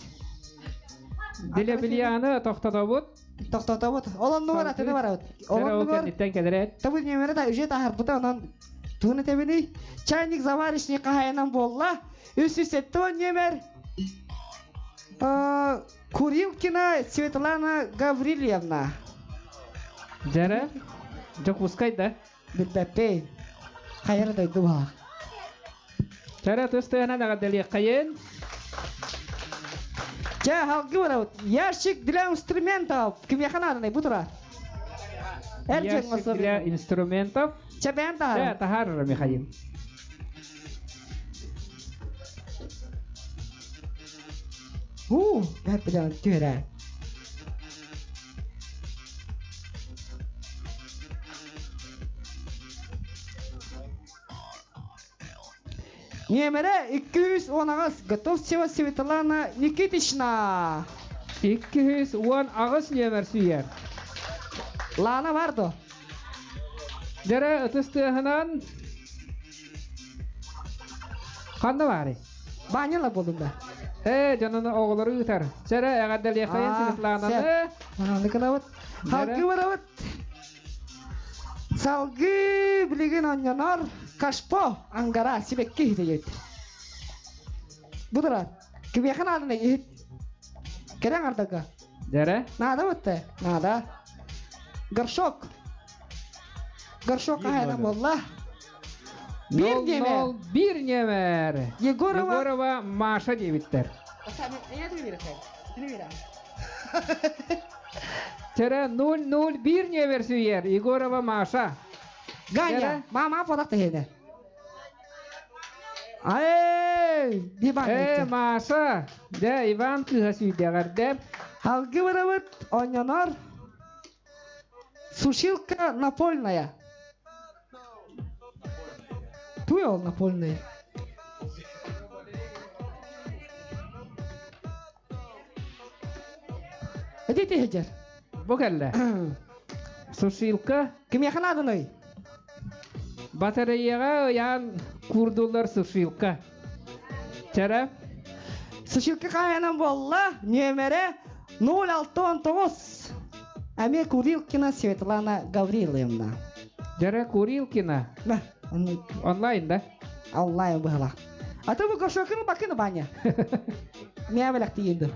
Для бельяны tohtada bu. Тоқтата бут. Олон номер атыны бар бит. Олон номер. Nitten kadar. Табы немере да үжет ахар бута онан туны тебини. Чайник заварочный кахайнан болла. Үсүсетто немер. Курилкина Светлана Гаврильевна. Jara. Jok uskay da. Bilbepey. Hayır da duha. Jara tostana daga deli kayen. Че, halkı var. Ящик для инструментов. Kim yakan adı ne? Bu tura. Ercek Ящик masal. для инструментов. Че ben tahar. Да, tahar Михаил. Ben bilen tüyre. Немере 210 Готовьтева Светлана Никитична. 210 ağız nemer süyer. Lana vardı. Jara ötüstühanan. Kanda var. Banyalar buldum ben. Canını oğulları yutar. Jara eğer yakayan Svetlana'nı. Ne kadar var? Halkı var evet. Salgı bilgin oynanar. Kaşpo Angara sibekki hidayet. Budur. Kim yakan adı ne? Kerang ardaga. Jara. Nada bitti. Nada. Горшок. Горшок aynen valla. Bir nemer. Bir nemer. Yegorova Maşa diye biter. Jara 001 nemer süyer. Yegorova Maşa. Ganya. Mama podak tehene. Ay, di bana. Maşa. Da Ivan kıhası degardem. Halgı var evet. Oynanar. Сушилка напольная. Туел напольная. Идите хеджер. Bu kelle. Сушилка. Kim yakan adı ne? Батареяға ян курдулар сушилка. Чара? Сушилка қайынан болла, нөмірі 069. Әме Курилкина Светлана Гавриловна. Жара Курилкина? Да. Онлайн, да? Онлайн была. А то вы гошокын бакын баня. Меня беләкти енді.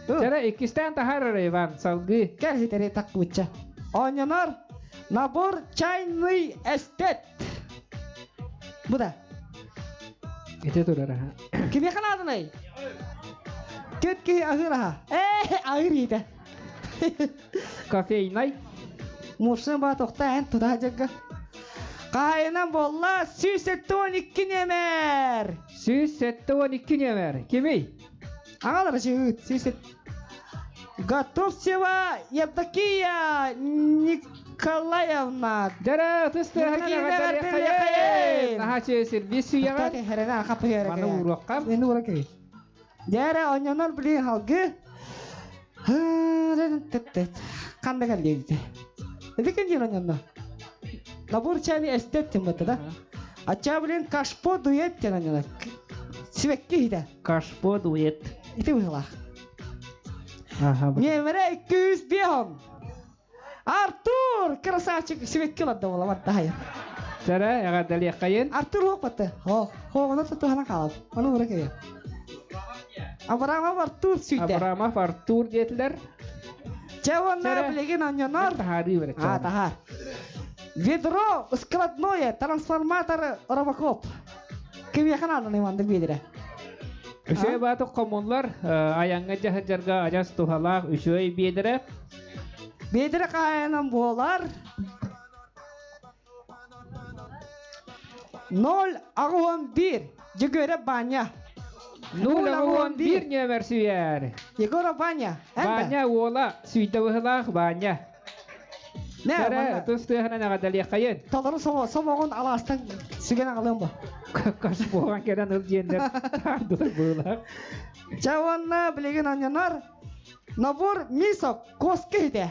Жара икистен тахар Иван, салгы. Кәл хитере так бутча. Онянар набор чайный эстет. Буда. Ите турара. Кеме канадынай? Кетки агыра. Агырида. Кофейнай. Мурсын ба тоқтайын туда жагга. Қайынан болла 112 немер. 112 немер. Кемей? Ағалар жығыт. 100. Готовцева Евдокия Николаевна. Жара тысты хана гадар Нахачы сервис уяға. Херена қапы херена. Маны ураққа. Мені ураққа. Жара онянар білген халғы. Қандай кәлдейді. Эдекен дейін онянна. Набор чайный эстет тембеті да. Ача білген кашпо дует тен онянна. Сивекке хиде. Кашпо дует. Ити бұғылақ. Немере 200 беон. Артур! Красавчик сивекке ладда бола ватта хайыр. Жара, яға дәлі қайын? Артур хоқ баты. Хоғына тұтты хана қалып. Оны бұра кеге. Абрамов Артур сүйді. Абрамов Артур детілер. Чаванна білеген онянар. Тахары бәрі. Тахар. Ведро складное, трансформатор робокоп. Кем яқан алдын еманды бедірі? Үшөй баты комонлар аяңға жағы ажас тухалақ үшөй бедірі. Бедірі қайынан болар. 0-11 жүгөрі баня. 0-11 немер сүйер. Егора баня. Баня ола сүйді бұғылақ баня. Жара тұсты ғана ғадали қайын? Талары somağın alastан сүген ағылын ба? Қаш болған керен үлгендер тағдылы бұғылақ. Жауанна білеген онянар набор мисок коски хиде.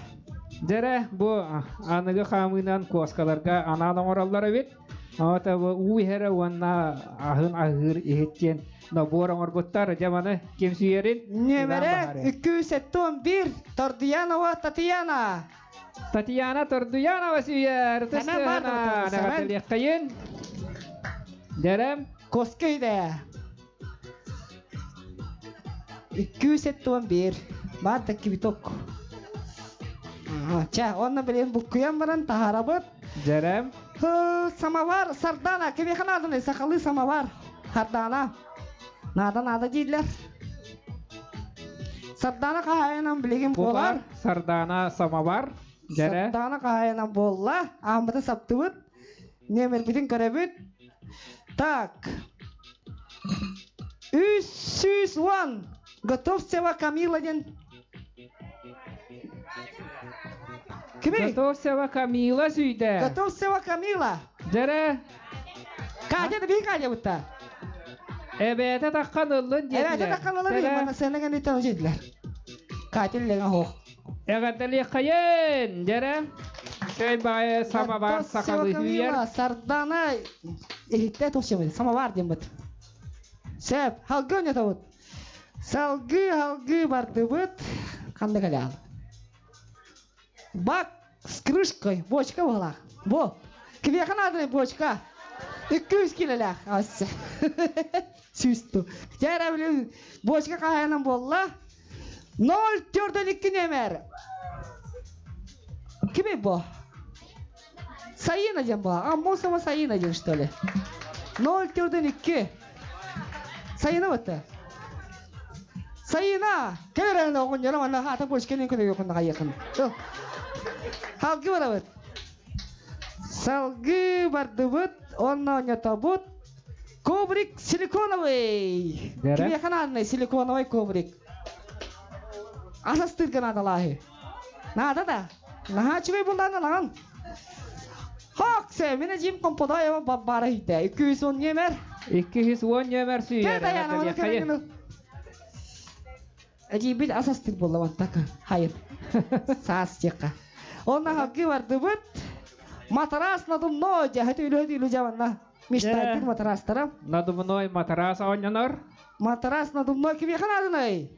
Жара бұл анығы қамынан коскаларға ананың ораллары бет. Ата бұл уйхері онна ағын ағыр ехеттен набор оңырбыттар жаманы кем сүйерін? Немере 271 Тордиянова Татьяна. Татьяна Тордуянова сүйер. Тұсты ғана ғадали қайын? Дәрім? Коскейде. 271. Бадда кибиток. Ча, онна білен бұл күйен баран тахарабыт. Дәрім? Самовар, сардана. Кеме қанадыны? Сақалы самовар. Сардана. Нада дейділер. Сардана қағайынан білеген болар. Сардана самовар. Сардана қағайынан болла. Амбыты саптыбыт. Немер бітін көребіт. Так. 301. Готовцева Камила ден. Кеме? Готовцева Камила сүйді. Готовцева Камила. Жара? Қадеді бей қадеді бұтта? Әбәті таққан ұлын деділер. Әбәті таққан ұлын деділер. Мана сәнеген еттен жеділер. Қателілеген хоқ. Әғадали қайын. Жара? Шөй бағай самовар сақалы үйер. Сардана ehitте тошемеді. Самовар дем бұд. Сәп, халғы өне тауыд. Салғы барды бұд. Қанды қалі ал. Бак с крышкой. Бочка бұғылақ. Бо. Кебе қанадыны бочка. 200 келелек. Асы. Сүсту. Жайра білем. Бочка қағайынан болла. 0-4-2 немер. Кеме бо? Саина дем ба. Аммосова Саина дем, что ли? 0-4-2. Саина бата? Саина! Кәлерән оғын жерім, анна хата бочкенен көне өкінді қайықын. Халғы бара бат. Салғы барды бат. Онна онята бат. Коврик силиконовый. Кеме қанадыны силиконовый коврик. Асастырған адалахи. Нада да? Наха чүгей бұлданы лаған. Хақ сәй, мені жим компода ева бара хейді. 210 немер. 210 немер сүйер. Кәді аяны, оны кәрегіні. Әжей біл асастыр болы вантақы. Хайыр. Саас жеққа. Онна халгы барды бут. Матрас надумно жахат үйлі жаванна. Мечтает матрастарам. Надумной матрас оңнонор. Матрас надумной кеме ханадыной.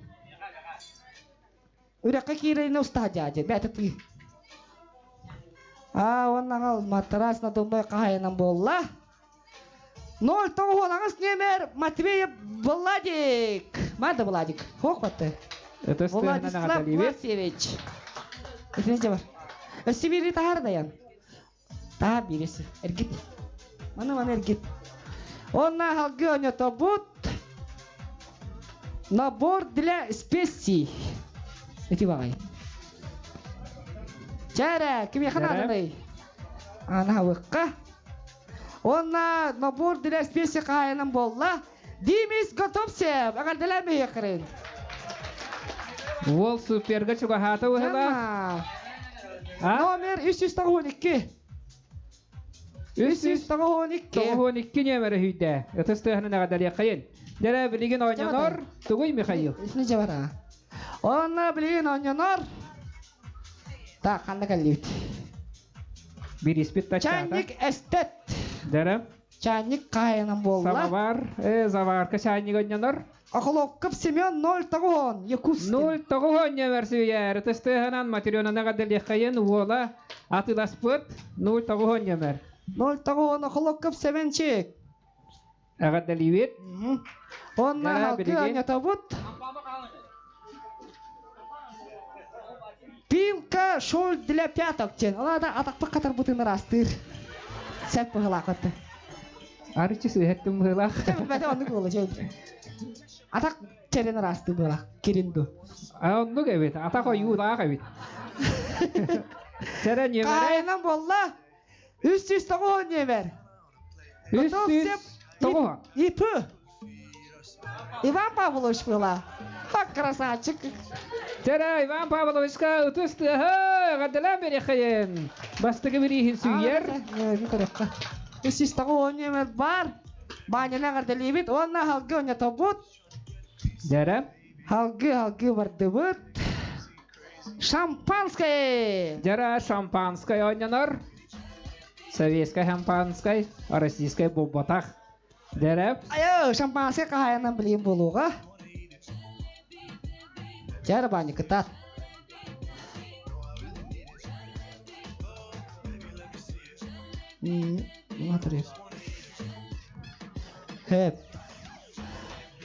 Үрәккә кирейне уста жажы. Бәтіпі. Оннағал матрас надумной қайынан болла. 0-9 номер Матвея Владик. Мада Владик. Хоқпатты. Владислав Васильевич. Извините бар. Сибири тахар даян. Тахар биресі. Эргит. Мана эргит. Онна халгы оньото бут. Набор для специй. Эти багай. Чара, кем я ханадыны? Ана выққа. Онна набор для специй қайынан болла. Димис готовсеп. Ағардылар ме еқірін. Ол суперға чуға хаты ұғыла. Номер 312. 312 нөмірі хүйді. Өтістіғінің ағадалия қайын. Дәрі білеген ойнанор, тұғый Михаил. Исіне жабара. Онна білеген ойнанор. Та, қанды кәлі өт. Bir ispit taçata. Çaynik estet. Dere. Çaynik kayının bolla. Samavar, zavarka çaynik oynanır. Akılokıp Semyon 0-9 Yakutsk. 0-9 versiyer. Testehanan materyonuna kadar yakayın vola atılaspıt 0-9 yemer. 0-9 akılokıp Sevençik. Agat delivit. Onlar halkı anyatabut. Пилка шол для пяток чен. Она да атак покатар бутын растыр. Сәп пыгылакыты. Арчы сөйеттім пыгылак. Бәді онды болы жел. Атак черен расты была. Керинду. Онды кәбет. Атак о юлаға кәбет. Черен емер. Кайынан болла. 309 емер. 309. Ипы. Иван Павлович была. Бак красавчик. Тера Иван Павловичка утусты. Гадалам бері қайын. Бастығы бірейін сүйер. Үсістігі ойнемер бар. Баняна ғардалебет. Онна халғы ойната бұд. Дәрі? Халғы барды бұд. Шампанское. Дәрі шампанское ойнаныр. Советское шампанское. Российское бобатақ. Дәрі? Айо, шампанское қағайынан білейін болуға. Дәрі баны күтат.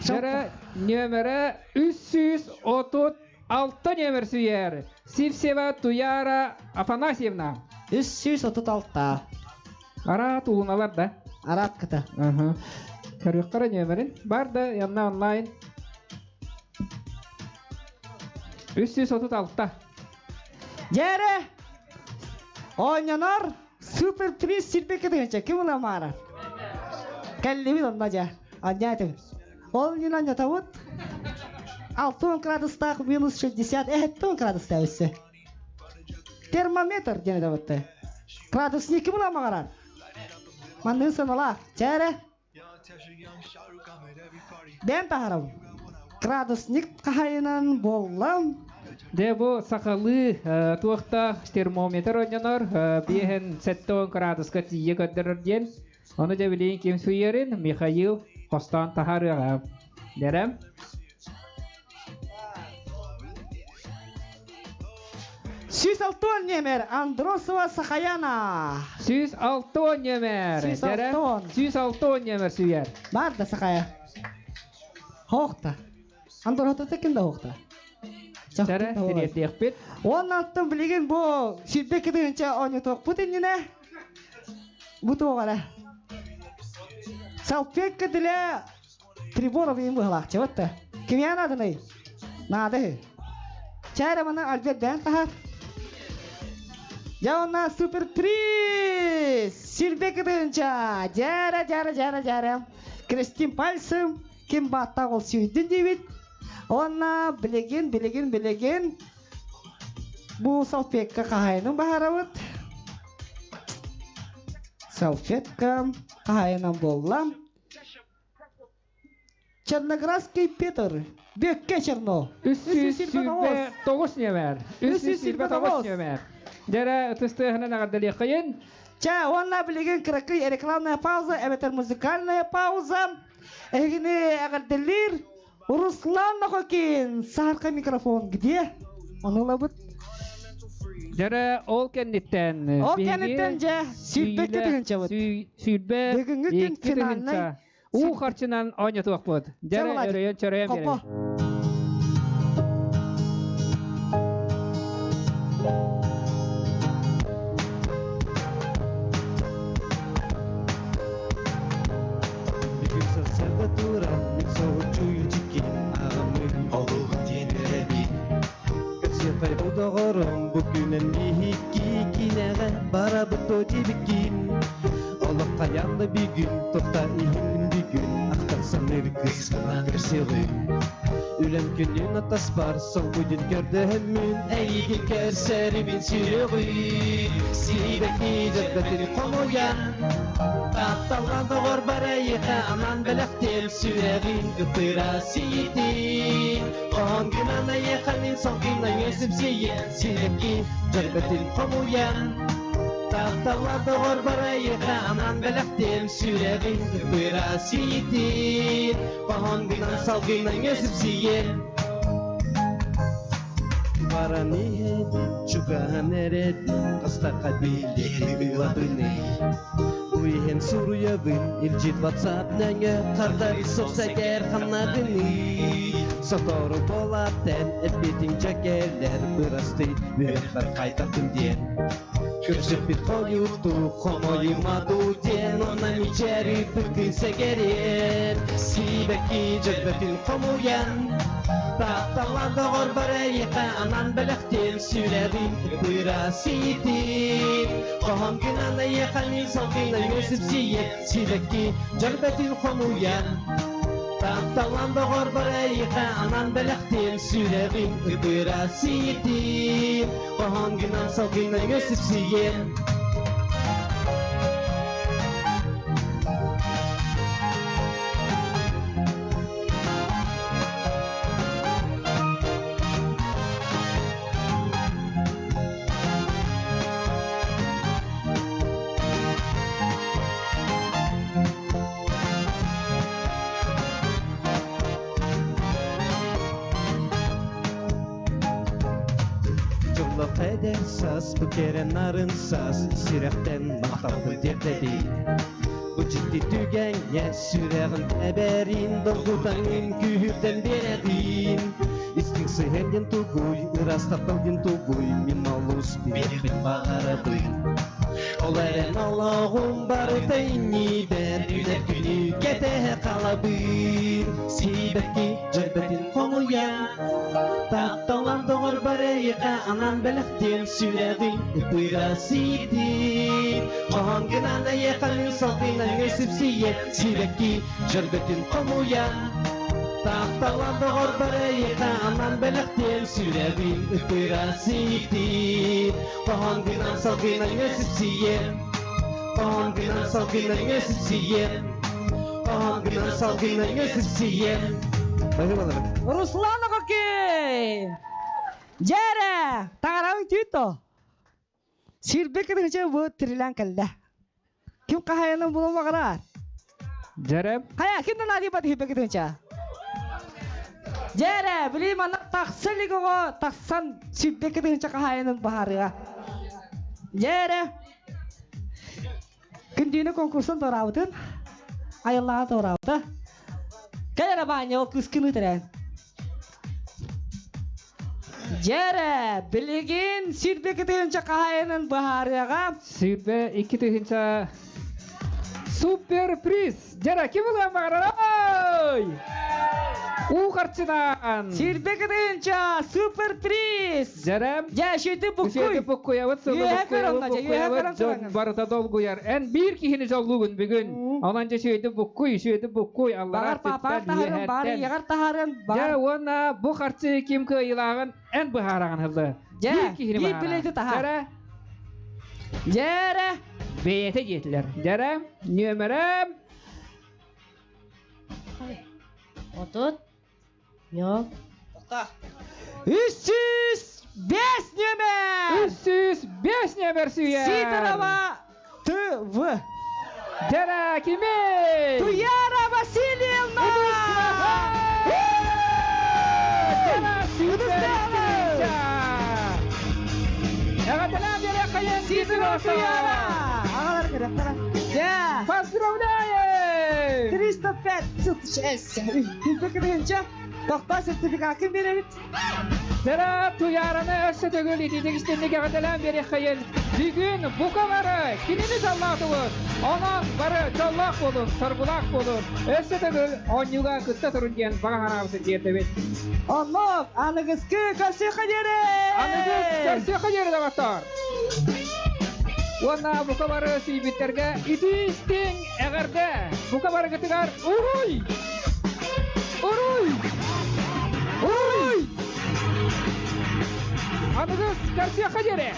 Дәрі нөмірі 336 нөмір сүйер. Сивсева Туяра Афанасьевна. 336. Ара туылыналар да. Ара күті. Көріққара нөмірін. Бар да янна онлайн. 336. Дәрі ойнанар суперприз сирбекі дегенше. Кім ұна мара? Кәллемін онна жа. Анна айтым. Ол нен анна тавыд? 60 градустақ минус 60. 10 градуста өсі. Термометр дене тавыдды. Градусны кім ұна мағарар? Мандың сынала. Жәрі. Бән тағарам. Градусник қайынан болам. Де bu сақалы туақта термометр ойнанар. Бейхен 70 градусқа тие көддірден. Оны да білейін кем сүйерін Михаил Қостан тахарыға. Дәрім? Süs altın yemer Androsova Sakayana. Süs altın yemer. Süs altın. Süs altın yemer süyer. Var da Sakaya. Hoqta. Androsova tekinde hoqta. Dәрі тірет екпет. Onun altın bilgin bu şiddeki deyince onu tok bu dinine. Bu toğara. Salpekka dile приборов им выглахче. Вот то. Кемья надо ней. Надо. Чайра мана Альберт Бен тахар. Я у нас суперприз. Сильбекка deyince. Жара. Крестим пальцем. Кем баттақ ол сүйдін дейбет. Онна білеген. Бұл салфетка қағайының бағарауыд. Салфетка қағайынан болам. Черноградский Петр. Бекке черно. 309 нөмер. 309 нөмер. Жара ытыстыгынан агардалый кайын. Ча, онна билеген кракый рекламная пауза, эбетер музыкальная пауза. Эгини агардалыр Руслан Нахокин, сарка микрофон где? Он улабыт. Жара ол кенниттен. Ол кенниттен же сүйбек кетігінші бұд. Сүйбек. Бүгінгі күн финалнай. У харчынан ойнатуақ бұд. Жара өрейін чөрейін береді. Doğrum bugünün ihiki kinere bara butoji bikin Olup kayanlı bir gün topta ihim bir gün aktarsan ırkız kalan kırşığı Ülem günün atas var son bugün gördüğümün eğil kerseri bin sürüğü Sibeki cebbetin komuyan Tahtalan doğur barayıqa aman belektim süreğin gıpıra siyitin On gün ana yakanin son günden yüzüm siyen Sibeki cebbetin komuyan Tahtalan doğur barayıqa aman belektim süreğin gıpıra siyitin On günden sal günden yüzüm siyen Para nihedi çukahan eredi Kasta kabileri biladını Uyhen suruyabın ilcit WhatsApp nenge Kardari soksager kanadını Sotoru bolaten etbetin çekerler Bırastı mürekler kaytatın diyen Köpsük bir kol yurtu komoyumadu diyen Ondan içeri pırkın segerer Sibeki cebbetin komuyan Tahtalan doğur barayıqa anan belektim süreğin Bıra siyitin Kohon gün ana yakanin son günden yüzüm siyen Sibeki cebbetin komuyan Tahtalan doğur barayıqa anan belektim süreğin Bıra siyitin Kohon gün ana son günden yüzüm siyen Saz, bu kere narın saz Sürekten maqtavdı derdedi Bu ciddi tügenge süreğin eberin Dolgudanın kühürden beredin İstin sıherdin tuguy Irastapaldin tuguy Min malus birikbin bağırabın Olaren Allah'ın barıtayni der Üner günü kete kalabın Sibeki cerbetin komuyan Tahtalan doğur barayıqa anan belektim süreğin Bıra siyitin Kohon gün ana yakanin salgınan yüzüp siyen Sibeki cerbetin komuyan Tahtalan doğur barayıqa anan belektim süreğin Bıra siyitin Kohon gün ana salgınan yüzüp siyen Kohon gün ana salgınan yüzüp siyen Kohon gün ana salgınan yüzüp siyen Руслан Нахокин! Жара! Тағарауын түйті! Сирбек кетігінше бұл тірілен кәлді. Кім қағайының бұлын мағырар? Жара? Қая, кімдің ади бады сирбек кетігінше? Жара! Білейм ана тақсылығы ғо тақсан сирбек кетігінше қағайының бағарыға. Жара! Күндейіні конкурсын торабытын. Айыллаға торабыты. Кәлері бәне ол күскін үтірен. Жәрі, білеген сирбек етігінші қағайының бағарыға. Сирбек екетігінші супер приз. Жәрі, кем болған бағарыр? У қарчыдан. Сирбек етігінші супер приз. Жәрі. Жә, шөйті бұққой. Шөйті бұққой авыт, жон барыта долғойар. Ән бір кейіні жолғығын бүгін. Onanca şöyle bukuy Allah'a tütten lühetten. Ya ona bu kartı kim kıyılağın en buharağın hıldı. Bir bileti tahar. Jere. Beyete getiler. Jere. Nömerem. Otut. Yok. 300 5 нөмер. 305 нөмер сүйер. Сидорова ТВ. Дара кеме. Туяра Васильевна. Дара сүйер. Ағаталам бере қайын. Сидорова Туяра. Ағалар керек қара. Да. Поздравляем. 305 Фикіргенше тоқта сертификат кім береміз? Дара туяраны өсі төгіл етедегістенлігі ғадалан бере қайын. Бүгін бұқа бары, кенені жаллақ тұғыр. Онан бары жаллақ болыр, сарбулақ болыр. Өсі төгіл, онюға күтті тұрын ген баған арабысы жерді бет. Анлық, анығыз көрсе қадері. Анығыз көрсе қадері дағаттар. Онна бұқа бары сүйбеттерге үтістің әғірді. Бұқа бары күтігар, ұруй! Ұруй! Ұруй! Anıgız karşıya kadere.